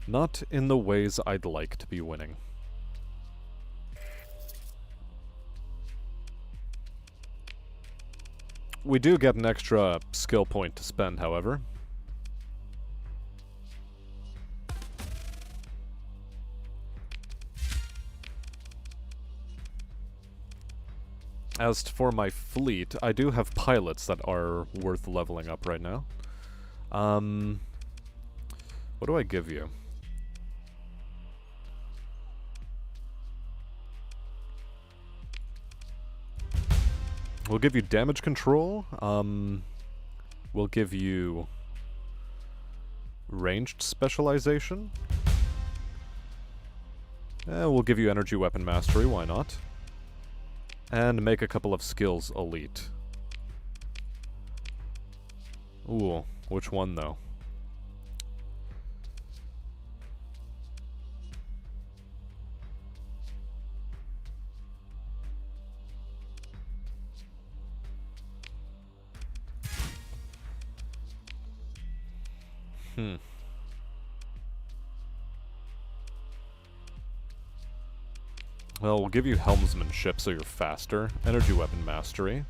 Not in the ways I'd like to be winning. We do get an extra skill point to spend, however. As for my fleet, I do have pilots that are worth leveling up right now. What do I give you? We'll give you damage control. We'll give you ranged specialization. We'll give you energy weapon mastery, why not? And make a couple of skills elite. Ooh, which one though? Well, we'll give you helmsmanship so you're faster. Energy weapon mastery.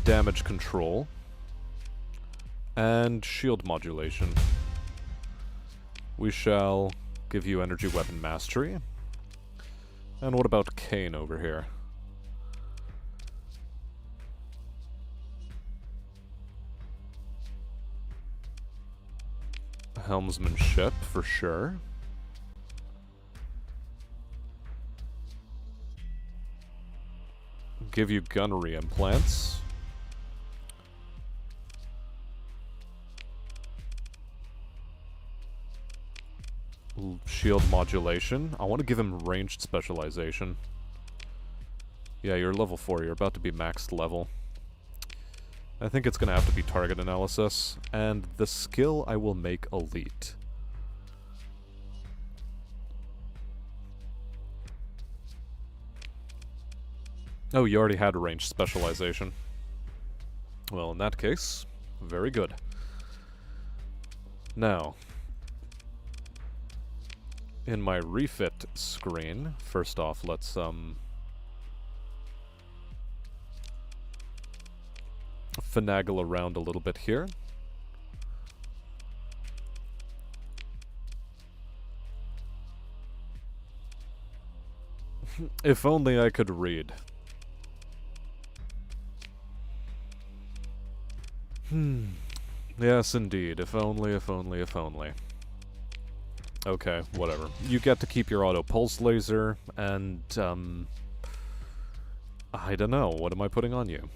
Damage control. And shield modulation. We shall give you energy weapon mastery. And what about Kane over here? Helmsmanship, for sure. Give you gunnery implants. Shield modulation. I want to give him ranged specialization. Yeah, you're level 4. You're about to be maxed level. I think it's going to have to be target analysis, and the skill I will make elite. Oh, you already had a range specialization. Well, in that case, very good. Now, in my refit screen, first off, let's finagle around a little bit here. If only I could read. Yes, indeed. If only, if only, if only. Okay, whatever. You get to keep your auto pulse laser, and, I don't know. What am I putting on you?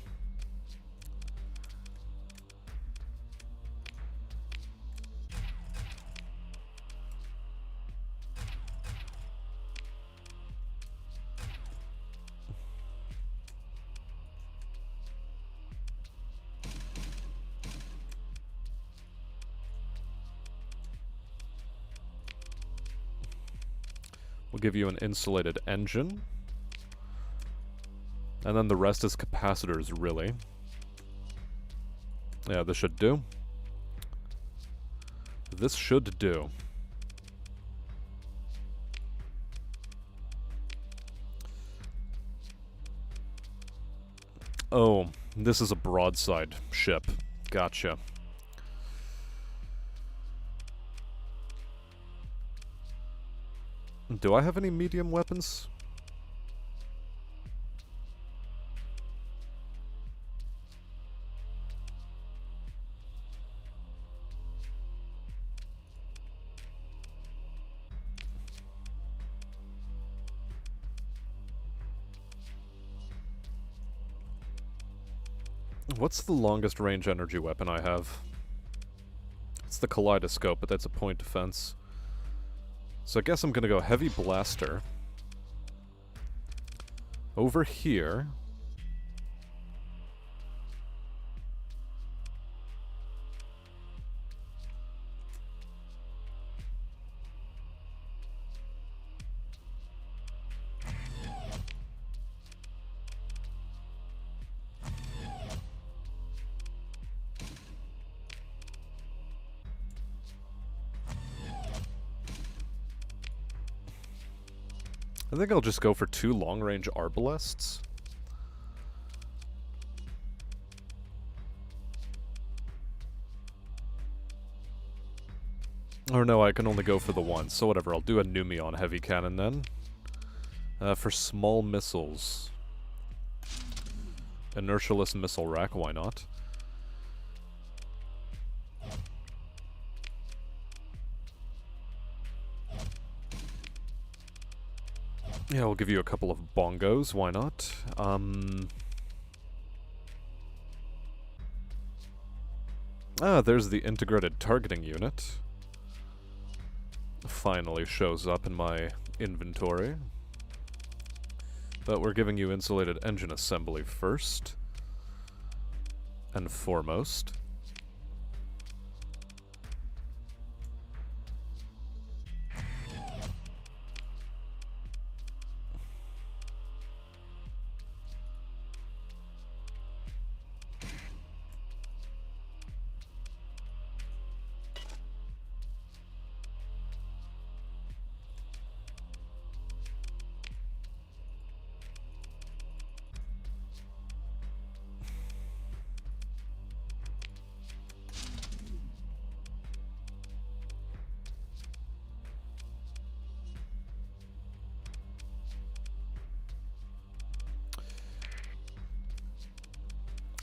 We'll give you an insulated engine. And then the rest is capacitors, really. Yeah, this should do. This should do. Oh, this is a broadside ship. Gotcha. Do I have any medium weapons? What's the longest range energy weapon I have? It's the kaleidoscope, but that's a point defense. So I guess I'm gonna go heavy blaster. Over here. I think I'll just go for 2 long-range arbalests. Or no, I can only go for the one, so whatever, I'll do a Numeon heavy cannon then. For small missiles. Inertialess missile rack, why not? Yeah, we'll give you a couple of bongos, why not? There's the integrated targeting unit. Finally shows up in my inventory. But we're giving you insulated engine assembly first. And foremost.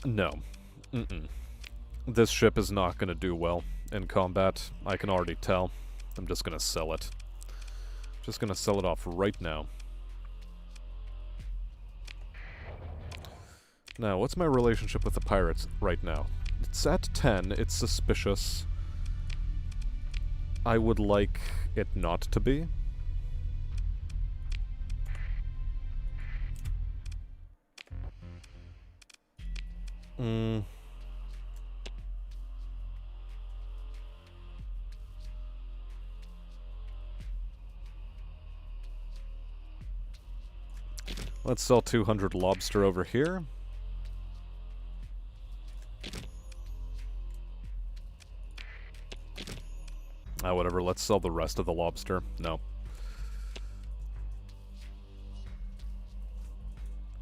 No. This ship is not going to do well in combat. I can already tell. I'm just going to sell it. Just going to sell it off right now. Now, what's my relationship with the pirates right now? It's at 10. It's suspicious. I would like it not to be. Let's sell 200 lobster over here. Whatever, let's sell the rest of the lobster. No.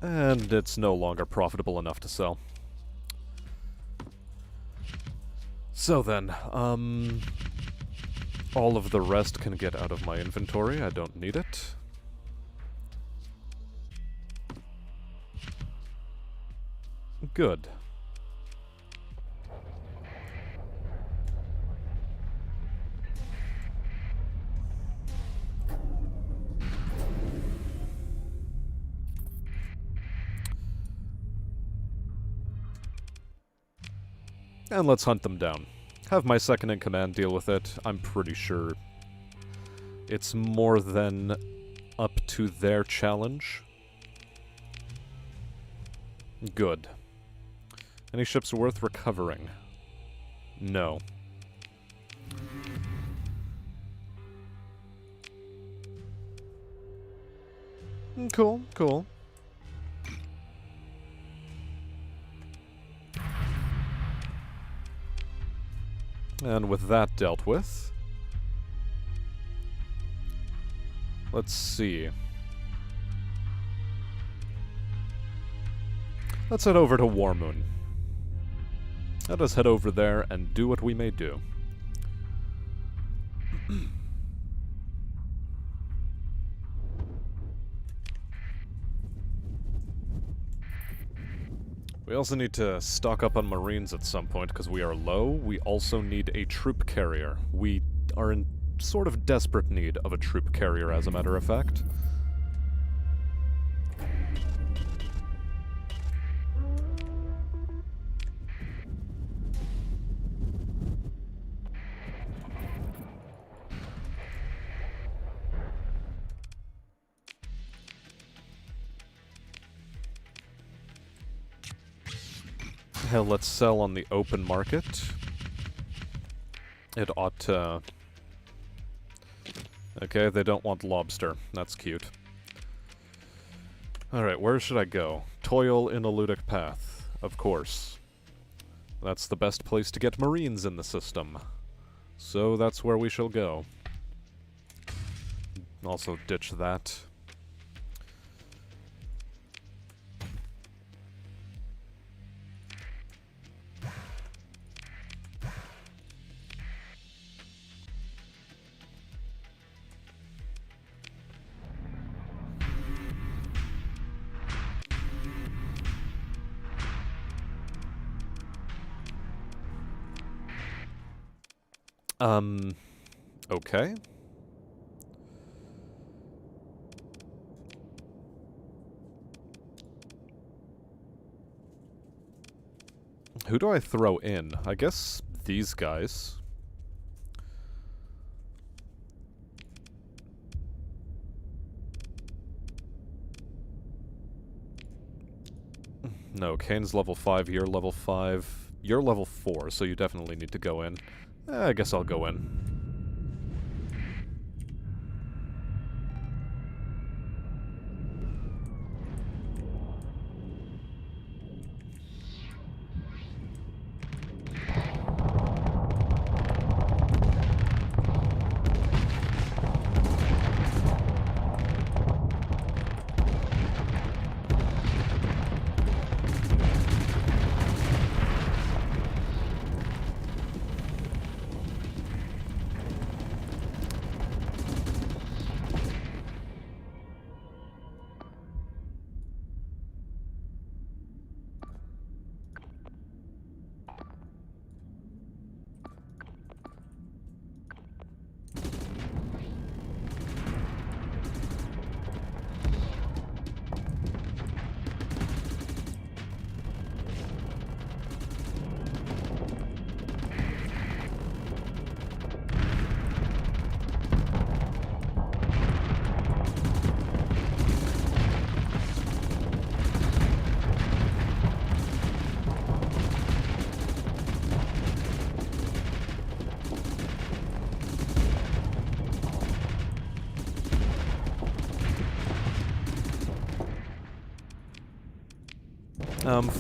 And it's no longer profitable enough to sell. So then, all of the rest can get out of my inventory. I don't need it. Good. And let's hunt them down. Have my second-in-command deal with it. I'm pretty sure it's more than up to their challenge. Good. Any ships worth recovering? No. Cool, cool. And with that dealt with, let's see. Let's head over to Warmoon. Let us head over there and do what we may do. We also need to stock up on Marines at some point because we are low. We also need a troop carrier. We are in sort of desperate need of a troop carrier, as a matter of fact. Hell, let's sell on the open market. It ought to... Okay, they don't want lobster. That's cute. Alright, where should I go? Toil in Eludic Path. Of course. That's the best place to get Marines in the system. So that's where we shall go. Also ditch that. Okay. Who do I throw in? I guess these guys. No, Kane's level 5, you're level 5. You're level 4, so you definitely need to go in. I guess I'll go in.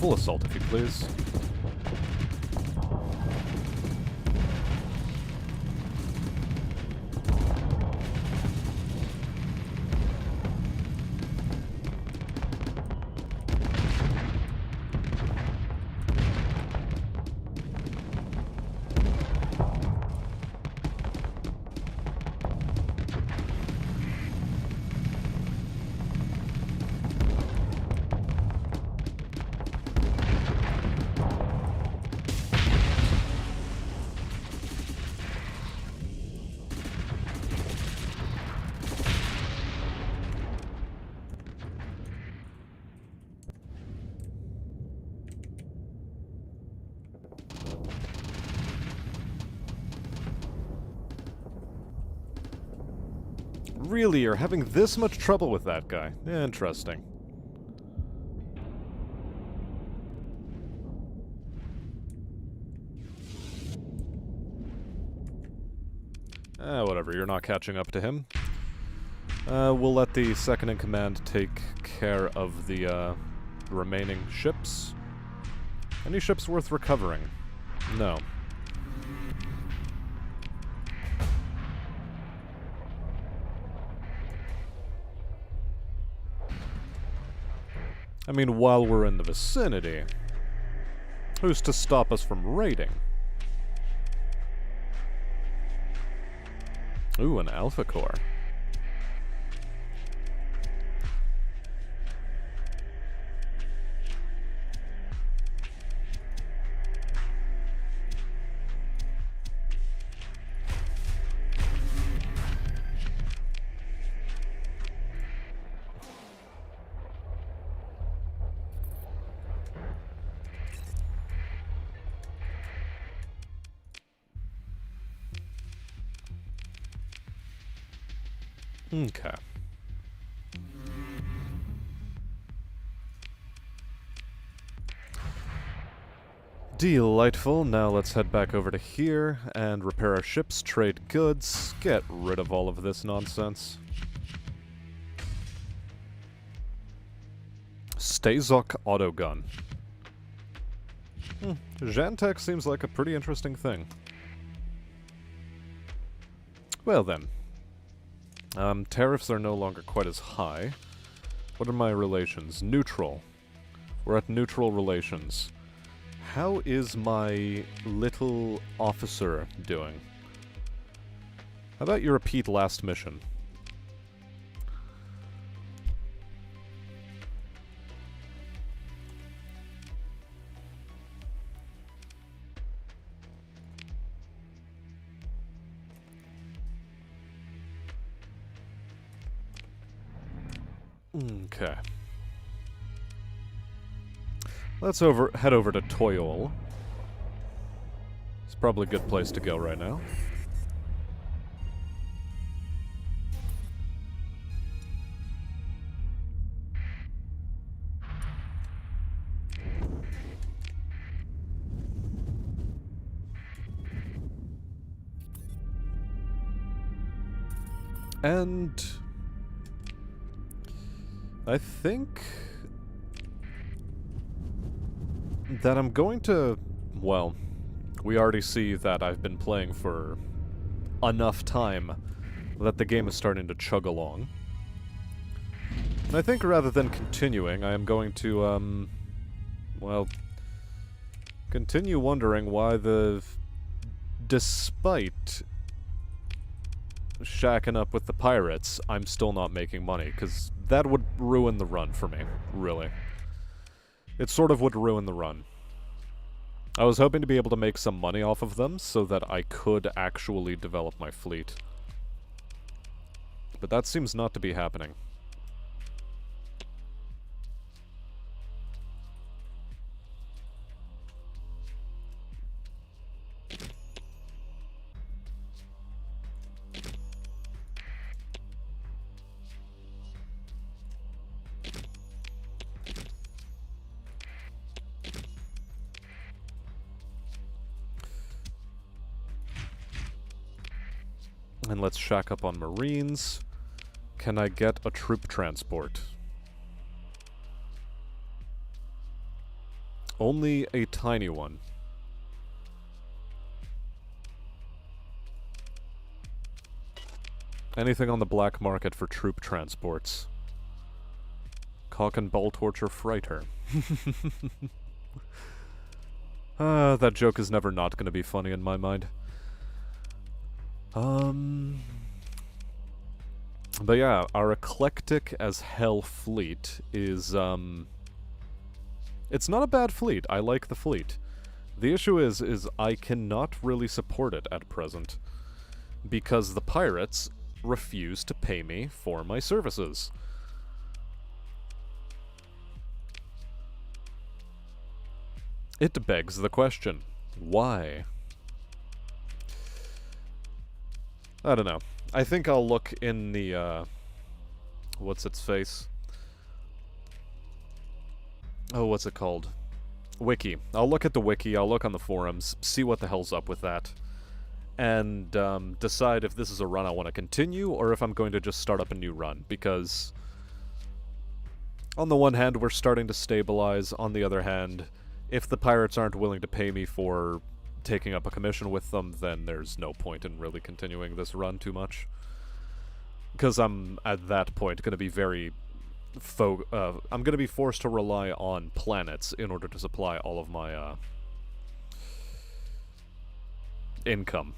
Full assault, if you please. Really, you're having this much trouble with that guy? Interesting. Whatever, you're not catching up to him. We'll let the second-in-command take care of the, remaining ships. Any ships worth recovering? No. I mean, while we're in the vicinity, who's to stop us from raiding? Ooh, an Alpha Core. Okay. Delightful. Now let's head back over to here and repair our ships, trade goods, get rid of all of this nonsense. Stazok autogun. Jantech seems like a pretty interesting thing. Well then. Tariffs are no longer quite as high. What are my relations? Neutral. We're at neutral relations. How is my little officer doing? How about you repeat last mission? Okay. Let's head over to Toyol. It's probably a good place to go right now. And I think that I'm going to, well, we already see that I've been playing for enough time that the game is starting to chug along. And I think rather than continuing, I am going to, well, continue wondering why despite shacking up with the pirates, I'm still not making money, because that would ruin the run for me, really. It sort of would ruin the run. I was hoping to be able to make some money off of them so that I could actually develop my fleet. But that seems not to be happening. And let's shack up on Marines. Can I get a troop transport? Only a tiny one. Anything on the black market for troop transports? Cock and ball torture freighter. That joke is never not gonna be funny in my mind. But yeah, our eclectic as hell fleet is, it's not a bad fleet. I like the fleet. The issue is I cannot really support it at present. Because the pirates refuse to pay me for my services. It begs the question, why? I don't know. I think I'll look in the, what's its face? Oh, what's it called? Wiki. I'll look at the wiki, I'll look on the forums, see what the hell's up with that, and decide if this is a run I want to continue, or if I'm going to just start up a new run, because on the one hand, we're starting to stabilize, on the other hand, if the pirates aren't willing to pay me for taking up a commission with them, then there's no point in really continuing this run too much. Because I'm, at that point, going to be very... I'm going to be forced to rely on planets in order to supply all of my, income.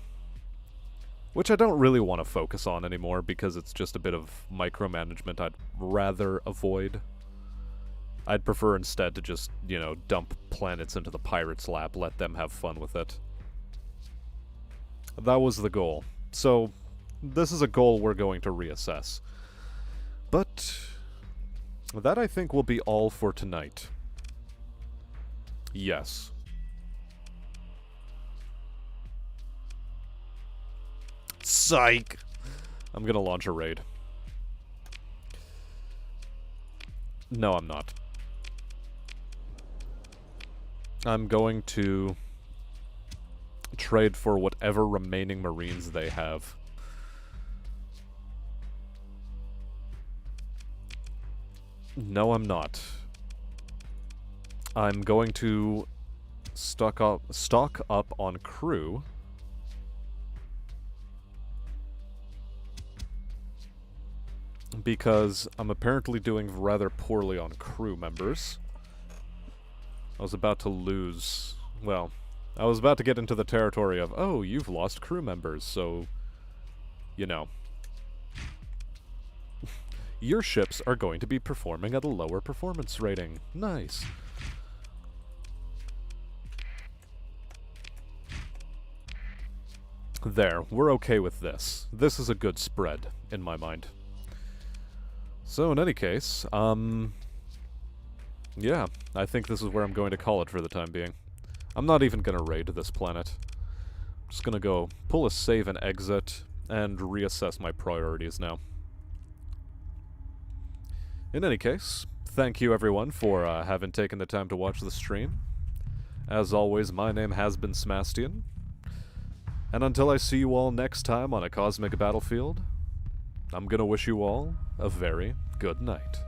Which I don't really want to focus on anymore, because it's just a bit of micromanagement I'd rather avoid. I'd prefer instead to just, you know, dump planets into the pirates' lap, let them have fun with it. That was the goal. So, this is a goal we're going to reassess. But that, I think, will be all for tonight. Yes. Psych! I'm gonna launch a raid. No, I'm not. I'm going to trade for whatever remaining Marines they have. No, I'm not. I'm going to stock up on crew. Because I'm apparently doing rather poorly on crew members. I was about to lose... well, I was about to get into the territory of, oh, you've lost crew members, so... you know. Your ships are going to be performing at a lower performance rating. Nice. There, we're okay with this. This is a good spread, in my mind. So, in any case, yeah, I think this is where I'm going to call it for the time being. I'm not even gonna raid this planet. I'm just gonna go pull a save and exit, and reassess my priorities now. In any case, thank you everyone for having taken the time to watch the stream. As always, my name has been Smastian. And until I see you all next time on a cosmic battlefield, I'm gonna wish you all a very good night.